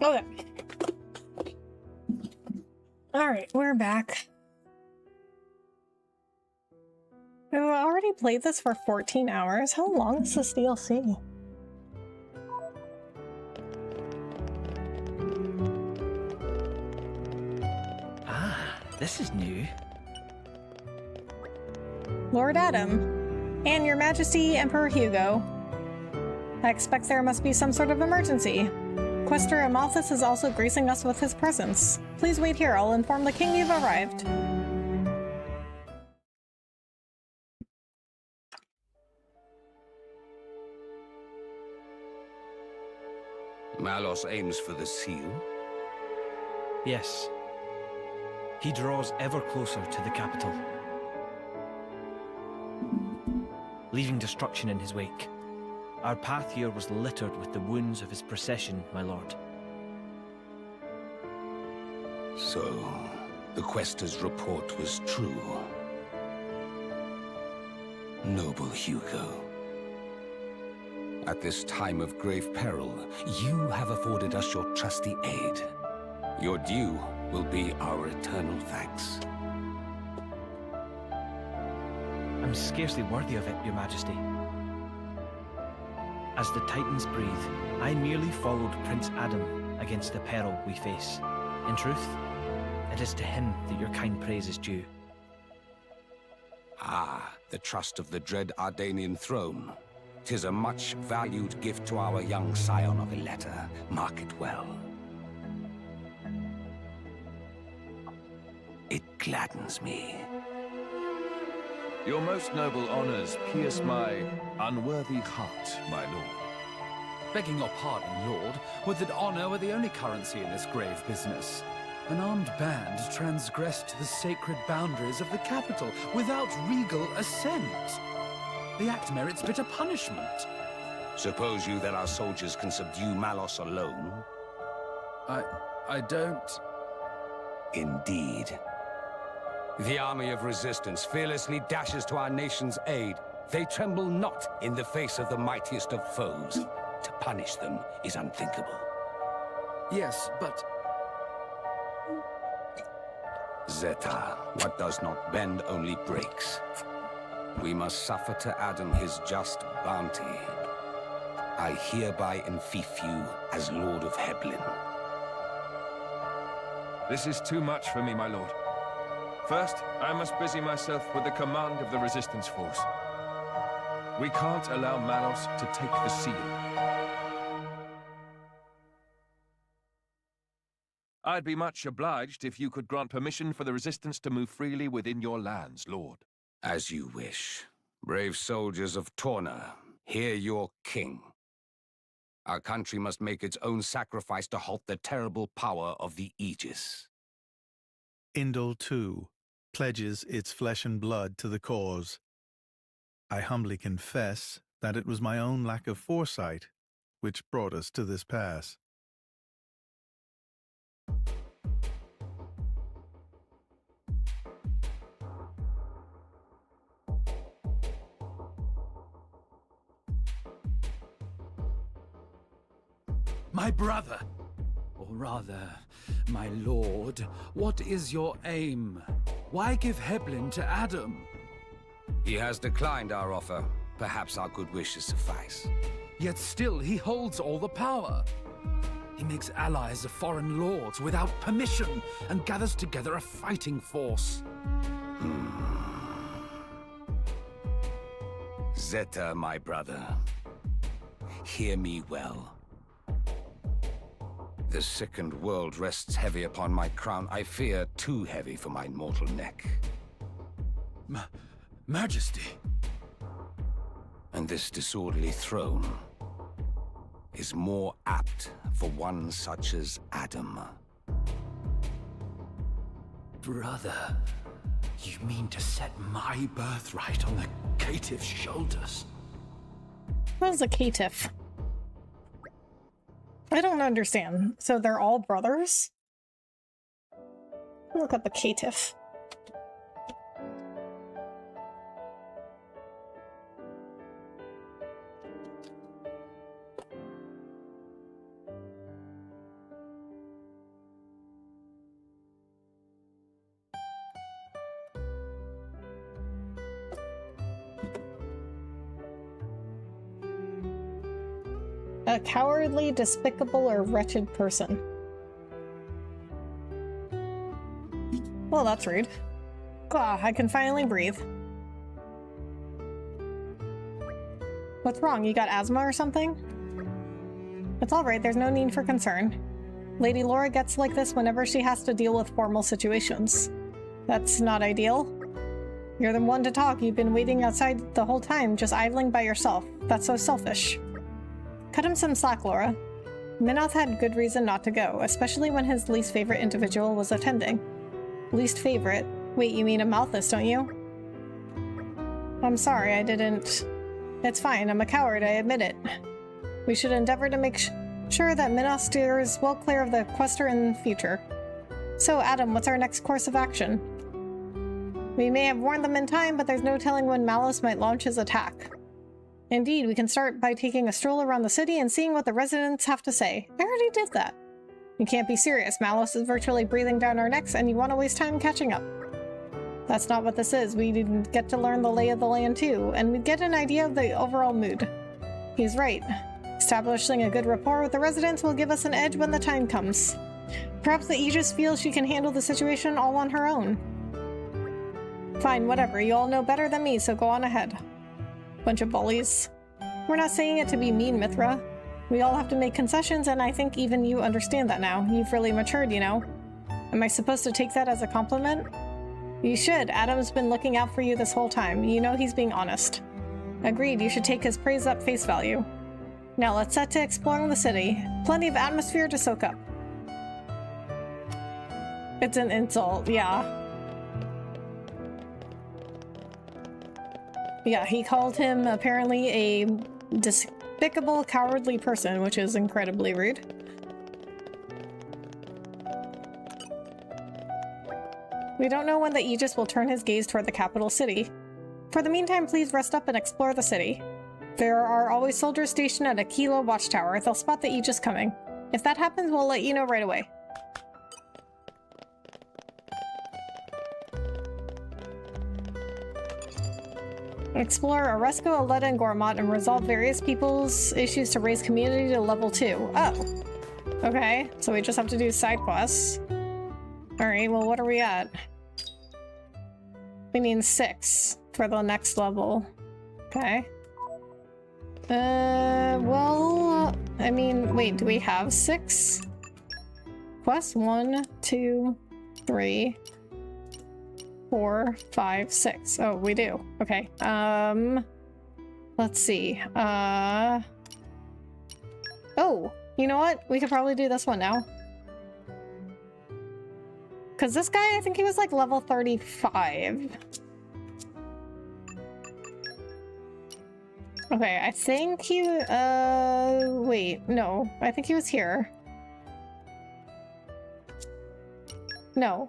Okay. Alright, we're back. We've already played this for 14 hours. How long is this DLC? Ah, this is new. Lord Adam. And Your Majesty, Emperor Hugo. I expect there must be some sort of emergency. Quester Amalthus is also gracing us with his presence. Please wait here, I'll inform the king you've arrived. Malos aims for the seal? Yes. He draws ever closer to the capital, leaving destruction in his wake. Our path here was littered with the wounds of his procession, my lord. So, the Quester's report was true. Noble Hugo. At this time of grave peril, you have afforded us your trusty aid. Your due will be our eternal thanks. I'm scarcely worthy of it, Your Majesty. As the Titans breathe, I merely followed Prince Adam against the peril we face. In truth, it is to him that your kind praise is due. Ah, the trust of the dread Ardanian throne. 'Tis a much valued gift to our young scion of Ileta. Mark it well. It gladdens me. Your most noble honors pierce my unworthy heart, my lord. Begging your pardon, Lord, would that honor were the only currency in this grave business. An armed band transgressed the sacred boundaries of the capital without regal assent. The act merits bitter punishment. Suppose you that our soldiers can subdue Malos alone? I don't... Indeed. The army of resistance fearlessly dashes to our nation's aid. They tremble not in the face of the mightiest of foes. To punish them is unthinkable. Yes, but... Zeta, what does not bend only breaks. We must suffer to Adam his just bounty. I hereby enfeoff you as Lord of Heblin. This is too much for me, my lord. First, I must busy myself with the command of the resistance force. We can't allow Malos to take the seal. I'd be much obliged if you could grant permission for the resistance to move freely within your lands, lord. As you wish. Brave soldiers of Torna, hear your king. Our country must make its own sacrifice to halt the terrible power of the Aegis. Indol, too, pledges its flesh and blood to the cause. I humbly confess that it was my own lack of foresight which brought us to this pass. My brother, or rather, my lord, what is your aim? Why give Heblin to Adam? He has declined our offer. Perhaps our good wishes suffice. Yet still he holds all the power. He makes allies of foreign lords without permission and gathers together a fighting force. Zeta, my brother, hear me well. The sickened world rests heavy upon my crown. I fear too heavy for my mortal neck. Majesty. And this disorderly throne is more apt for one such as Adam. Brother, you mean to set my birthright on the caitiff's shoulders? What is a caitiff? I don't understand. So they're all brothers? Look up a caitiff. A cowardly, despicable, or wretched person. Well, that's rude. Ah, I can finally breathe. What's wrong? You got asthma or something? It's alright, there's no need for concern. Lady Laura gets like this whenever she has to deal with formal situations. That's not ideal. You're the one to talk. You've been waiting outside the whole time, just idling by yourself. That's so selfish. Cut him some slack, Laura. Minoth had good reason not to go, especially when his least favorite individual was attending. Least favorite? Wait, you mean a Malthus, don't you? I'm sorry, I didn't... It's fine, I'm a coward, I admit it. We should endeavor to make sure that Minoth steers well clear of the Quester in the future. So, Adam, what's our next course of action? We may have warned them in time, but there's no telling when Malus might launch his attack. Indeed, we can start by taking a stroll around the city and seeing what the residents have to say. I already did that. You can't be serious. Malus is virtually breathing down our necks, and you want to waste time catching up. That's not what this is. We didn't get to learn the lay of the land too, and we get an idea of the overall mood. He's right. Establishing a good rapport with the residents will give us an edge when the time comes. Perhaps the Aegis feels she can handle the situation all on her own. Fine, whatever. You all know better than me, so go on ahead. Bunch of bullies. We're not saying it to be mean, Mithra. We all have to make concessions, and I think even you understand that now. You've really matured, you know. Am I supposed to take that as a compliment? You should. Adam's been looking out for you this whole time. You know he's being honest. Agreed, you should take his praise at face value. Now let's set to exploring the city. Plenty of atmosphere to soak up. It's an insult, yeah. Yeah, he called him apparently a despicable, cowardly person, which is incredibly rude. We don't know when the Aegis will turn his gaze toward the capital city. For the meantime, please rest up and explore the city. There are always soldiers stationed at Aquila Watchtower. They'll spot the Aegis coming. If that happens, we'll let you know right away. Explore Oresco, Aletta, and Gormott and resolve various people's issues to raise community to level 2. Oh. Okay, so we just have to do side quests. Alright, well what are we at? We need 6 for the next level. Okay. Well, I mean, wait, do we have 6? Quests? 1, 2, 3... 4, 5, 6. Oh, we do. Okay. Let's see. Oh, you know what? We could probably do this one now. Because this guy, I think he was like level 35. Okay, I think he... wait, no. I think he was here. No.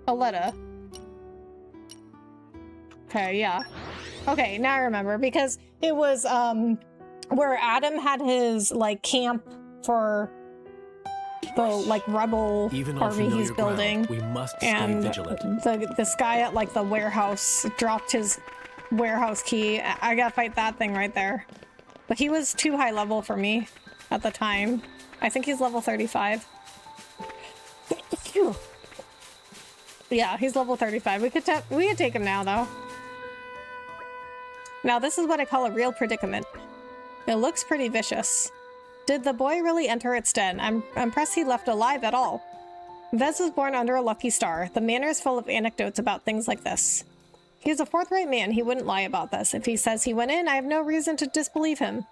Aletta. Okay, yeah. Okay, now I remember, because it was, where Adam had his, like, camp for the, like, rebel army he's building. We must stay vigilant. This guy at, like, the warehouse dropped his warehouse key. I gotta fight that thing right there. But he was too high level for me at the time. I think he's level 35. Yeah, he's level 35. We could take him now, though. Now this is what I call a real predicament. It looks pretty vicious. Did the boy really enter its den? I'm impressed he left alive at all. Vez was born under a lucky star. The manor is full of anecdotes about things like this. He's a forthright man. He wouldn't lie about this. If he says he went in, I have no reason to disbelieve him.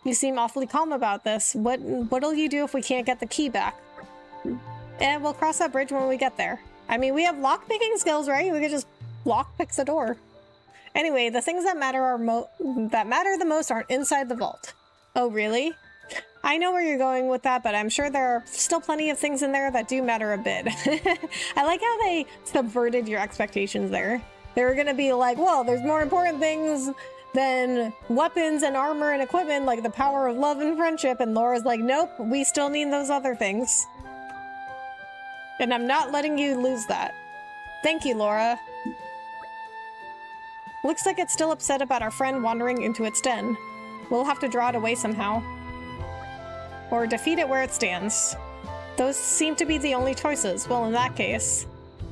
You seem awfully calm about this. What'll you do if we can't get the key back? And we'll cross that bridge when we get there. I mean, we have lockpicking skills, right? We could just lockpick the door. Anyway, the things that matter the most aren't inside the vault. Oh, really? I know where you're going with that, but I'm sure there are still plenty of things in there that do matter a bit. I like how they subverted your expectations there. They were gonna be like, well, there's more important things than weapons and armor and equipment, like the power of love and friendship, and Laura's like, nope, we still need those other things. And I'm not letting you lose that. Thank you, Laura. Looks like it's still upset about our friend wandering into its den. We'll have to draw it away somehow. Or defeat it where it stands. Those seem to be the only choices. Well, in that case,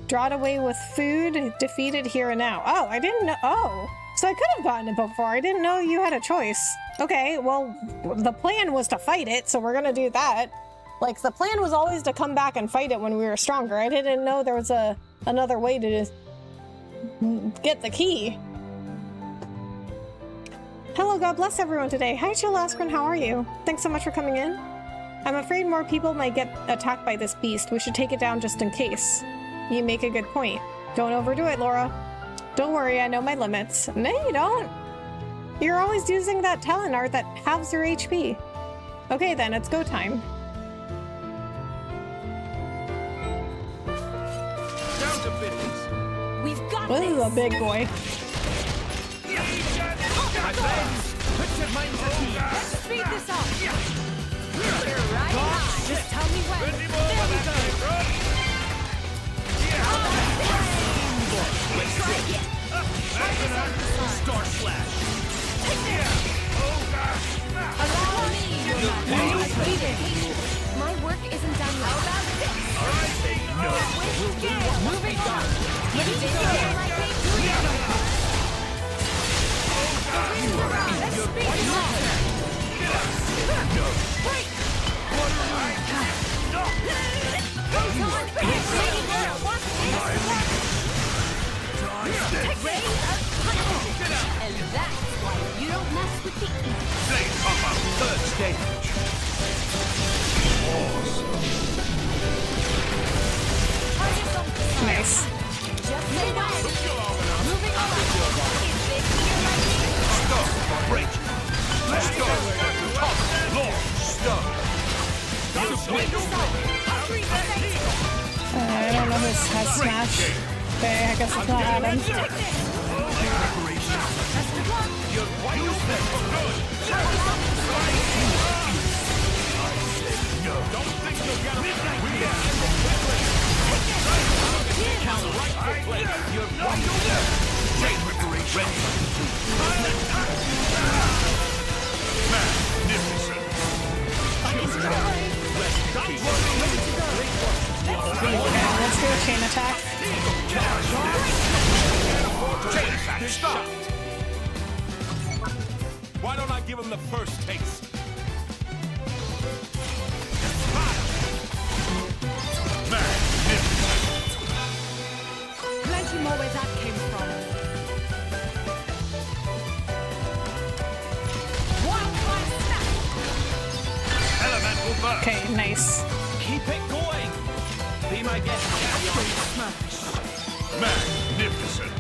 draw it away with food, defeat it here and now. Oh, I didn't know. Oh, so I could have gotten it before. I didn't know you had a choice. Okay, well, the plan was to fight it, so we're gonna do that. Like, the plan was always to come back and fight it when we were stronger. I didn't know there was another way to get the key. Hello, God bless everyone today. Hi, Chill Askren, how are you? Thanks so much for coming in. I'm afraid more people might get attacked by this beast. We should take it down just in case. You make a good point. Don't overdo it, Laura. Don't worry, I know my limits. No, you don't. You're always using that talent art that halves your HP. Okay then, it's go time. Down to business. We've got This is a big boy. My friends, put your minds at ease. Let's speed this up. You're right on. Just tell me when. There we go. Star Slash. Allow me. My work isn't done yet. How about this? No. Moving on. You need to go here like they do you. Let's speed it up. Wait. And that's why you don't mess with the easy. Third stage. Nice. Just say when. Moving on. Is this here like me? Stop. Break. Let's go. Top. Lord. Stop. I don't know who has Smash. Okay, I guess it's not Adam. You're wide open. No. Don't think you'll get away. Counter right foot play. You're wide open. Chain preparation. Magnificent. Okay, let's do a chain attack. Chain attack. Stop. Why don't I give him the first taste? Plenty more where that came from. Elemental burst. Okay, nice. Keep it going. Be my guest. Magnificent.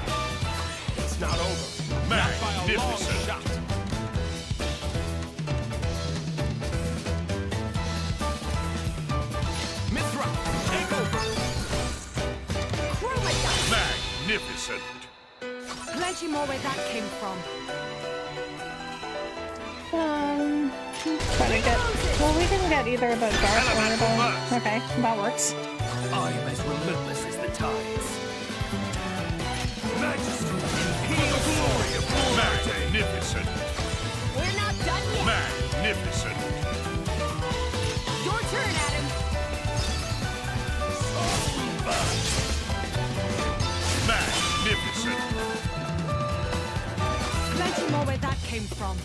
It's not over. Not by a long Magnificent. shot. Mithra, take over. Magnificent. Plenty more where that came from. Try to get. Well, we can get either the dark or the. Okay, that works. I am as relentless as the tides. Majesty, imperial glory of magnificent. We're not done yet. Magnificent. Your turn, Adam. Magnificent. Plenty more where that came from.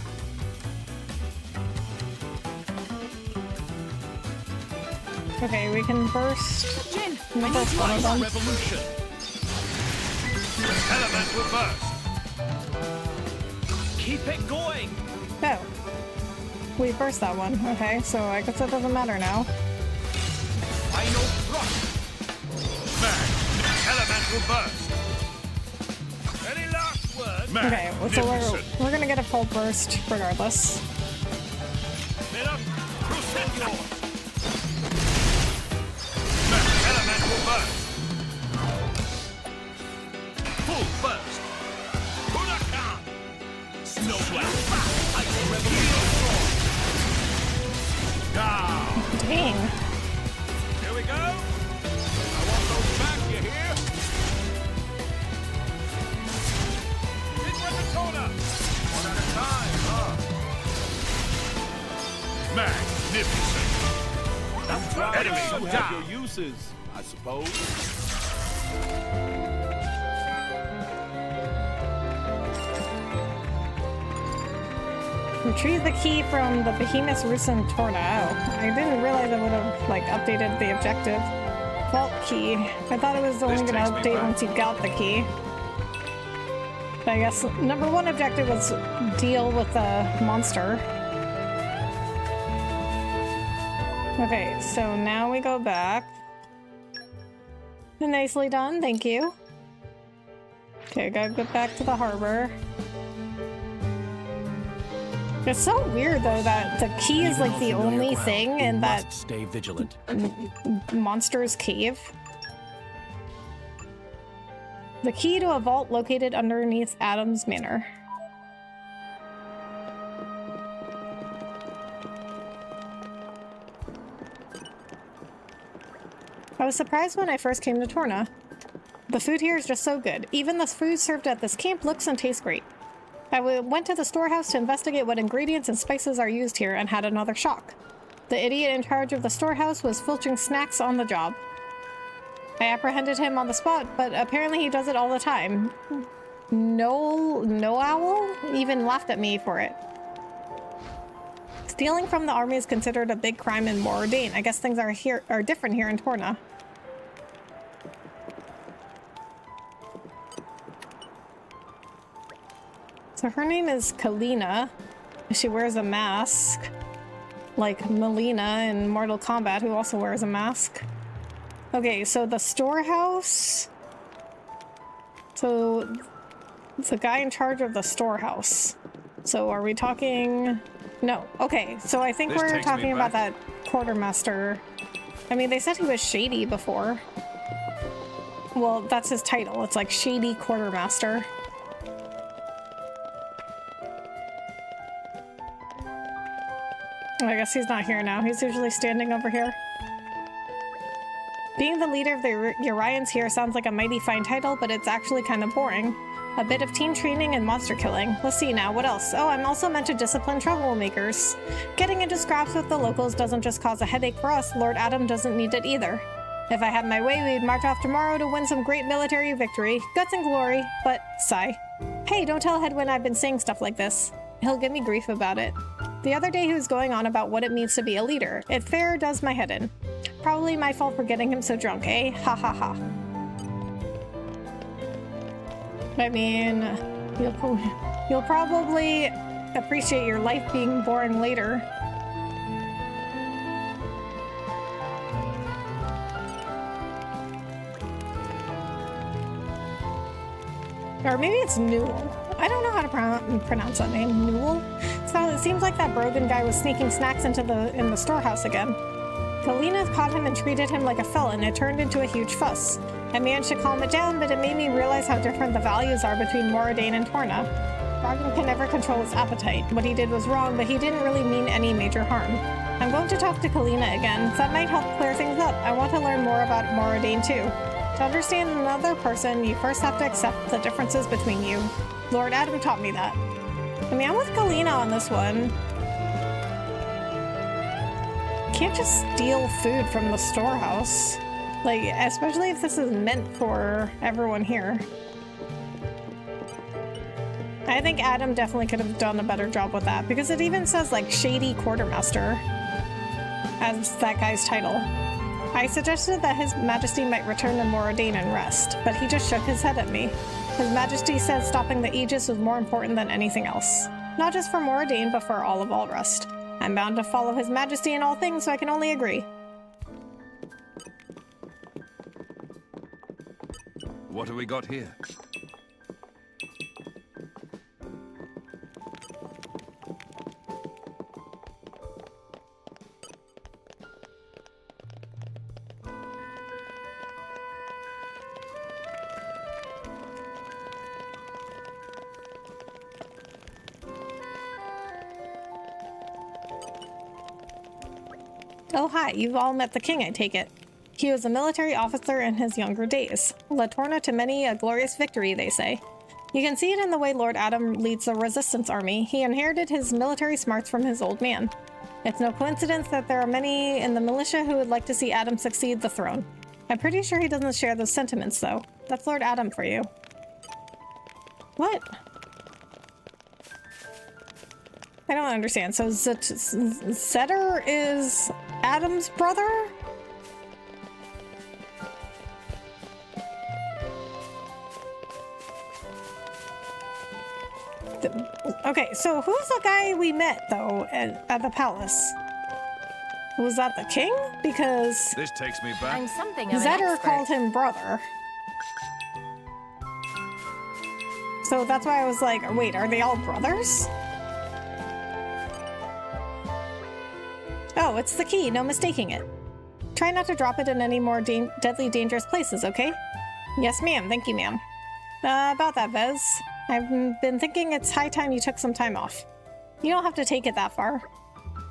Okay, we can burst. Jin, The first one of them. Revolution. Elemental burst. Keep it going. Oh. We burst that one. Okay, so I guess it doesn't matter now. Final thrust. Elemental burst. Any last words? Okay, so we're gonna get a full burst regardless. Elemental burst. Full burst. Huracan. Snowblast. Ice revolution. Down. Dang. Here we go. I want those back, you hear? Big weapon Torna. One at a time, huh? Enemies you have your uses, I suppose. Retrieve the key from the behemoth's roost in Torna. Oh, I didn't realize it would have, like, updated the objective. Vault key. I thought it was only going to update once you got the key. But I guess number one objective was deal with the monster. Okay, so now we go back. Nicely done, thank you. Okay, gotta go back to the harbor. It's so weird though that the key is like the only thing in that stay vigilant. monster's cave. The key to a vault located underneath Adam's Manor. I was surprised when I first came to Torna. The food here is just so good. Even the food served at this camp looks and tastes great. I went to the storehouse to investigate what ingredients and spices are used here and had another shock. The idiot in charge of the storehouse was filching snacks on the job. I apprehended him on the spot, but apparently he does it all the time. No Owl even laughed at me for it. Stealing from the army is considered a big crime in Moradin. I guess things are different here in Torna. So her name is Kalina. She wears a mask. Like Melina in Mortal Kombat, who also wears a mask. Okay, so the storehouse. So it's the guy in charge of the storehouse. So are we talking... No. Okay, so I think we're talking about that quartermaster. I mean, they said he was shady before. Well, that's his title. It's like Shady Quartermaster. I guess he's not here now. He's usually standing over here. Being the leader of the Urians here sounds like a mighty fine title, but it's actually kind of boring. A bit of team training and monster killing. Let's see now, what else? Oh, I'm also meant to discipline troublemakers. Getting into scraps with the locals doesn't just cause a headache for us, Lord Adam doesn't need it either. If I had my way, we'd march off tomorrow to win some great military victory. Guts and glory, but sigh. Hey, don't tell Hedwyn I've been saying stuff like this. He'll give me grief about it. The other day he was going on about what it means to be a leader. It fair does my head in. Probably my fault for getting him so drunk, eh? Ha ha ha. I mean, you'll probably appreciate your life being boring later. Or maybe it's Newell. I don't know how to pronounce that name. Newell? So it seems like that Brogan guy was sneaking snacks in the storehouse again. Kalina caught him and treated him like a felon. It turned into a huge fuss. I managed to calm it down, but it made me realize how different the values are between Moradin and Torna. Brogan can never control his appetite. What he did was wrong, but he didn't really mean any major harm. I'm going to talk to Kalina again. That might help clear things up. I want to learn more about Moradin too. To understand another person, you first have to accept the differences between you. Lord Adam taught me that. I mean, I'm with Kalina on this one. Can't just steal food from the storehouse. Like, especially if this is meant for everyone here. I think Adam definitely could have done a better job with that, because it even says, like, Shady Quartermaster as that guy's title. I suggested that His Majesty might return to Moradin and rest, but he just shook his head at me. His Majesty said stopping the Aegis was more important than anything else. Not just for Moradin, but for all of Alrest. I'm bound to follow His Majesty in all things, so I can only agree. What have we got here? Oh hi, you've all met the king, I take it. He was a military officer in his younger days. Led Torna to many a glorious victory, they say. You can see it in the way Lord Adam leads the resistance army. He inherited his military smarts from his old man. It's no coincidence that there are many in the militia who would like to see Adam succeed the throne. I'm pretty sure he doesn't share those sentiments, though. That's Lord Adam for you. What? I don't understand. So Zetter is Adam's brother? Okay, so who's the guy we met, though, at the palace? Was that the king? Because This takes me back. I'm something of an Zetter expert. called him brother. So that's why I was like, wait, are they all brothers? Oh, it's the key. No mistaking it. Try not to drop it in any more deadly dangerous places, okay? Yes, ma'am. Thank you, ma'am. About that, Vez. I've been thinking it's high time you took some time off. You don't have to take it that far.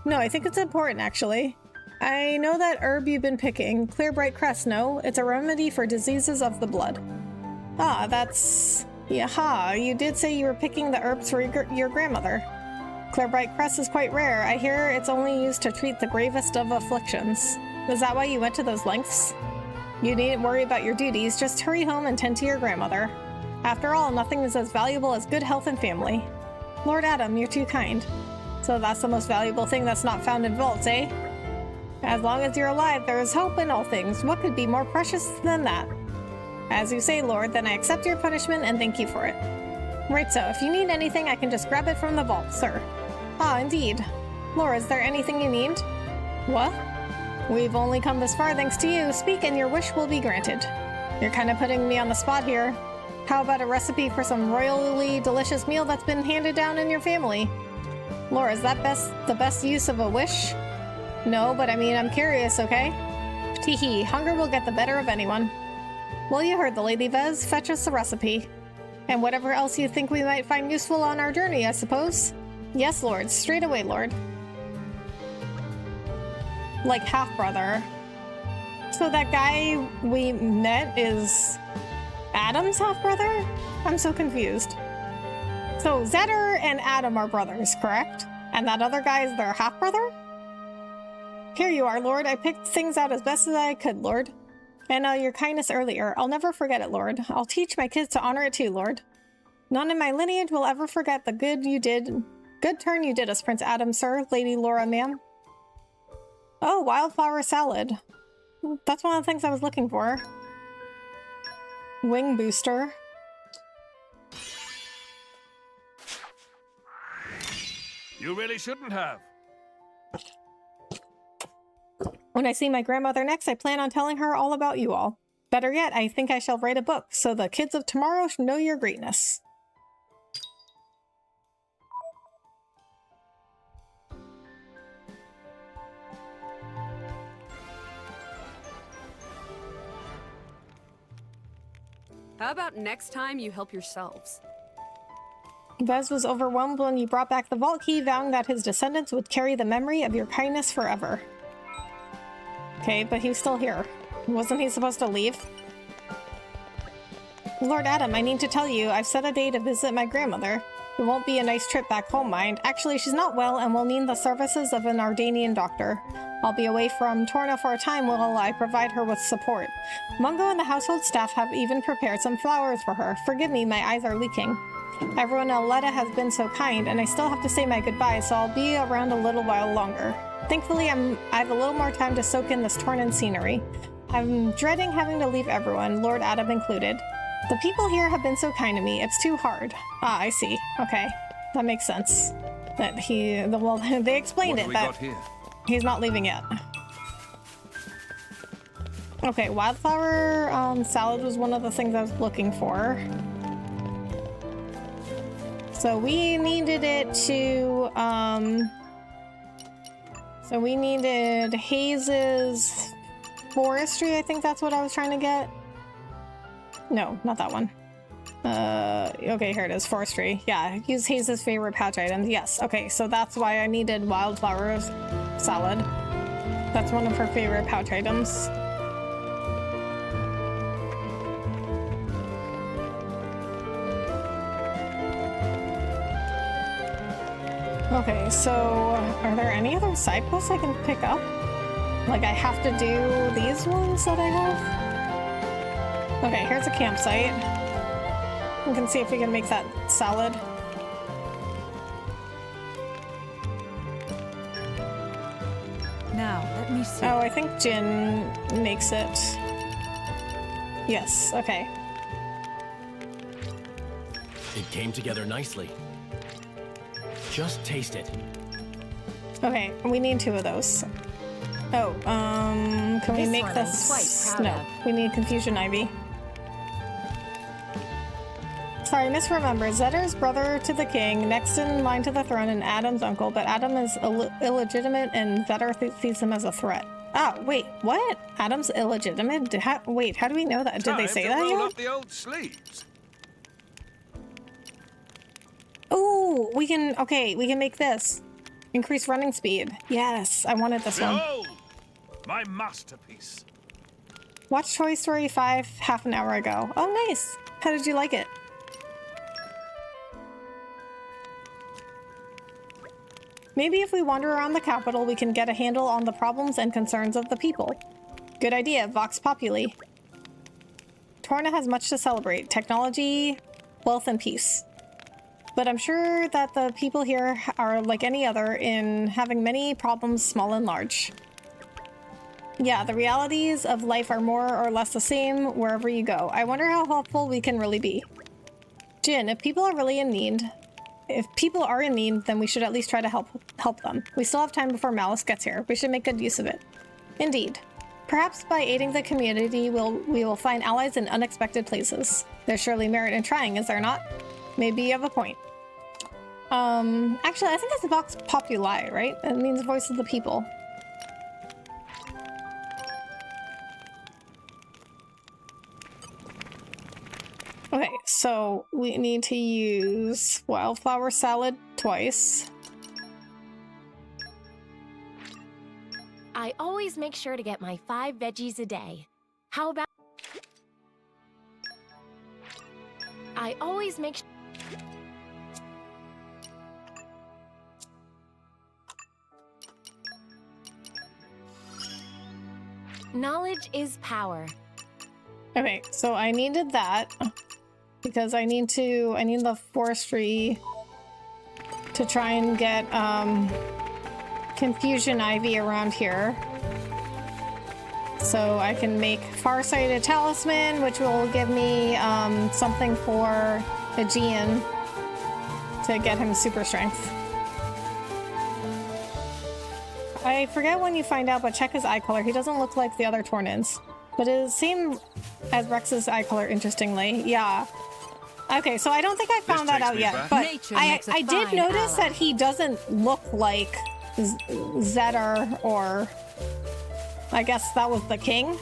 No, I think it's important, actually. I know that herb you've been picking, Clear Bright Crest, no? It's a remedy for diseases of the blood. Ah, that's... Yaha, you did say you were picking the herbs for your grandmother. Clear Bright Crest is quite rare. I hear it's only used to treat the gravest of afflictions. Is that why you went to those lengths? You needn't worry about your duties, just hurry home and tend to your grandmother. After all, nothing is as valuable as good health and family. Lord Adam, you're too kind. So that's the most valuable thing that's not found in vaults, eh? As long as you're alive, there is hope in all things. What could be more precious than that? As you say, Lord, then I accept your punishment and thank you for it. Right so, if you need anything, I can just grab it from the vault, sir. Ah, indeed. Laura, is there anything you need? What? We've only come this far thanks to you. Speak and your wish will be granted. You're kind of putting me on the spot here. How about a recipe for some royally delicious meal that's been handed down in your family? Laura, is that the best use of a wish? No, but I mean, I'm curious, okay? Teehee, hunger will get the better of anyone. Well, you heard the Lady Vez. Fetch us the recipe. And whatever else you think we might find useful on our journey, I suppose? Yes, Lord. Straight away, Lord. Like half-brother. So that guy we met is Adam's half-brother? I'm so confused. So Zetter and Adam are brothers, correct? And that other guy is their half-brother? Here you are, Lord. I picked things out as best as I could, Lord. And your kindness earlier. I'll never forget it, Lord. I'll teach my kids to honor it too, Lord. None in my lineage will ever forget the good turn you did us, Prince Adam, sir. Lady Laura, ma'am. Oh, wildflower salad. That's one of the things I was looking for. Wing booster. You really shouldn't have. When I see my grandmother next, I plan on telling her all about you all. Better yet, I think I shall write a book, so the kids of tomorrow should know your greatness. How about next time you help yourselves? Vez was overwhelmed when you brought back the vault key, vowing that his descendants would carry the memory of your kindness forever. Okay, but he's still here. Wasn't he supposed to leave? Lord Adam, I need to tell you, I've set a day to visit my grandmother. It won't be a nice trip back home, mind. Actually, she's not well and will need the services of an Ardanian doctor. I'll be away from Torna for a time while I provide her with support. Mungo and the household staff have even prepared some flowers for her. Forgive me, my eyes are leaking. Everyone in Aletta has been so kind, and I still have to say my goodbyes, so I'll be around a little while longer. Thankfully, I have a little more time to soak in this Tornan scenery. I'm dreading having to leave everyone, Lord Adam included. The people here have been so kind to me, it's too hard. Ah, I see. Okay. That makes sense. That well, they explained it, but he's not leaving yet. Okay, wildflower salad was one of the things I was looking for. So we needed it to, so we needed Hayes's forestry, I think that's what I was trying to get. No, not that one. Okay, here it is, forestry. Yeah, use Hayes's favorite pouch items. Yes, okay, so that's why I needed wildflower salad. That's one of her favorite pouch items. Okay, so are there any other side quests I can pick up? Like, I have to do these ones that I have? Okay, here's a campsite. We can see if we can make that salad. Now, let me see. Oh, I think Jin makes it. Yes, okay. It came together nicely. Just taste it. Okay, we need 2 of those. Oh, can we This make one I'm this? quite proud No, of. we need Confusion Ivy. Sorry, misremembered. Zetter's brother to the king, next in line to the throne, and Adam's uncle, but Adam is illegitimate and Zetter sees him as a threat. Ah, wait, what? Adam's illegitimate? Wait, how do we know that? Did they say that roll yet? up the old sleeves. Ooh, we can, okay, we can make this. Increase running speed. Yes, I wanted this one. Behold, my masterpiece. Watched Toy Story 5 half an hour ago. Oh, nice. How did you like it? Maybe if we wander around the capital, we can get a handle on the problems and concerns of the people. Good idea, Vox Populi. Torna has much to celebrate. Technology, wealth, and peace. But I'm sure that the people here are like any other in having many problems, small and large. Yeah, the realities of life are more or less the same wherever you go. I wonder how helpful we can really be. Jin, if people are really in need, then we should at least try to help them. We still have time before Malice gets here. We should make good use of it. Indeed. Perhaps by aiding the community, we will find allies in unexpected places. There's surely merit in trying, is there not? Maybe you have a point. Actually, I think it's Vox Populi, right? It means voice of the people. Okay, so we need to use wildflower salad twice. I always make sure to get my 5 veggies a day. How about... I always make sure... Knowledge is power. Okay, so I needed that because I need the forestry to try and get Confusion Ivy around here. So I can make Farsighted Talisman, which will give me something for Aegean to get him super strength. I forget when you find out, but check his eye color. He doesn't look like the other Tornans. But it is same as Rex's eye color, interestingly. Yeah. Okay, so I don't think I found that out yet. But I did notice that he doesn't look like Zetter, or I guess that was the king.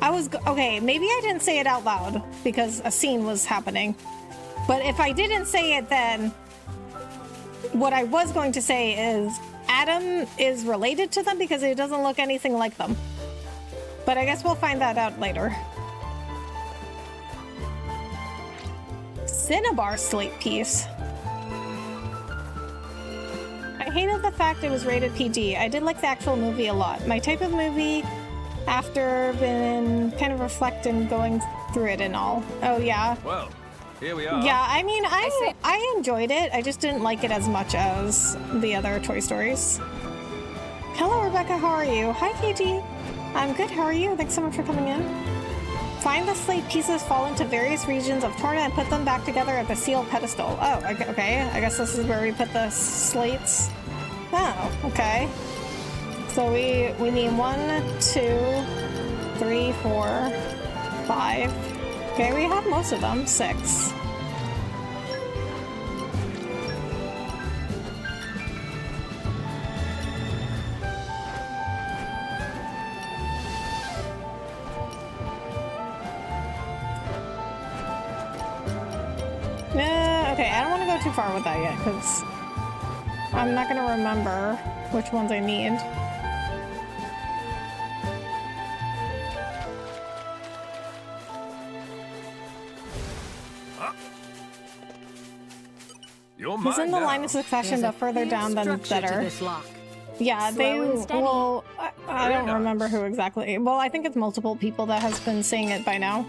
Okay, maybe I didn't say it out loud because a scene was happening. But if I didn't say it then, what I was going to say is Adam is related to them because he doesn't look anything like them. But I guess we'll find that out later. Cinnabar slate piece. I hated the fact it was rated PG. I did like the actual movie a lot. My type of movie after been kind of reflecting going through it and all. Oh yeah. Well, here we are. Yeah, I mean, I enjoyed it. I just didn't like it as much as the other Toy Stories. Hello, Rebecca. How are you? Hi, KG. I'm good. How are you? Thanks so much for coming in. Find the slate pieces fall into various regions of Torna and put them back together at the sealed pedestal. Oh, okay. I guess this is where we put the slates. Oh, okay. So we need 1, 2, 3, 4, 5. Okay, we have most of them. 6. Okay, I don't want to go too far with that yet, because I'm not going to remember which ones I need. You're He's in the mine line now. of succession, There's but a further clear down than structure to Zetter. this lock. Yeah, Slow they and steady. well, I don't Very remember nice. who exactly. Well, I think it's multiple people that has been saying it by now.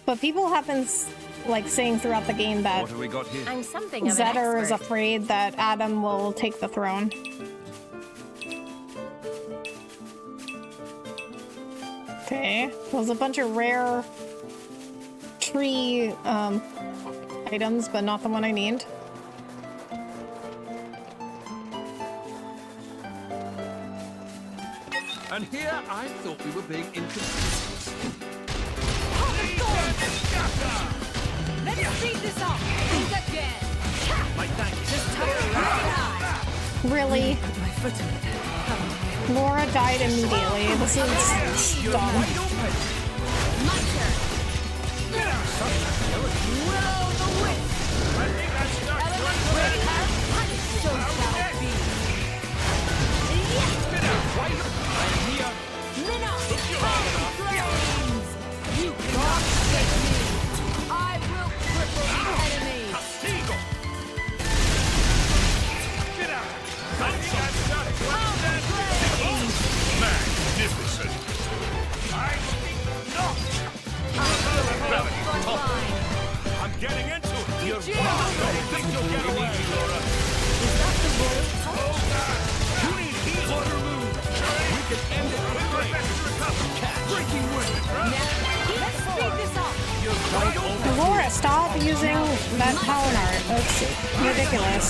But people have been like saying throughout the game that What have we got here? I'm something of an Zetter is expert. afraid that Adam will take the throne. Okay, there's a bunch of rare tree items, but not the one I need. And here I thought we were being inconsistent. Let's speed this up. Think again. My thanks. Just turn right. Really? Put my foot in it. Laura died immediately. This is dumb. My turn. Will o' the wisp. Element ready. So shall it be. Minnow. Flames. You cannot shake me. I will cripple the enemy. Magnificent. I speak not. I'm getting into it. You're don't think you'll get away, Laura. Is that the royal touch? You need heat. Water move. We can end it quickly. Breaking wind. Let's speed this up. Laura, stop using that talent art. That's ridiculous.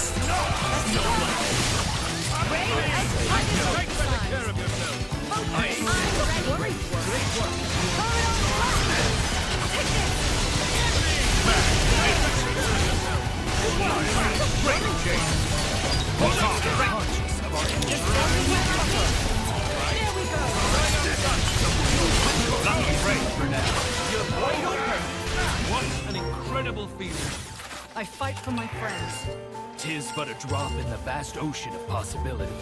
What an incredible feeling. I fight for my friends. Tis but a drop in the vast ocean of possibility.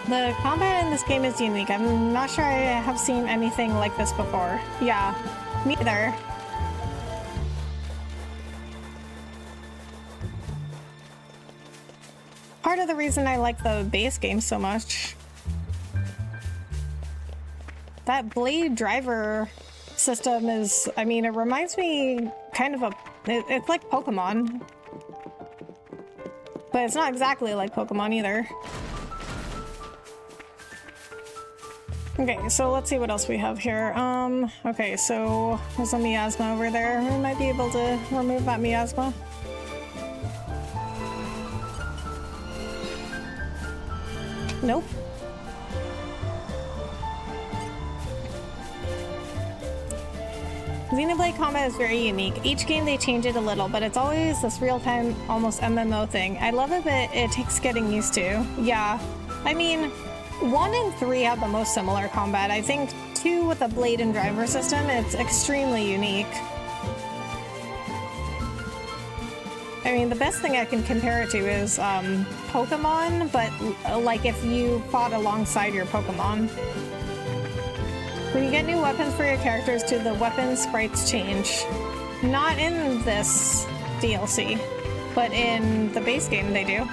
The combat in this game is unique. I'm not sure I have seen anything like this before. Yeah, me either. Part of the reason I like the base game so much. That blade driver system is, I mean, it reminds me kind of it's like Pokemon. But it's not exactly like Pokemon either. Okay, so let's see what else we have here. Okay, so there's a miasma over there. We might be able to remove that miasma. Nope. Xenoblade combat is very unique. Each game they change it a little, but it's always this real-time, almost MMO thing. I love it, but it takes getting used to. Yeah, I mean, 1 and 3 have the most similar combat. I think 2 with the blade and driver system, it's extremely unique. I mean, the best thing I can compare it to is Pokemon, but like if you fought alongside your Pokemon. When you get new weapons for your characters, do the weapon sprites change? Not in this DLC, but in the base game they do.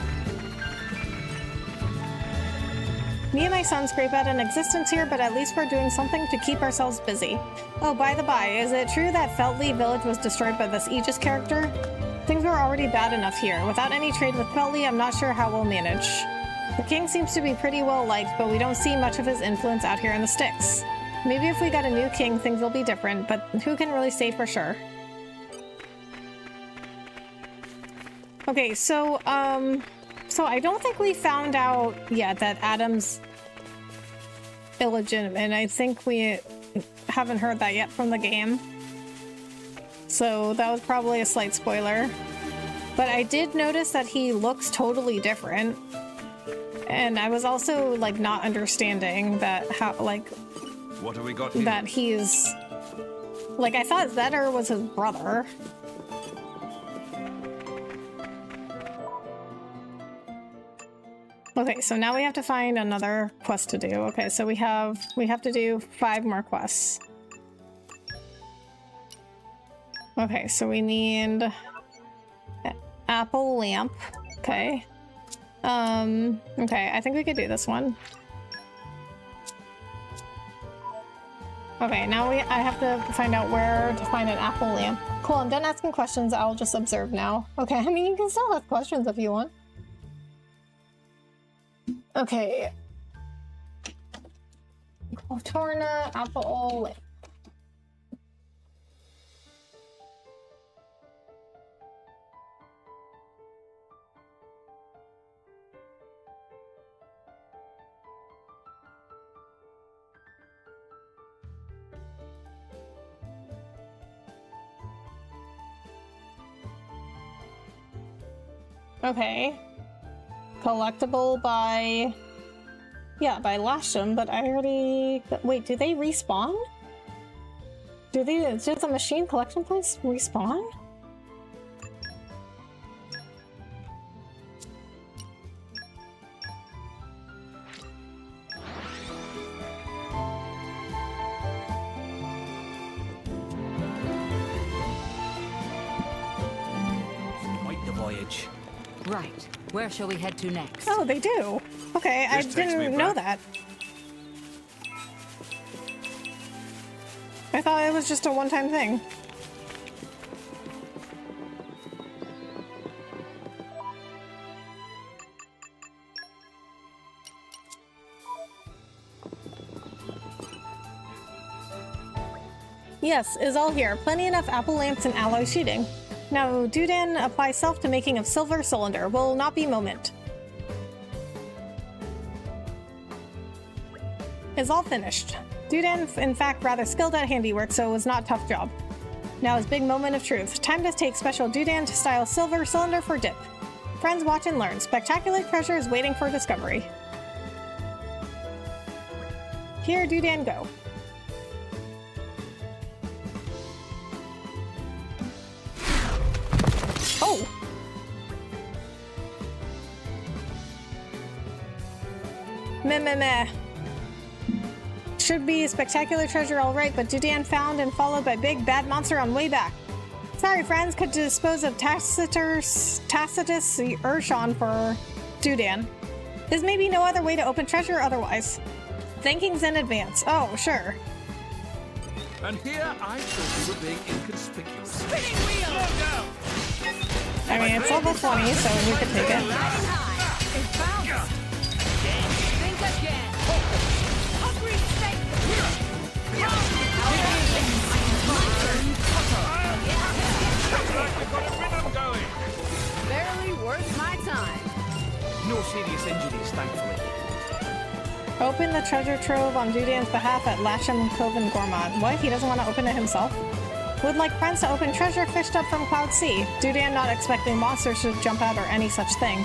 Me and my son scrape out an existence here, but at least we're doing something to keep ourselves busy. Oh, by the by, is it true that Feltley Village was destroyed by this Aegis character? Things were already bad enough here. Without any trade with Feltley, I'm not sure how we'll manage. The king seems to be pretty well liked, but we don't see much of his influence out here in the sticks. Maybe if we got a new king, things will be different, but who can really say for sure? Okay, so I don't think we found out yet that Adam's illegitimate, and I think we haven't heard that yet from the game. So that was probably a slight spoiler. But I did notice that he looks totally different. And I was also like not understanding that how like What have we got here? that he's like I thought Zetter was his brother. Okay, so now we have to find another quest to do. Okay, so we have to do 5 more quests. Okay, so we need apple lamp. Okay. Okay, I think we could do this one. Okay, now I have to find out where to find an apple lamp. Cool, I'm done asking questions. I'll just observe now. Okay, I mean, you can still ask questions if you want. Okay. Torna, apple lamp. Okay. Collectible by... Yeah, by Lasham, but I already... Wait, do they respawn? Do the machine collection points respawn? Quite the voyage. Right. Where shall we head to next? Oh, they do. Okay, I didn't know that. I thought it was just a one-time thing. Yes, is all here. Plenty enough apple lamps and alloy sheeting. Now, Dudan applies self to making of silver cylinder. Will not be moment. Is all finished. Dudan, in fact, rather skilled at handiwork, so it was not a tough job. Now his big moment of truth. Time to take special Dudan to style silver cylinder for dip. Friends watch and learn. Spectacular treasure is waiting for discovery. Here, Dudan, go. Oh! Meh meh meh. Should be a spectacular treasure, alright, but Dudan found and followed by big bad monster on way back. Sorry, friends, could dispose of Tacitus Urshan for Dudan. There's maybe no other way to open treasure otherwise. Thankings in advance. Oh, sure. And here I thought we were being inconspicuous. Spinning wheel! I mean, it's level 20, so we could take it. Riding high. It bounced. Think again. Hungry snake. Barely worth my time. No serious injuries, thankfully. Open the treasure trove on Dudan's behalf at Lasham Coven Gourmand. What? He doesn't want to open it himself? Would like friends to open treasure fished up from Cloud Sea. Dudan not expecting monsters to jump out or any such thing.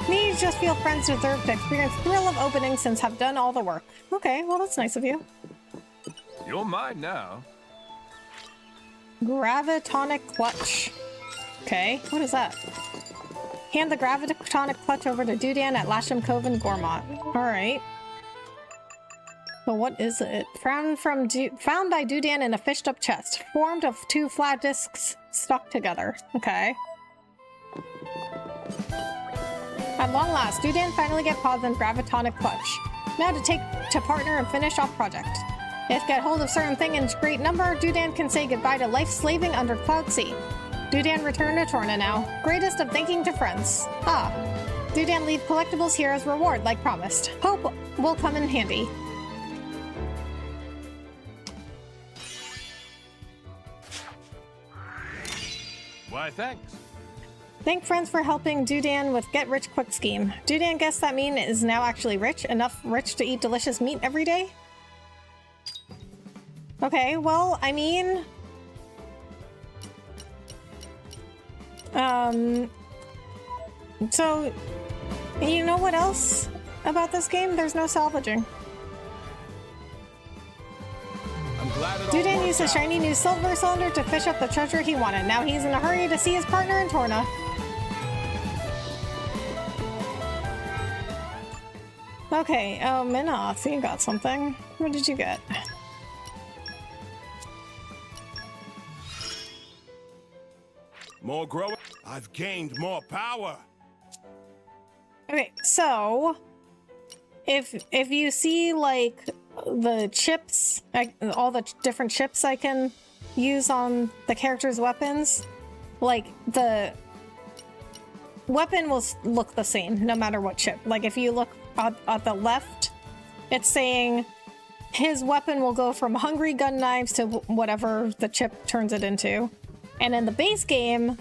Me just feel friends deserve to experience thrill of opening since have done all the work. Okay, well that's nice of you. You're mine now. Gravitonic clutch. Okay, what is that? Hand the gravitonic clutch over to Dudan at Lasham Coven Gourmand. Alright. But what is it? Found by Dudan in a fished up chest. Formed of two flat discs stuck together. Okay. At long last, Dudan finally get paws on gravitonic clutch. Now to take to partner and finish off project. If get hold of certain thing in great number, Dudan can say goodbye to life slaving under Cloud Sea. Dudan return to Torna now. Greatest of thanking to friends. Ah. Dudan leave collectibles here as reward, like promised. Hope will come in handy. Why, thanks. Thank friends for helping Dudan with Get Rich Quick scheme. Dudan guess that mean is now actually rich, enough rich to eat delicious meat every day? Okay, well, I mean... So, you know what else about this game? There's no salvaging. Dudan used a shiny new silver cylinder to fish up the treasure he wanted. Now he's in a hurry to see his partner in Torna. Okay, oh, Minoth, you got something. What did you get? More growing. I've gained more power. Okay, so if you see like the chips, all the different chips I can use on the character's weapons, like the weapon will look the same no matter what chip. Like if you look at the left, it's saying his weapon will go from hungry gun knives to whatever the chip turns it into. And in the base game,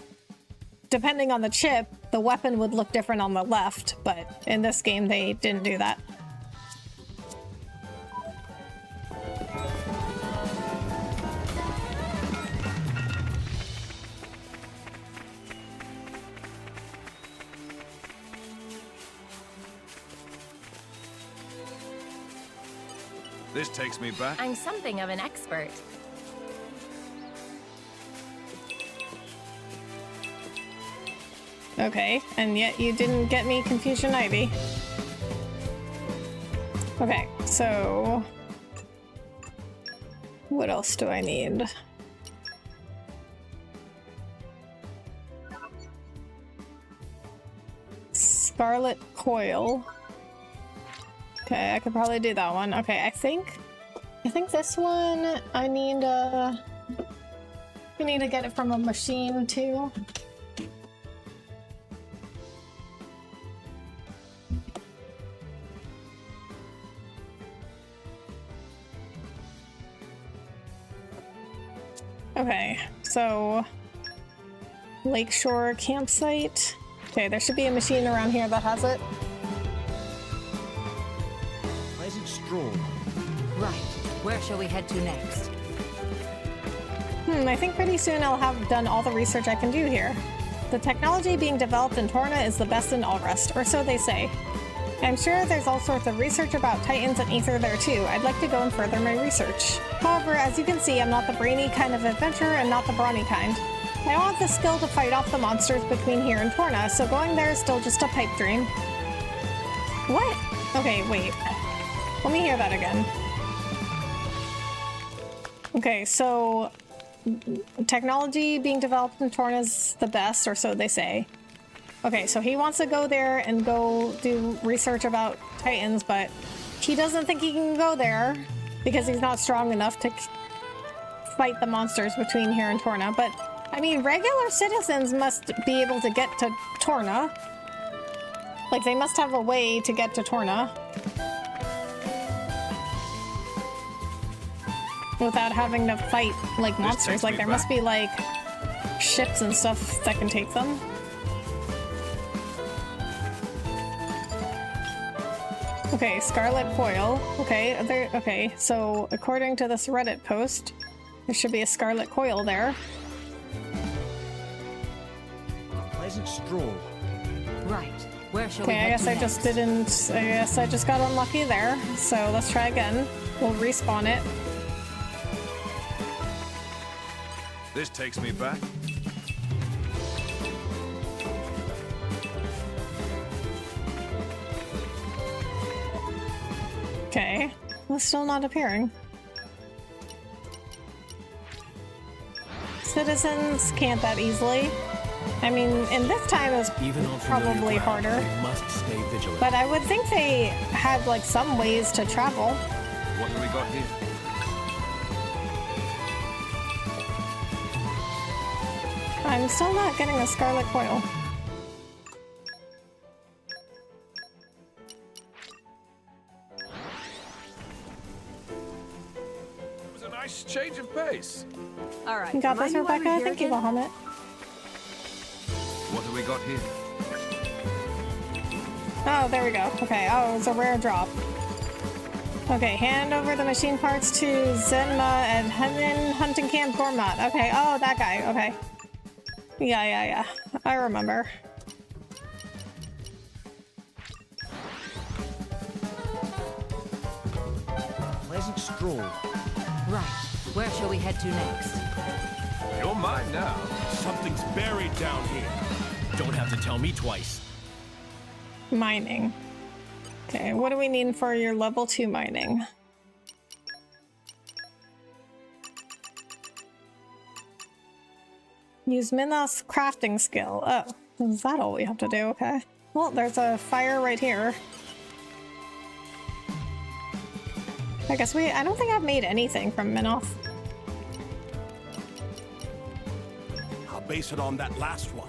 depending on the chip, the weapon would look different on the left, but in this game they didn't do that. This takes me back. I'm something of an expert. Okay, and yet you didn't get me Confusion Ivy. Okay, so what else do I need? Scarlet Coil. Okay, I could probably do that one. Okay, I think this one I need we need to get it from a machine too. Okay, so Lakeshore Campsite. Okay, there should be a machine around here that has it. Pleasant stroll. Right. Where shall we head to next? I think pretty soon I'll have done all the research I can do here. The technology being developed in Torna is the best in Allrest, or so they say. I'm sure there's all sorts of research about Titans and Ether there too. I'd like to go and further my research. However, as you can see, I'm not the brainy kind of adventurer and not the brawny kind. I want the skill to fight off the monsters between here and Torna, so going there is still just a pipe dream. What? Okay, wait. Let me hear that again. Okay, so technology being developed in Torna is the best, or so they say. Okay, so he wants to go there and go do research about Titans, but he doesn't think he can go there because he's not strong enough to fight the monsters between here and Torna. But, I mean, regular citizens must be able to get to Torna. Like, they must have a way to get to Torna without having to fight, like, monsters. Like, there must be, like, ships and stuff that can take them. Okay, Scarlet Coil. Okay, okay, so according to this Reddit post, there should be a Scarlet Coil there. Pleasant stroll. Right. Where shall we Okay, I guess I just didn't. I guess I just got unlucky there. So let's try again. We'll respawn it. This takes me back. Okay, well, still not appearing. Citizens can't that easily. I mean, in this time it was probably harder. Must stay vigilant. But I would think they had like some ways to travel. What have we got here? I'm still not getting a Scarlet Coil. It was a nice change of pace. All right. You got this, Rebecca? Thank you, Bahamut. What have we got here? Oh, there we go. Okay, oh, it's a rare drop. Okay, hand over the machine parts to Zenma at Hennen Hunting Camp Gourmet. Okay, oh, that guy. Okay. Yeah. I remember. Pleasant stroll. Right. Where shall we head to next? You're mine now. Something's buried down here. Don't have to tell me twice. Mining. Okay, what do we need for your level 2 mining? Use Minos crafting skill. Oh, is that all we have to do? Okay. Well, there's a fire right here. I guess I don't think I've made anything from Minos. I'll base it on that last one.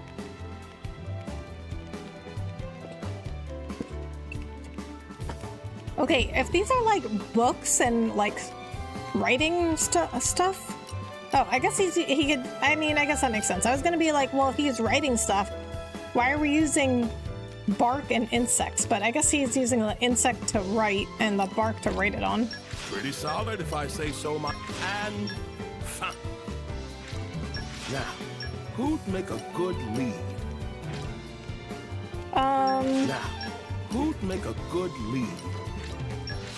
Okay, if these are like books and like writing stuff. Oh, I guess he could. I mean, I guess that makes sense. I was gonna be like, well, if he's writing stuff, why are we using bark and insects? But I guess he's using the insect to write and the bark to write it on. Pretty solid, if I say so. And fun. Now, who'd make a good lead? Now, who'd make a good lead?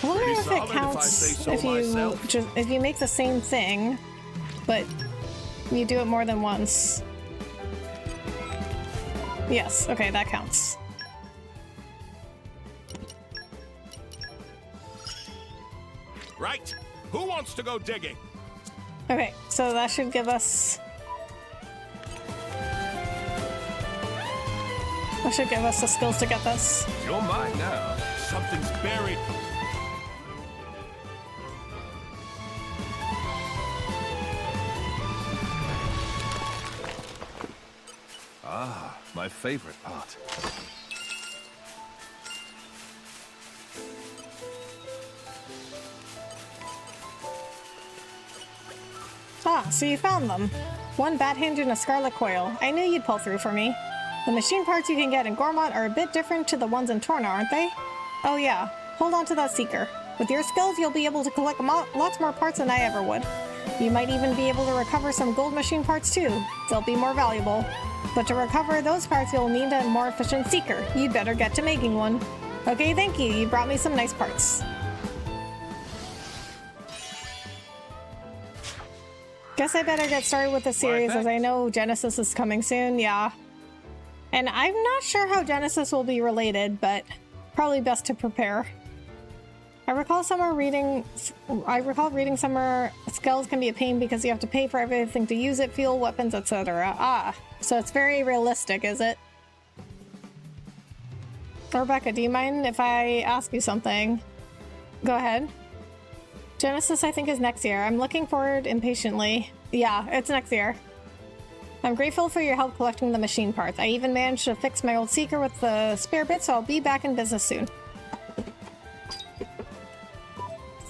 I wonder if it counts if you make the same thing, but you do it more than once. Yes, okay, that counts. Right. Who wants to go digging? Okay, so that should give us... That should give us the skills to get this. You're mine now. Something's buried. Ah, my favorite part. Ah, so you found them. One bat hinge and a scarlet coil. I knew you'd pull through for me. The machine parts you can get in Gormont are a bit different to the ones in Torna, aren't they? Oh yeah, hold on to that seeker. With your skills, you'll be able to collect lots more parts than I ever would. You might even be able to recover some gold machine parts too. They'll be more valuable. But to recover those parts, you'll need a more efficient seeker. You'd better get to making one. Okay, thank you. You brought me some nice parts. Guess I better get started with the series as I know Genesis is coming soon, yeah. And I'm not sure how Genesis will be related, but probably best to prepare. I recall reading somewhere skills can be a pain because you have to pay for everything to use it, fuel, weapons, etc. Ah, so it's very realistic, is it? Rebecca, do you mind if I ask you something? Go ahead. Genesis, I think, is next year. I'm looking forward impatiently. Yeah, it's next year. I'm grateful for your help collecting the machine parts. I even managed to fix my old seeker with the spare bit, so I'll be back in business soon.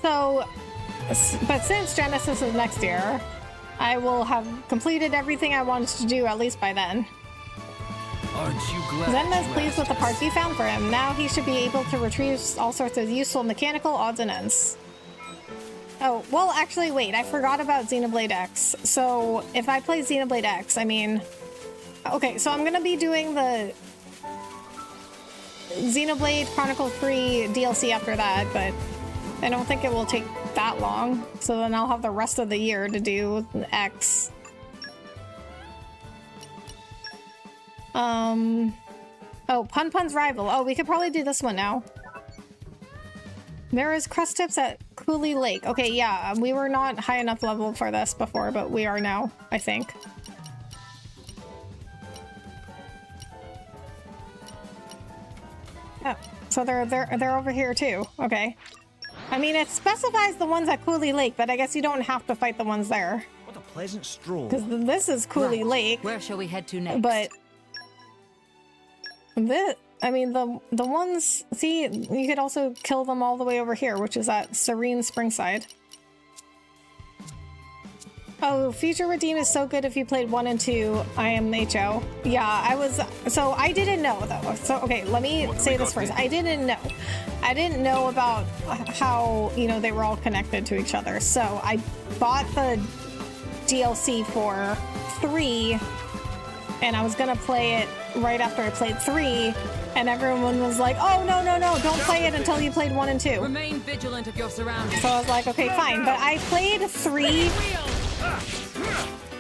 So, but since Genesis is next year, I will have completed everything I wanted to do at least by then. Aren't you glad? Zen is pleased with the parts you found for him. Now he should be able to retrieve all sorts of useful mechanical odds and ends. Oh, well, actually, wait, I forgot about Xenoblade X. So, if I play Xenoblade X, I mean... Okay, so I'm gonna be doing the Xenoblade Chronicles 3 DLC after that, but I don't think it will take that long. So then I'll have the rest of the year to do X. Oh, Pun Pun's rival. Oh, we could probably do this one now. There is crust tips at Cooley Lake. Okay, yeah, we were not high enough level for this before, but we are now, I think. Oh, so they're over here too. Okay. I mean, it specifies the ones at Cooley Lake, but I guess you don't have to fight the ones there. What a pleasant stroll. Because this is Cooley Lake. Where shall we head to next? But I mean, the ones, see, you could also kill them all the way over here, which is at Serene Springside. Oh, Future Redeem is so good if you played 1 and 2 IMHO. Yeah, so I didn't know though. So, okay, let me say this first. I didn't know about how, you know, they were all connected to each other. So I bought the DLC for 3 and I was gonna play it right after I played 3, and everyone was like, oh, no, don't play it until you played 1 and 2. Remain vigilant of your surroundings. So I was like, okay, fine. But I played 3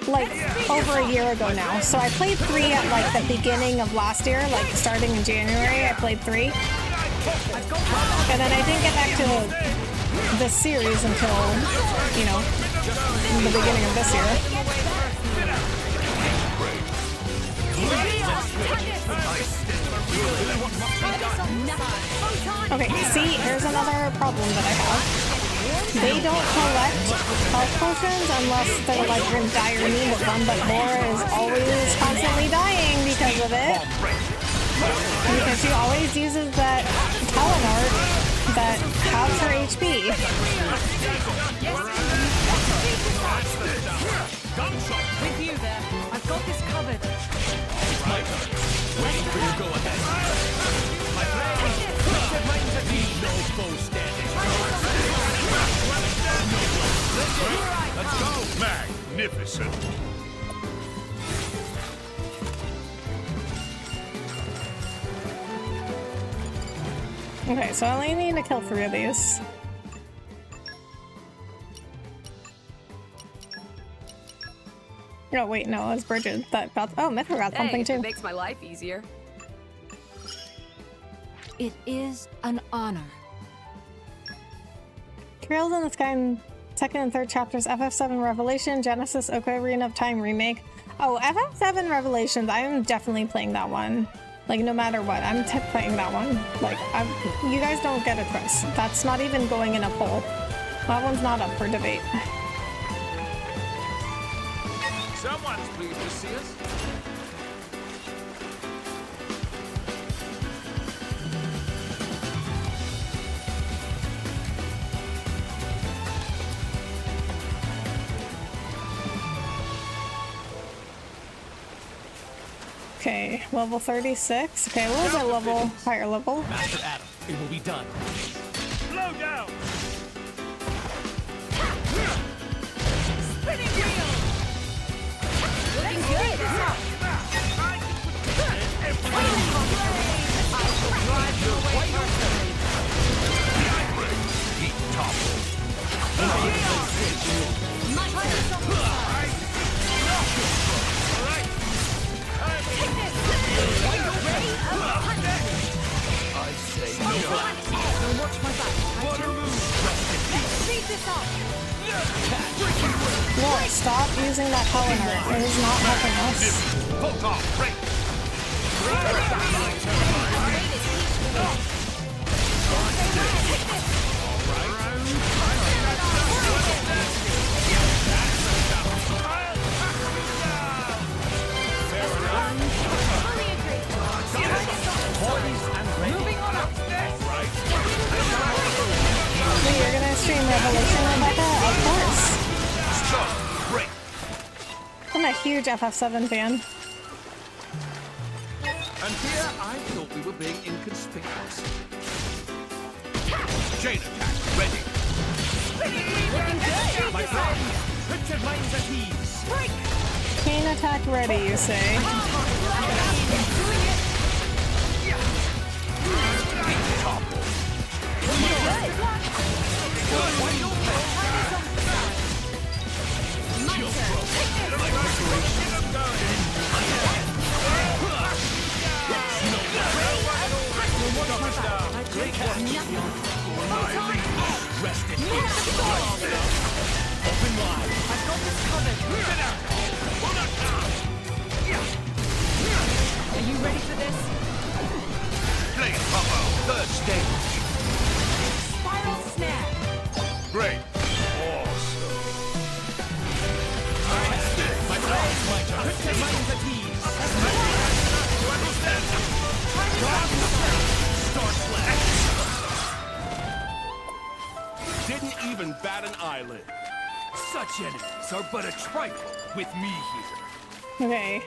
like over a year ago now. So I played 3 at like the beginning of last year, like starting in January, I played 3. And then I didn't get back to this series until, you know, the beginning of this year. Okay, see, here's another problem that I have. They don't collect health potions unless they're like in dire need of them, but Laura is always constantly dying because of it. Because she always uses that talent art that halves her HP. With you there. I've got this covered. My turn. Waiting for your go-ahead. My plan. No foe standing. Let's go! Magnificent! Okay, so I only need to kill 3 of these. Oh wait, no, it's Bridget that got. Oh, Mithra got something too. It makes my life easier. It is an honor. Trails in the Sky in 2nd and 3rd chapters, FF7 Revelation, Genesis Ocarina of Time remake. Oh, FF7 Revelations, I am definitely playing that one. Like, no matter what, I'm playing that one. Like, you guys don't get a choice. That's not even going in a poll. That one's not up for debate. Someone's pleased to see us. Okay, level 36. Okay, a little bit level, higher level. Master Adam, it will be done. Slow down! Spinning wheel! Looking good! I shall drive you away personally. Heat topple. My heart is on the side. Take this! Are you ready? I say no. Now watch my back. Speed this up! Laura, stop using that talent art. It is not helping us. Hold off, break! Wait, you're gonna stream Revelation, Rebecca? Of course. Stop, break! I'm a huge FF7 fan. And here I thought we were being inconspicuous. Chain attack, ready! Looking good! My friends, put your minds at ease. Break! Chain attack ready, you say? Topple. Rest in peace. Open wide. I've got this covered. Are you ready for this? Play combo, third stage. Spiral snare! Great. Awesome. My friends, my turn. Put your minds at ease. You understand? Start flash. Didn't even bat an eyelid. Such enemies are but a trifle with me here. Okay.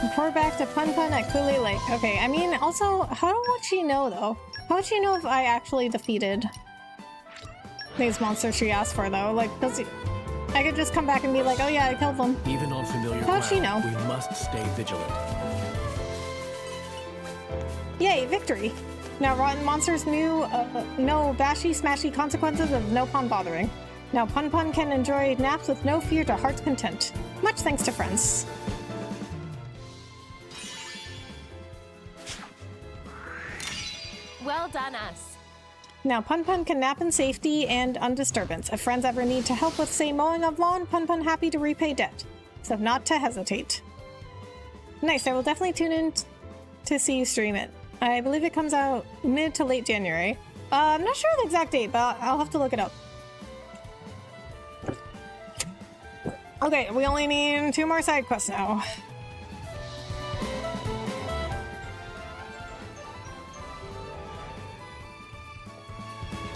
Report back to Pun Pun at Cooley Lake. Okay, I mean, also, how would she know, though? How would she know if I actually defeated these monsters she asked for, though? Like, does I could just come back and be like, oh yeah, I killed them. Even on familiar How'd she ground, know? we must stay vigilant. Yay, victory! Now rotten monsters knew no bashy smashy consequences of no pun bothering. Now Pun Pun can enjoy naps with no fear to heart's content. Much thanks to friends. Well done, us. Now Pun Pun can nap in safety and undisturbance. If friends ever need to help with, say, mowing of lawn, Pun Pun happy to repay debt. So not to hesitate. Nice, I will definitely tune in to see you stream it. I believe it comes out mid to late January. I'm not sure the exact date, but I'll have to look it up. Okay, we only need 2 more side quests now.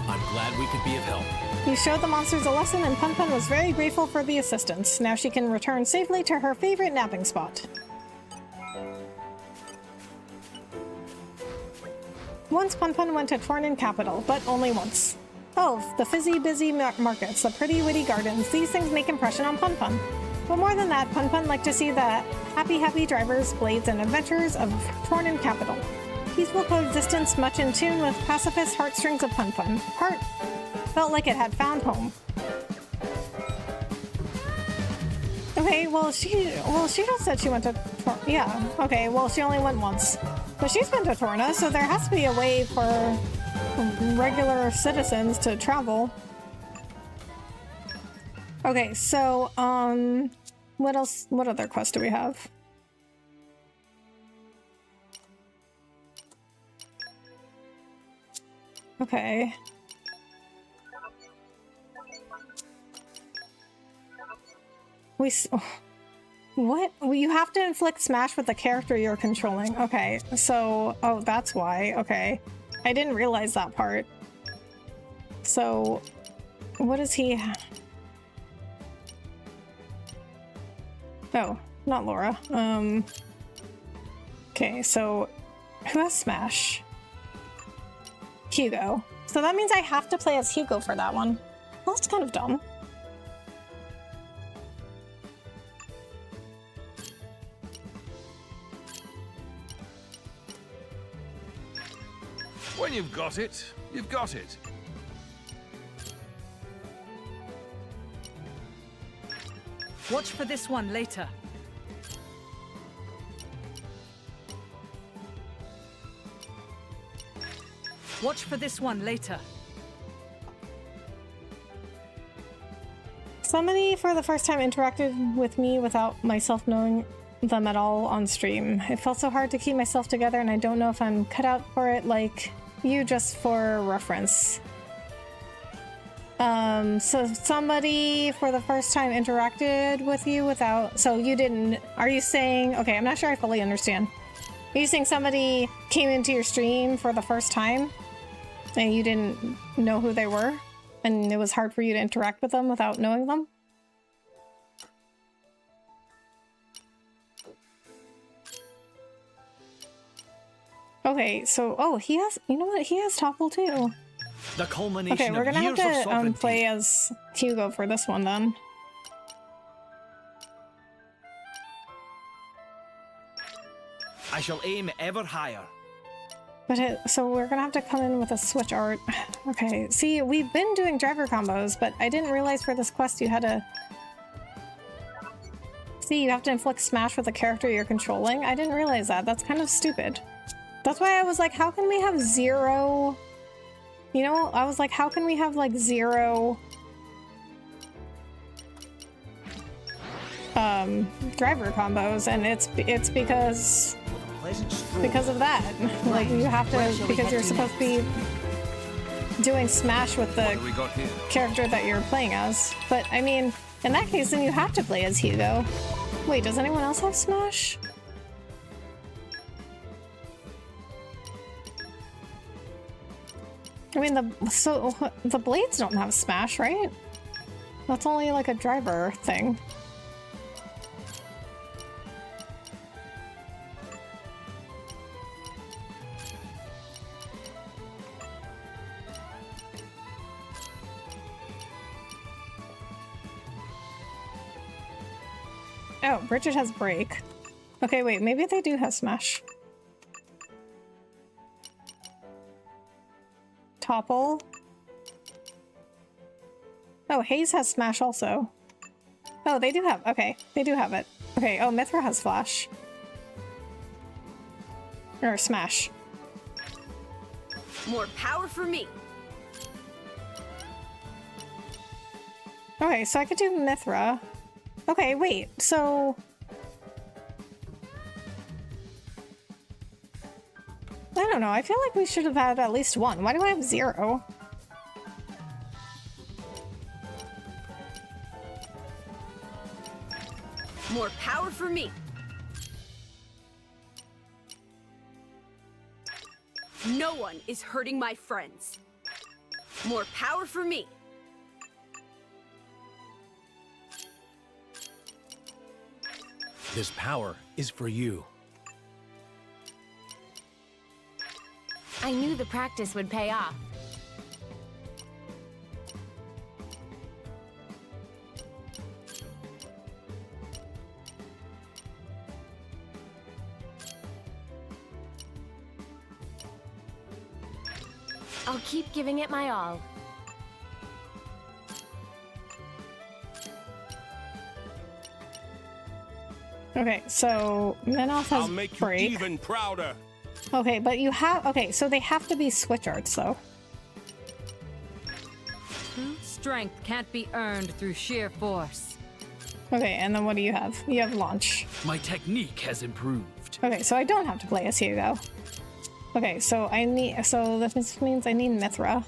I'm glad we could be of help. You showed the monsters a lesson, and Pun Pun was very grateful for the assistance. Now she can return safely to her favorite napping spot. Once Pun Pun went to Torna capital, but only once. Oh, the fizzy busy markets, the pretty witty gardens, these things make impression on Pun Pun. But more than that, Pun Pun liked to see the happy drivers, blades, and adventures of Torna capital. Peaceful coexistence much in tune with pacifist heartstrings of Pun Pun. Heart felt like it had found home. Okay, well she just said she went to Torna. Yeah, okay, well she only went once. But she's been to Torna, so there has to be a way for regular citizens to travel. Okay, so, what else? What other quests do we have? Okay. What? Well, you have to inflict smash with the character you're controlling. Okay, so, oh, that's why. Okay. I didn't realize that part. So, what is he? Oh, not Laura. Okay, so who has Smash? Hugo. So that means I have to play as Hugo for that one. Well, that's kind of dumb. When you've got it, you've got it. Watch for this one later. Watch for this one later. Somebody for the first time interacted with me without myself knowing them at all on stream. It felt so hard to keep myself together, and I don't know if I'm cut out for it like you, just for reference. So somebody for the first time interacted with you without, so you didn't, are you saying, okay, I'm not sure I fully understand. Are you saying somebody came into your stream for the first time and you didn't know who they were and it was hard for you to interact with them without knowing them? Okay, so, oh, he has, you know what, he has Topple too. The culmination okay, we're gonna of years have of to sovereignty. play as Hugo for this one then. I shall aim ever higher. But so we're gonna have to come in with a switch art. Okay, see, we've been doing driver combos, but I didn't realize for this quest you had to... See, you have to inflict smash with the character you're controlling. I didn't realize that. That's kind of stupid. That's why I was like, how can we have 0... You know, I was like, how can we have like 0 driver combos? And it's because of that. Like you have to, because you're supposed to be doing smash with the character that you're playing as. But I mean, in that case, then you have to play as Hugo. Wait, does anyone else have smash? I mean, the blades don't have smash, right? That's only like a driver thing. Oh, Bridget has break. Okay, wait, maybe they do have smash. Topple. Oh, Hayes has smash also. Oh, they do have, okay, they do have it. Okay, oh, Mithra has flash. Or smash. More power for me. Okay, so I could do Mithra. Okay, wait, so... don't know. I feel like we should have had at least one. Why do I have 0? More power for me. No one is hurting my friends. More power for me. This power is for you. I knew the practice would pay off. I'll keep giving it my all. Okay, so Minoth has I'll make you break. even prouder. Okay, but you have... Okay, so they have to be switch arts, though. True strength can't be earned through sheer force. Okay, and then what do you have? You have launch. My technique has improved. Okay, so I don't have to play as Hugo. Okay, so I need... So this means I need Mithra.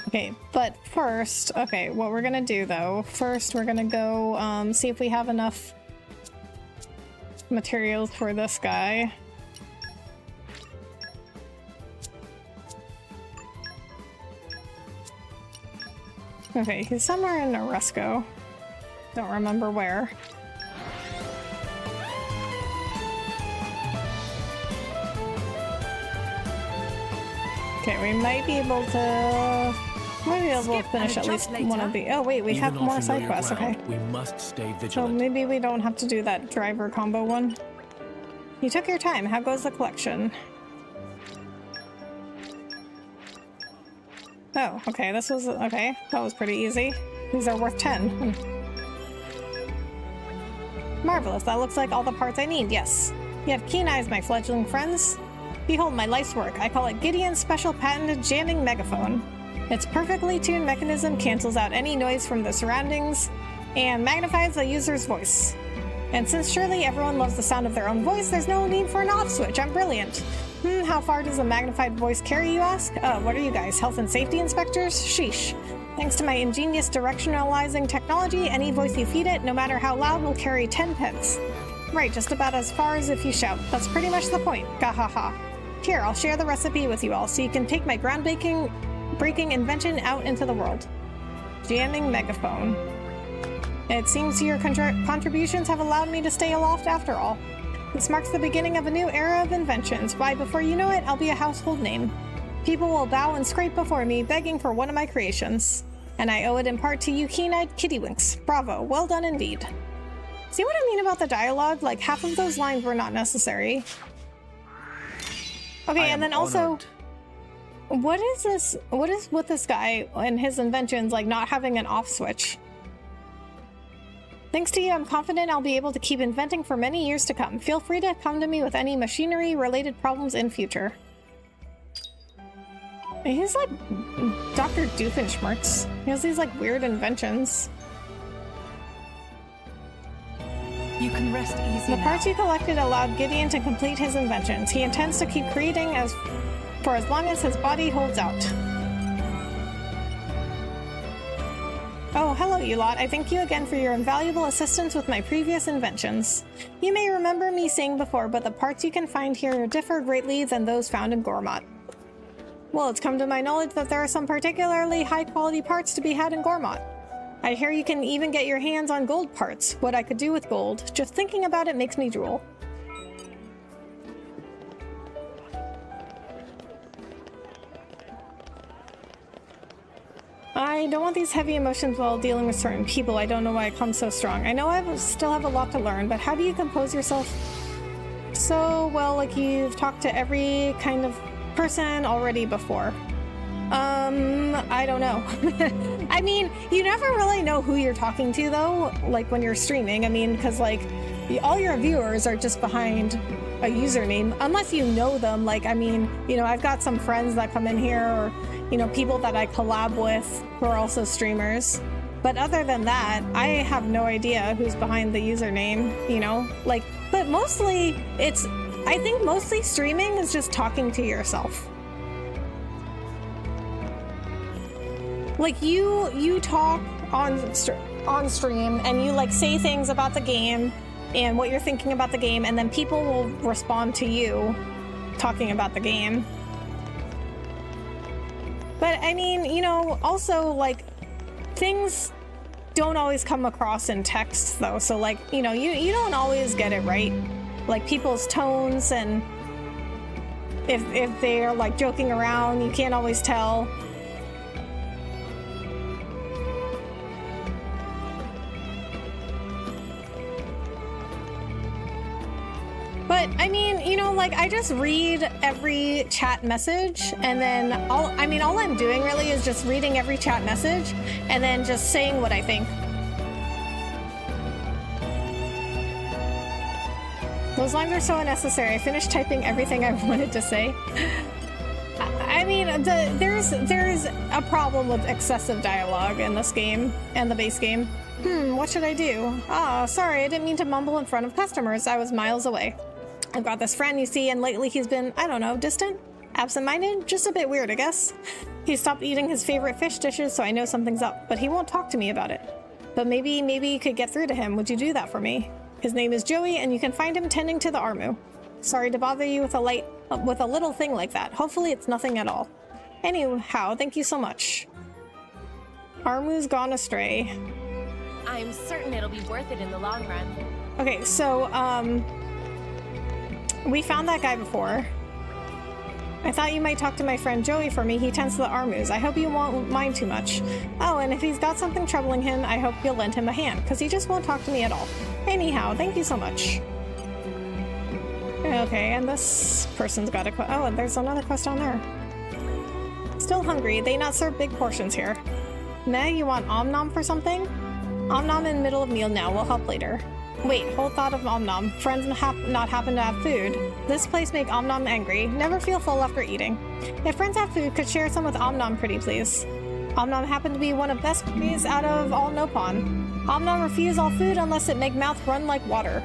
Okay, but first... Okay, what we're gonna do, though... First, we're gonna go, see if we have enough materials for this guy. Okay, he's somewhere in Oresco. Don't remember where. Okay, we might be able to... Maybe we'll finish at least one of the... Oh wait, we have more side quests, okay. We must stay So vigilant. maybe we don't have to do that driver combo one. You took your time. How goes the collection? Oh, okay, this was... Okay, that was pretty easy. These are worth 10. Marvelous, that looks like all the parts I need, yes. You have keen eyes, my fledgling friends. Behold my life's work. I call it Gideon's special patented jamming megaphone. Its perfectly tuned mechanism cancels out any noise from the surroundings and magnifies the user's voice. And since surely everyone loves the sound of their own voice, there's no need for an off switch. I'm brilliant. How far does a magnified voice carry, you ask? What are you guys, health and safety inspectors? Sheesh. Thanks to my ingenious directionalizing technology, any voice you feed it, no matter how loud, will carry 10 pence. Right, just about as far as if you shout. That's pretty much the point. Gahaha. Here, I'll share the recipe with you all so you can take my groundbreaking invention out into the world. Jamming megaphone. It seems your contributions have allowed me to stay aloft after all. This marks the beginning of a new era of inventions. Why, before you know it, I'll be a household name. People will bow and scrape before me, begging for one of my creations. And I owe it in part to you keen-eyed kittywinks. Bravo, well done indeed. See what I mean about the dialogue? Like, half of those lines were not necessary. Okay, and then also... What is this? What is with this guy and his inventions, like not having an off switch? Thanks to you, I'm confident I'll be able to keep inventing for many years to come. Feel free to come to me with any machinery-related problems in future. He's like Dr. Doofenshmirtz. He has these like weird inventions. You can rest easy The now. parts you collected allowed Gideon to complete his inventions. He intends to keep creating for as long as his body holds out. Oh, hello, you lot. I thank you again for your invaluable assistance with my previous inventions. You may remember me saying before, but the parts you can find here differ greatly than those found in Gormott. Well, it's come to my knowledge that there are some particularly high-quality parts to be had in Gormott. I hear you can even get your hands on gold parts. What I could do with gold. Just thinking about it makes me drool. I don't want these heavy emotions while dealing with certain people. I don't know why I come so strong. I know I still have a lot to learn, but how do you compose yourself so well, like you've talked to every kind of person already before? I don't know. I mean, you never really know who you're talking to, though, like when you're streaming. I mean, because, like, all your viewers are just behind a username, unless you know them. Like, I mean, you know, I've got some friends that come in here, or, you know, people that I collab with who are also streamers. But other than that, I have no idea who's behind the username, you know? Like, but mostly it's I think mostly streaming is just talking to yourself. Like you talk on stream and you like say things about the game and what you're thinking about the game, and then people will respond to you talking about the game. But I mean, you know, also like things don't always come across in text though, so like, you know, you don't always get it right, like people's tones, and if they're like joking around, you can't always tell. But I mean, you know, like I just read every chat message, and then all I'm doing really is just reading every chat message and then just saying what I think. Those lines are so unnecessary. I finished typing everything I wanted to say. I mean, there's a problem with excessive dialogue in this game and the base game. What should I do? Ah, sorry, I didn't mean to mumble in front of customers. I was miles away. I've got this friend, you see, and lately he's been, I don't know, distant? Absent-minded? Just a bit weird, I guess. He stopped eating his favorite fish dishes, so I know something's up, but he won't talk to me about it. But maybe you could get through to him. Would you do that for me? His name is Joey, and you can find him tending to the Armu. Sorry to bother you with a little thing like that. Hopefully it's nothing at all. Anyhow, thank you so much. Armu's gone astray. I'm certain it'll be worth it in the long run. Okay, so, we found that guy before. I thought you might talk to my friend Joey for me. He tends to the Armus. I hope you won't mind too much. Oh, and if he's got something troubling him, I hope you'll lend him a hand, because he just won't talk to me at all. Anyhow, thank you so much. Okay, and this person's got a quest. Oh, and there's another quest down there. Still hungry. They not serve big portions here. Meg, you want Om-Nom for something? Om-Nom in the middle of meal now. We'll help later. Wait, whole thought of Om-Nom. Friends not happen to have food. This place make Om-Nom angry. Never feel full after eating. If friends have food, could share some with Om-Nom pretty please. Om-Nom happened to be one of best cookies out of all Nopon. Om-Nom refuse all food unless it make mouth run like water.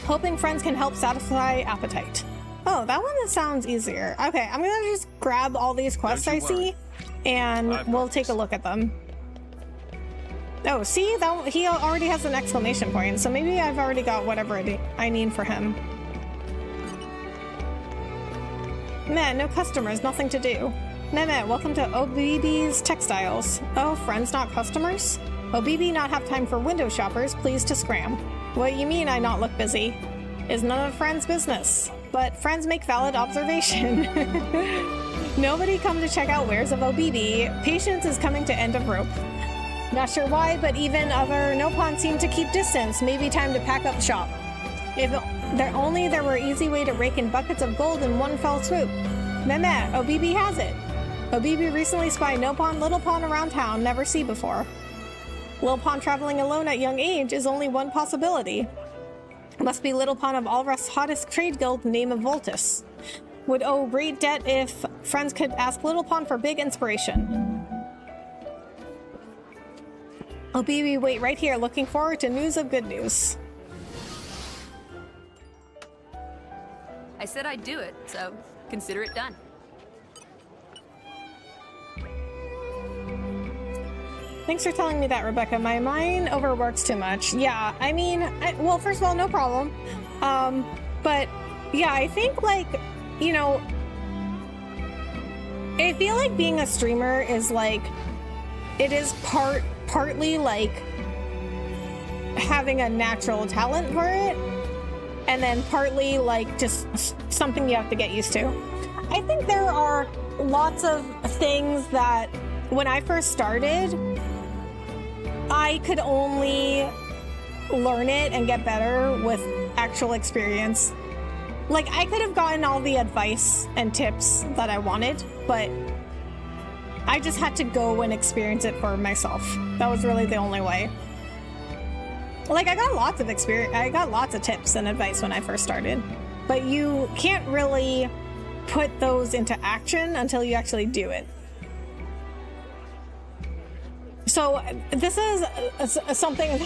Hoping friends can help satisfy appetite. Oh, that one sounds easier. Okay, I'm gonna just grab all these quests I see, and we'll take a look at them. Oh, see? He already has an exclamation point, so maybe I've already got whatever I need for him. Man, no customers, nothing to do. Meh, welcome to OBB's Textiles. Oh, friends, not customers? OBB not have time for window shoppers, please to scram. What you mean I not look busy? Is none of friends' business. But friends make valid observation. Nobody come to check out wares of OBB. Patience is coming to end of rope. Not sure why, but even other Nopon seem to keep distance. Maybe time to pack up shop. If there were easy way to rake in buckets of gold in one fell swoop. Meh, OBB has it. OBB recently spied Nopon, Little Pon around town, never see before. Little Pon traveling alone at young age is only one possibility. Must be Little Pon of Alrest's hottest trade guild, name of Voltus. Would owe great debt if friends could ask Little Pon for big inspiration. OBB wait right here, looking forward to news of good news. I said I'd do it, so consider it done. Thanks for telling me that, Rebecca. My mind overworks too much. Yeah, I mean, well, first of all, no problem. But yeah, I think like, you know, I feel like being a streamer is like, it is partly like having a natural talent for it, and then partly like just something you have to get used to. I think there are lots of things that when I first started, I could only learn it and get better with actual experience. Like, I could have gotten all the advice and tips that I wanted, but I just had to go and experience it for myself. That was really the only way. Like, I got lots of experience, I got lots of tips and advice when I first started, but you can't really put those into action until you actually do it. So this is something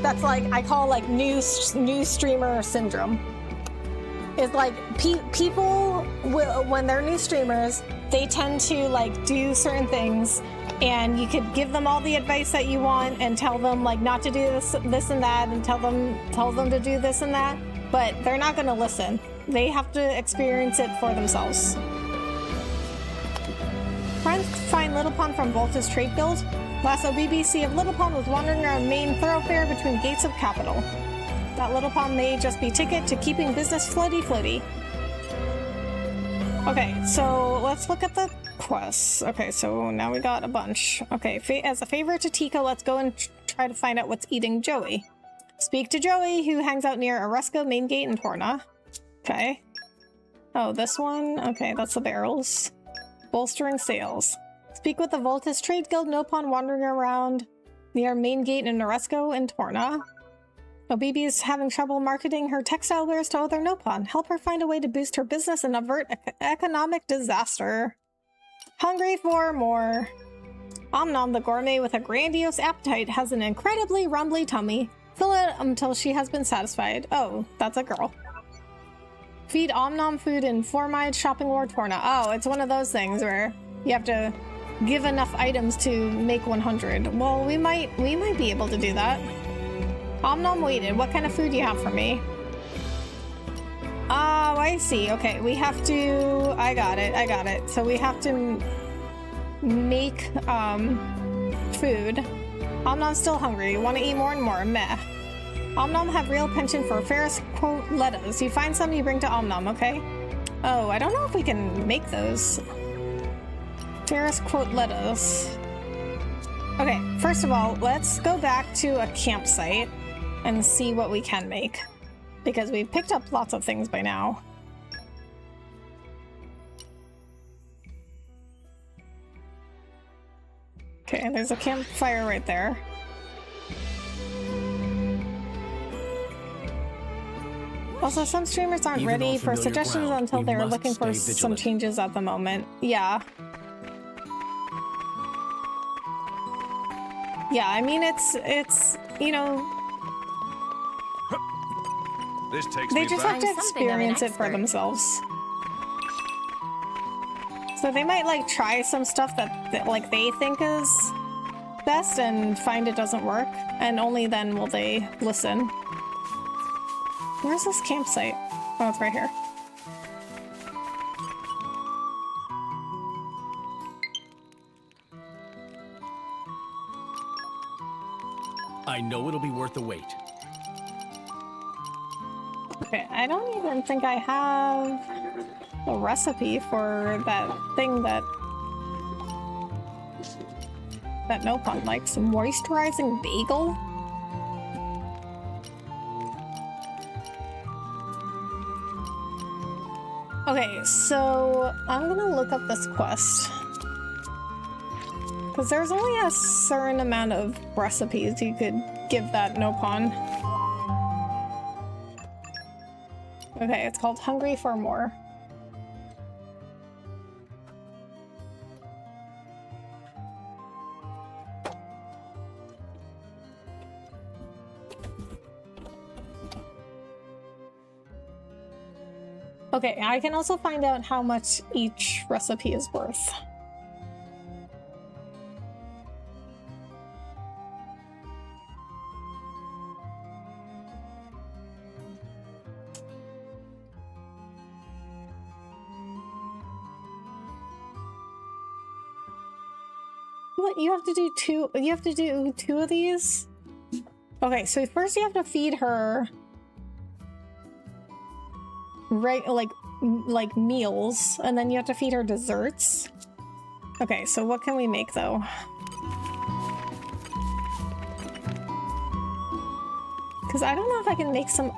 that's like I call like new streamer syndrome. Is like people when they're new streamers, they tend to like do certain things, and you could give them all the advice that you want and tell them like not to do this and that, and tell them to do this and that, but they're not going to listen. They have to experience it for themselves. Friends find Little Pond from Volta's Trade Guild. Last OBBC of Little Pond was wandering around main thoroughfare between gates of capital. That Little Pond may just be ticket to keeping business floaty. Okay, so let's look at the quests. Okay, so now we got a bunch. Okay, as a favor to Tika, let's go and try to find out what's eating Joey. Speak to Joey, who hangs out near Aresko main gate in Torna. Okay. Oh, this one? Okay, that's the barrels. Bolstering sales. Speak with the Voltus Trade Guild Nopon wandering around near main gate in Aresko and Torna. Obibi is having trouble marketing her textile wares to other Nopon. Help her find a way to boost her business and avert economic disaster. Hungry for more. Omnom, the gourmet with a grandiose appetite, has an incredibly rumbly tummy. Fill it until she has been satisfied. Oh, that's a girl. Feed Omnom food in Formide Shopping War Torna. Oh, it's one of those things where you have to give enough items to make 100. Well, we might be able to do that. Omnom waited. What kind of food do you have for me? Oh, I see. Okay, we have to... I got it. So we have to make food. Omnom's still hungry. Want to eat more and more. Meh. Omnom have real penchant for Ferris quote lettuce. You find some, you bring to Omnom, okay? Oh, I don't know if we can make those. Ferris quote lettuce. Okay, first of all, let's go back to a campsite and see what we can make. Because we've picked up lots of things by now. Okay, there's a campfire right there. Also, some streamers aren't ready for suggestions until they're looking for some changes at the moment. Yeah. Yeah, I mean, it's you know... They just have to experience it for themselves. So they might, like, try some stuff that like, they think is best and find it doesn't work, and only then will they listen. Where's this campsite? Oh, it's right here. I know it'll be worth the wait. Okay, I don't even think I have a recipe for that thing that Nopon likes. A moisturizing bagel? Okay, so I'm gonna look up this quest. Because there's only a certain amount of recipes you could give that Nopon. Okay, it's called Hungry for More. Okay, I can also find out how much each recipe is worth. What, you have to do two? You have to do two of these? Okay, so first you have to feed her like meals, and then you have to feed her desserts. Okay, so what can we make though? Because I don't know if I can make some...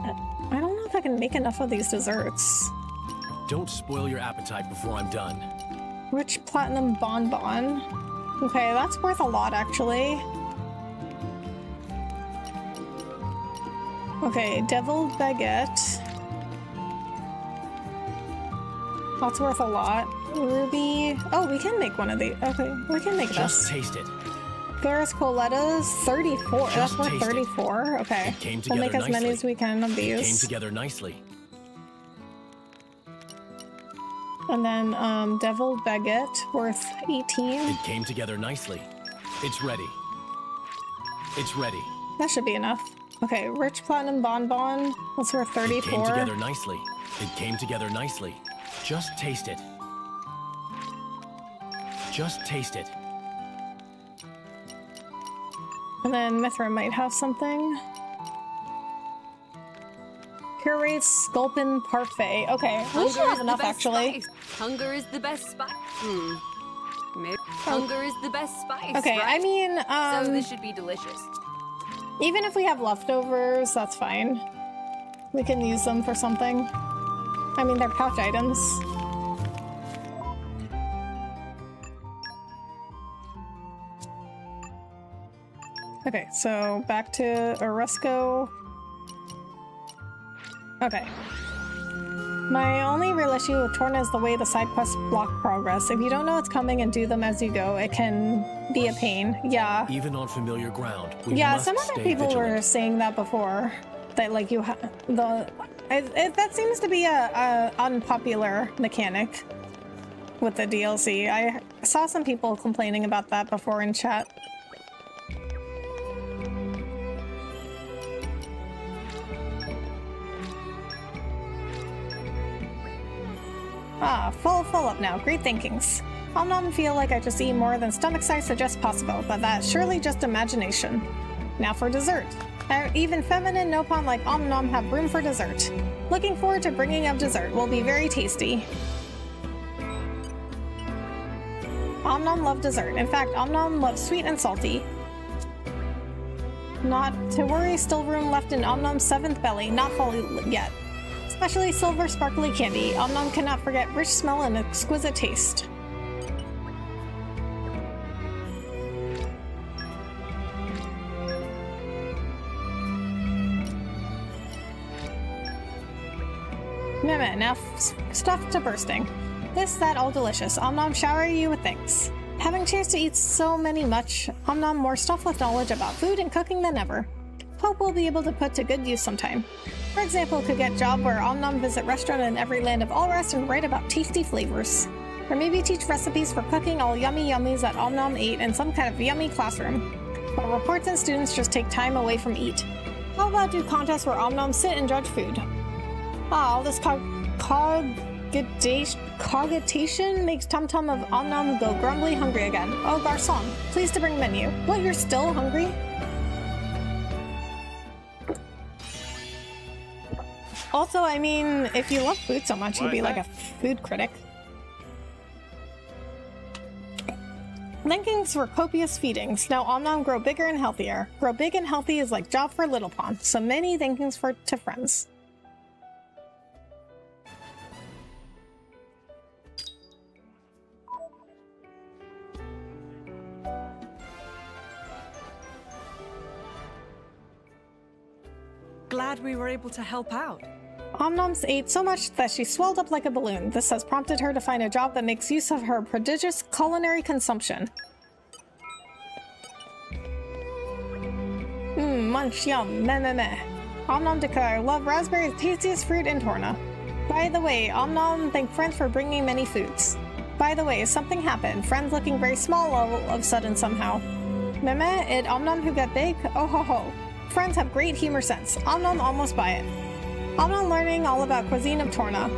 I don't know if I can make enough of these desserts. Don't spoil your appetite before I'm done. Rich platinum bonbon. Okay, that's worth a lot actually. Okay, deviled baguette. That's worth a lot. Ruby. Oh, we can make one of these. Okay, we can make this. Just taste it. Ferris Coletta's 34. That's worth taste it. 34. Okay. It came We'll together make as many nicely. as we can of It came these. together nicely. And then Deviled Baguette worth 18. It came together nicely. It's ready. It's ready. That should be enough. Okay, Rich Platinum Bonbon. That's worth It came 34. together nicely. It came together nicely. Just taste it. Just taste it. And then Mithra might have something. Pureed Sculpin Parfait. Okay, we should have enough actually. Hunger is the best spice. Maybe hunger is the best spice. Okay, right? I mean, So this should be delicious. even if we have leftovers, that's fine. We can use them for something. I mean, they're pouch items. Okay, so back to Oresco. Okay. My only real issue with Torna is the way the side quests block progress. If you don't know what's coming and do them as you go, it can be a pain. Yeah. Even on familiar ground, we Yeah, must some other stay people vigilant. were saying that before. That like you have that seems to be a unpopular mechanic with the DLC. I saw some people complaining about that before in chat. Ah, full up now. Great thinkings. Om nom feel like I just eat more than stomach size suggests possible, but that's surely just imagination. Now for dessert. Even feminine Nopon like Om nom have room for dessert. Looking forward to bringing up dessert. Will be very tasty. Om nom love dessert. In fact, Om nom loves sweet and salty. Not to worry, still room left in Om nom's 7th belly, not full yet. Especially silver sparkly candy. Om nom cannot forget rich smell and exquisite taste. Meh, now stuffed to bursting. This, that, all delicious. Om nom shower you with thanks. Having chance to eat so much, Om nom more stuff with knowledge about food and cooking than ever. Hope we'll be able to put to good use sometime. For example, could get job where Om nom visit restaurant in every land of all rest and write about tasty flavors. Or maybe teach recipes for cooking all yummy yummies that Om nom ate in some kind of yummy classroom. But reports and students just take time away from eat. How about do contests where Om nom sit and judge food? Ah, all this cogitation makes Tum Tum of Om nom go grumbly hungry again. Oh, garçon, please to bring menu. What, you're still hungry? Also, I mean, if you love food so much, you'd be like a food critic. Linkings for copious feedings. Now Om nom grow bigger and healthier. Grow big and healthy is like job for Little Pond. So many thankings to friends. Glad we were able to help out. Om nom's ate so much that she swelled up like a balloon. This has prompted her to find a job that makes use of her prodigious culinary consumption. Munch, yum, meh meh meh. Om nom declare, love raspberry, tastiest fruit in Torna. By the way, Om nom thank friends for bringing many foods. By the way, something happened. Friends looking very small all of a sudden somehow. Meh meh, it Om nom who got big? Oh ho ho. Friends have great humor sense. Om nom almost buy it. Om nom learning all about cuisine of Torna.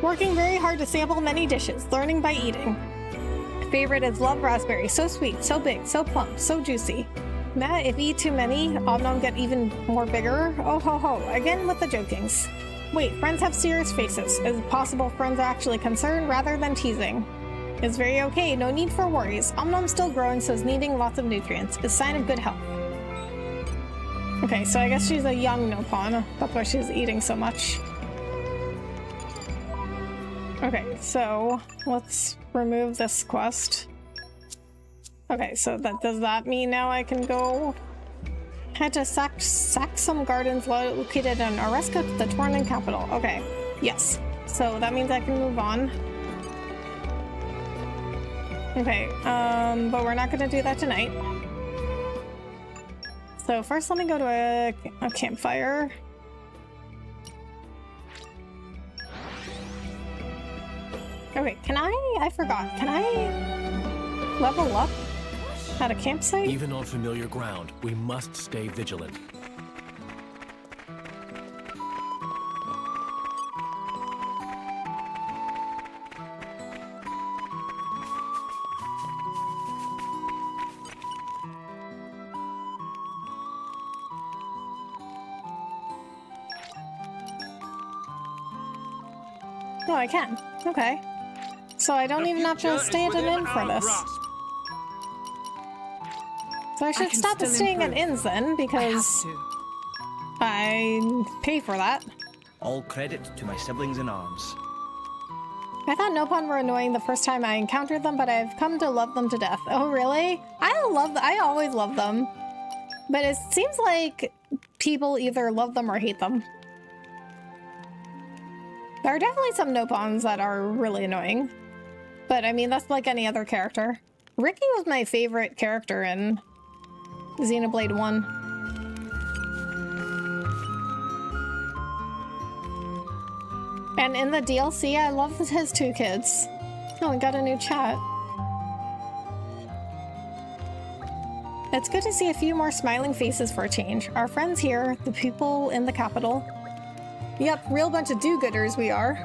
Working very hard to sample many dishes, learning by eating. Favorite is love raspberry, so sweet, so big, so plump, so juicy. Meh, if eat too many, Om nom get even more bigger. Oh ho ho, again with the jokings. Wait, friends have serious faces. Is it possible friends are actually concerned rather than teasing? It's very okay, no need for worries. Om nom's still growing, so is needing lots of nutrients. It's a sign of good health. Okay, so I guess she's a young Nopon. That's why she's eating so much. Okay, so let's remove this quest. Okay, so does that mean now I can go head to Saxum Gardens located in Oresco, the Tornan capital? Okay, yes. So that means I can move on. Okay, but we're not gonna do that tonight. So first let me go to a campfire. Okay, can I forgot. Can I level up at a campsite? Even on familiar ground, we must stay vigilant. No, I can. Okay. So I don't even have to stay at an inn for this. So I should stop staying at inns then, because I pay for that. All credit to my siblings in arms. I thought Nopon were annoying the first time I encountered them, but I've come to love them to death. Oh, really? I always love them. But it seems like people either love them or hate them. There are definitely some Nopons that are really annoying. But I mean, that's like any other character. Ricky was my favorite character in Xenoblade 1. And in the DLC, I love his two kids. Oh, we got a new chat. It's good to see a few more smiling faces for a change. Our friends here, the people in the capital. Yep, real bunch of do-gooders we are.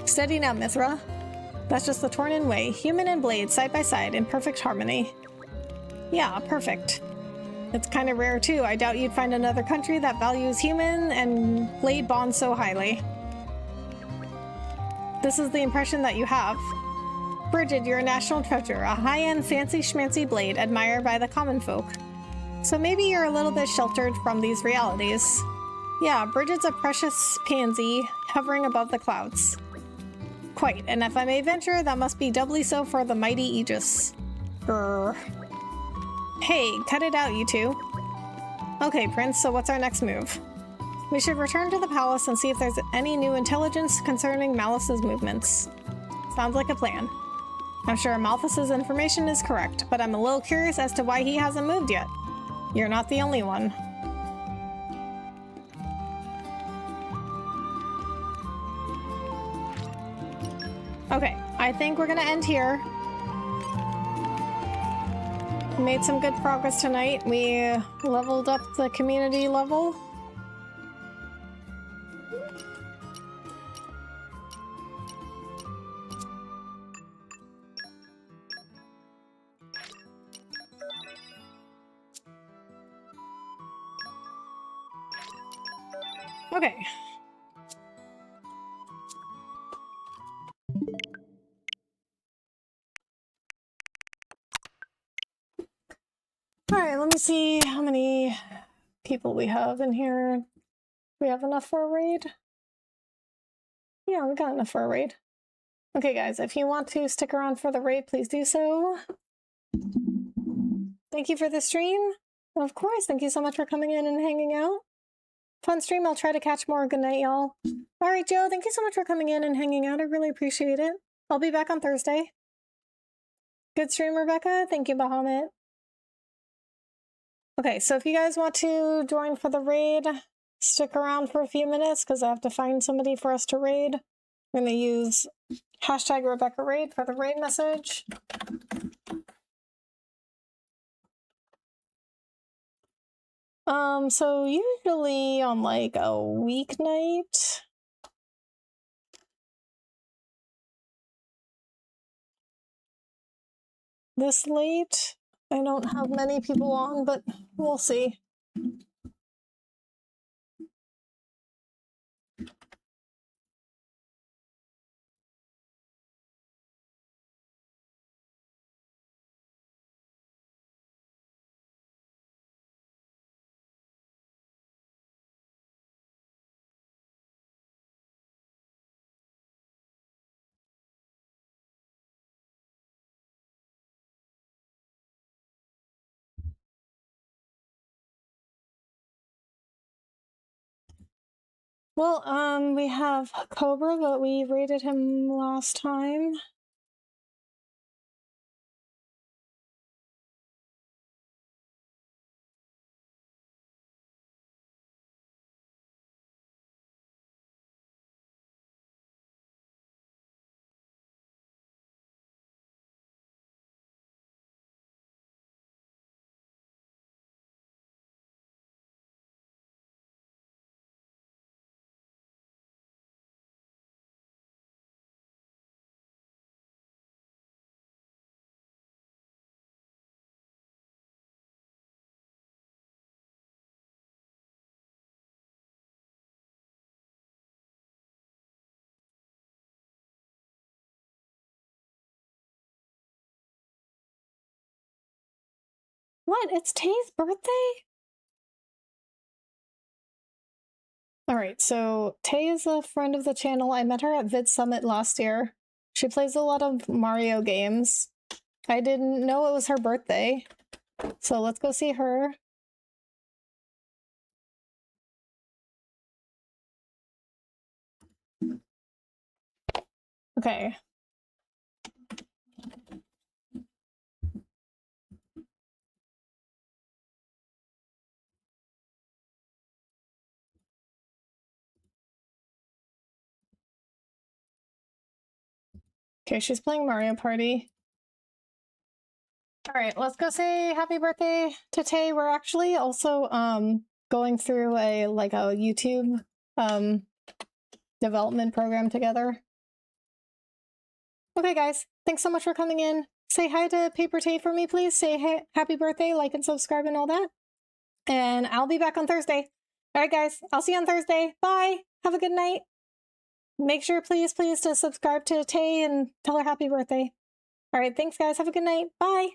Steady now, Mithra. That's just the Tornan way. Human and blade, side by side, in perfect harmony. Yeah, perfect. It's kind of rare too. I doubt you'd find another country that values human and blade bonds so highly. This is the impression that you have. Bridget, you're a national treasure, a high-end fancy schmancy blade admired by the common folk. So maybe you're a little bit sheltered from these realities. Yeah, Bridget's a precious pansy hovering above the clouds. Quite, and if I may venture, that must be doubly so for the mighty Aegis. Grrr. Hey, cut it out, you two. Okay, Prince, so what's our next move? We should return to the palace and see if there's any new intelligence concerning Malice's movements. Sounds like a plan. I'm sure Malthus's information is correct, but I'm a little curious as to why he hasn't moved yet. You're not the only one. Okay, I think we're gonna end here. We made some good progress tonight. We leveled up the community level. Okay. Alright, let me see how many people we have in here. We have enough for a raid? Yeah, we got enough for a raid. Okay, guys, if you want to stick around for the raid, please do so. Thank you for the stream. Of course, thank you so much for coming in and hanging out. Fun stream, I'll try to catch more. Good night, y'all. Alright, Joe, thank you so much for coming in and hanging out. I really appreciate it. I'll be back on Thursday. Good stream, Rebecca. Thank you, Bahamut. Okay, so if you guys want to join for the raid, stick around for a few minutes because I have to find somebody for us to raid. I'm going to use hashtag Rebecca Raid for the raid message. So usually on like a weeknight, this late, I don't have many people on, but we'll see. Well, we have Cobra, but we raided him last time. What? It's Tay's birthday? Alright, so Tay is a friend of the channel. I met her at Vid Summit last year. She plays a lot of Mario games. I didn't know it was her birthday. So let's go see her. Okay. Okay, she's playing Mario Party. Alright, let's go say happy birthday to Tay. We're actually also going through a YouTube development program together. Okay guys, thanks so much for coming in. Say hi to Paper Tay for me, please. Say hey, happy birthday, like and subscribe and all that. And I'll be back on Thursday. Alright guys, I'll see you on Thursday. Bye! Have a good night. Make sure, please, to subscribe to Tay and tell her happy birthday. Alright, thanks guys. Have a good night. Bye!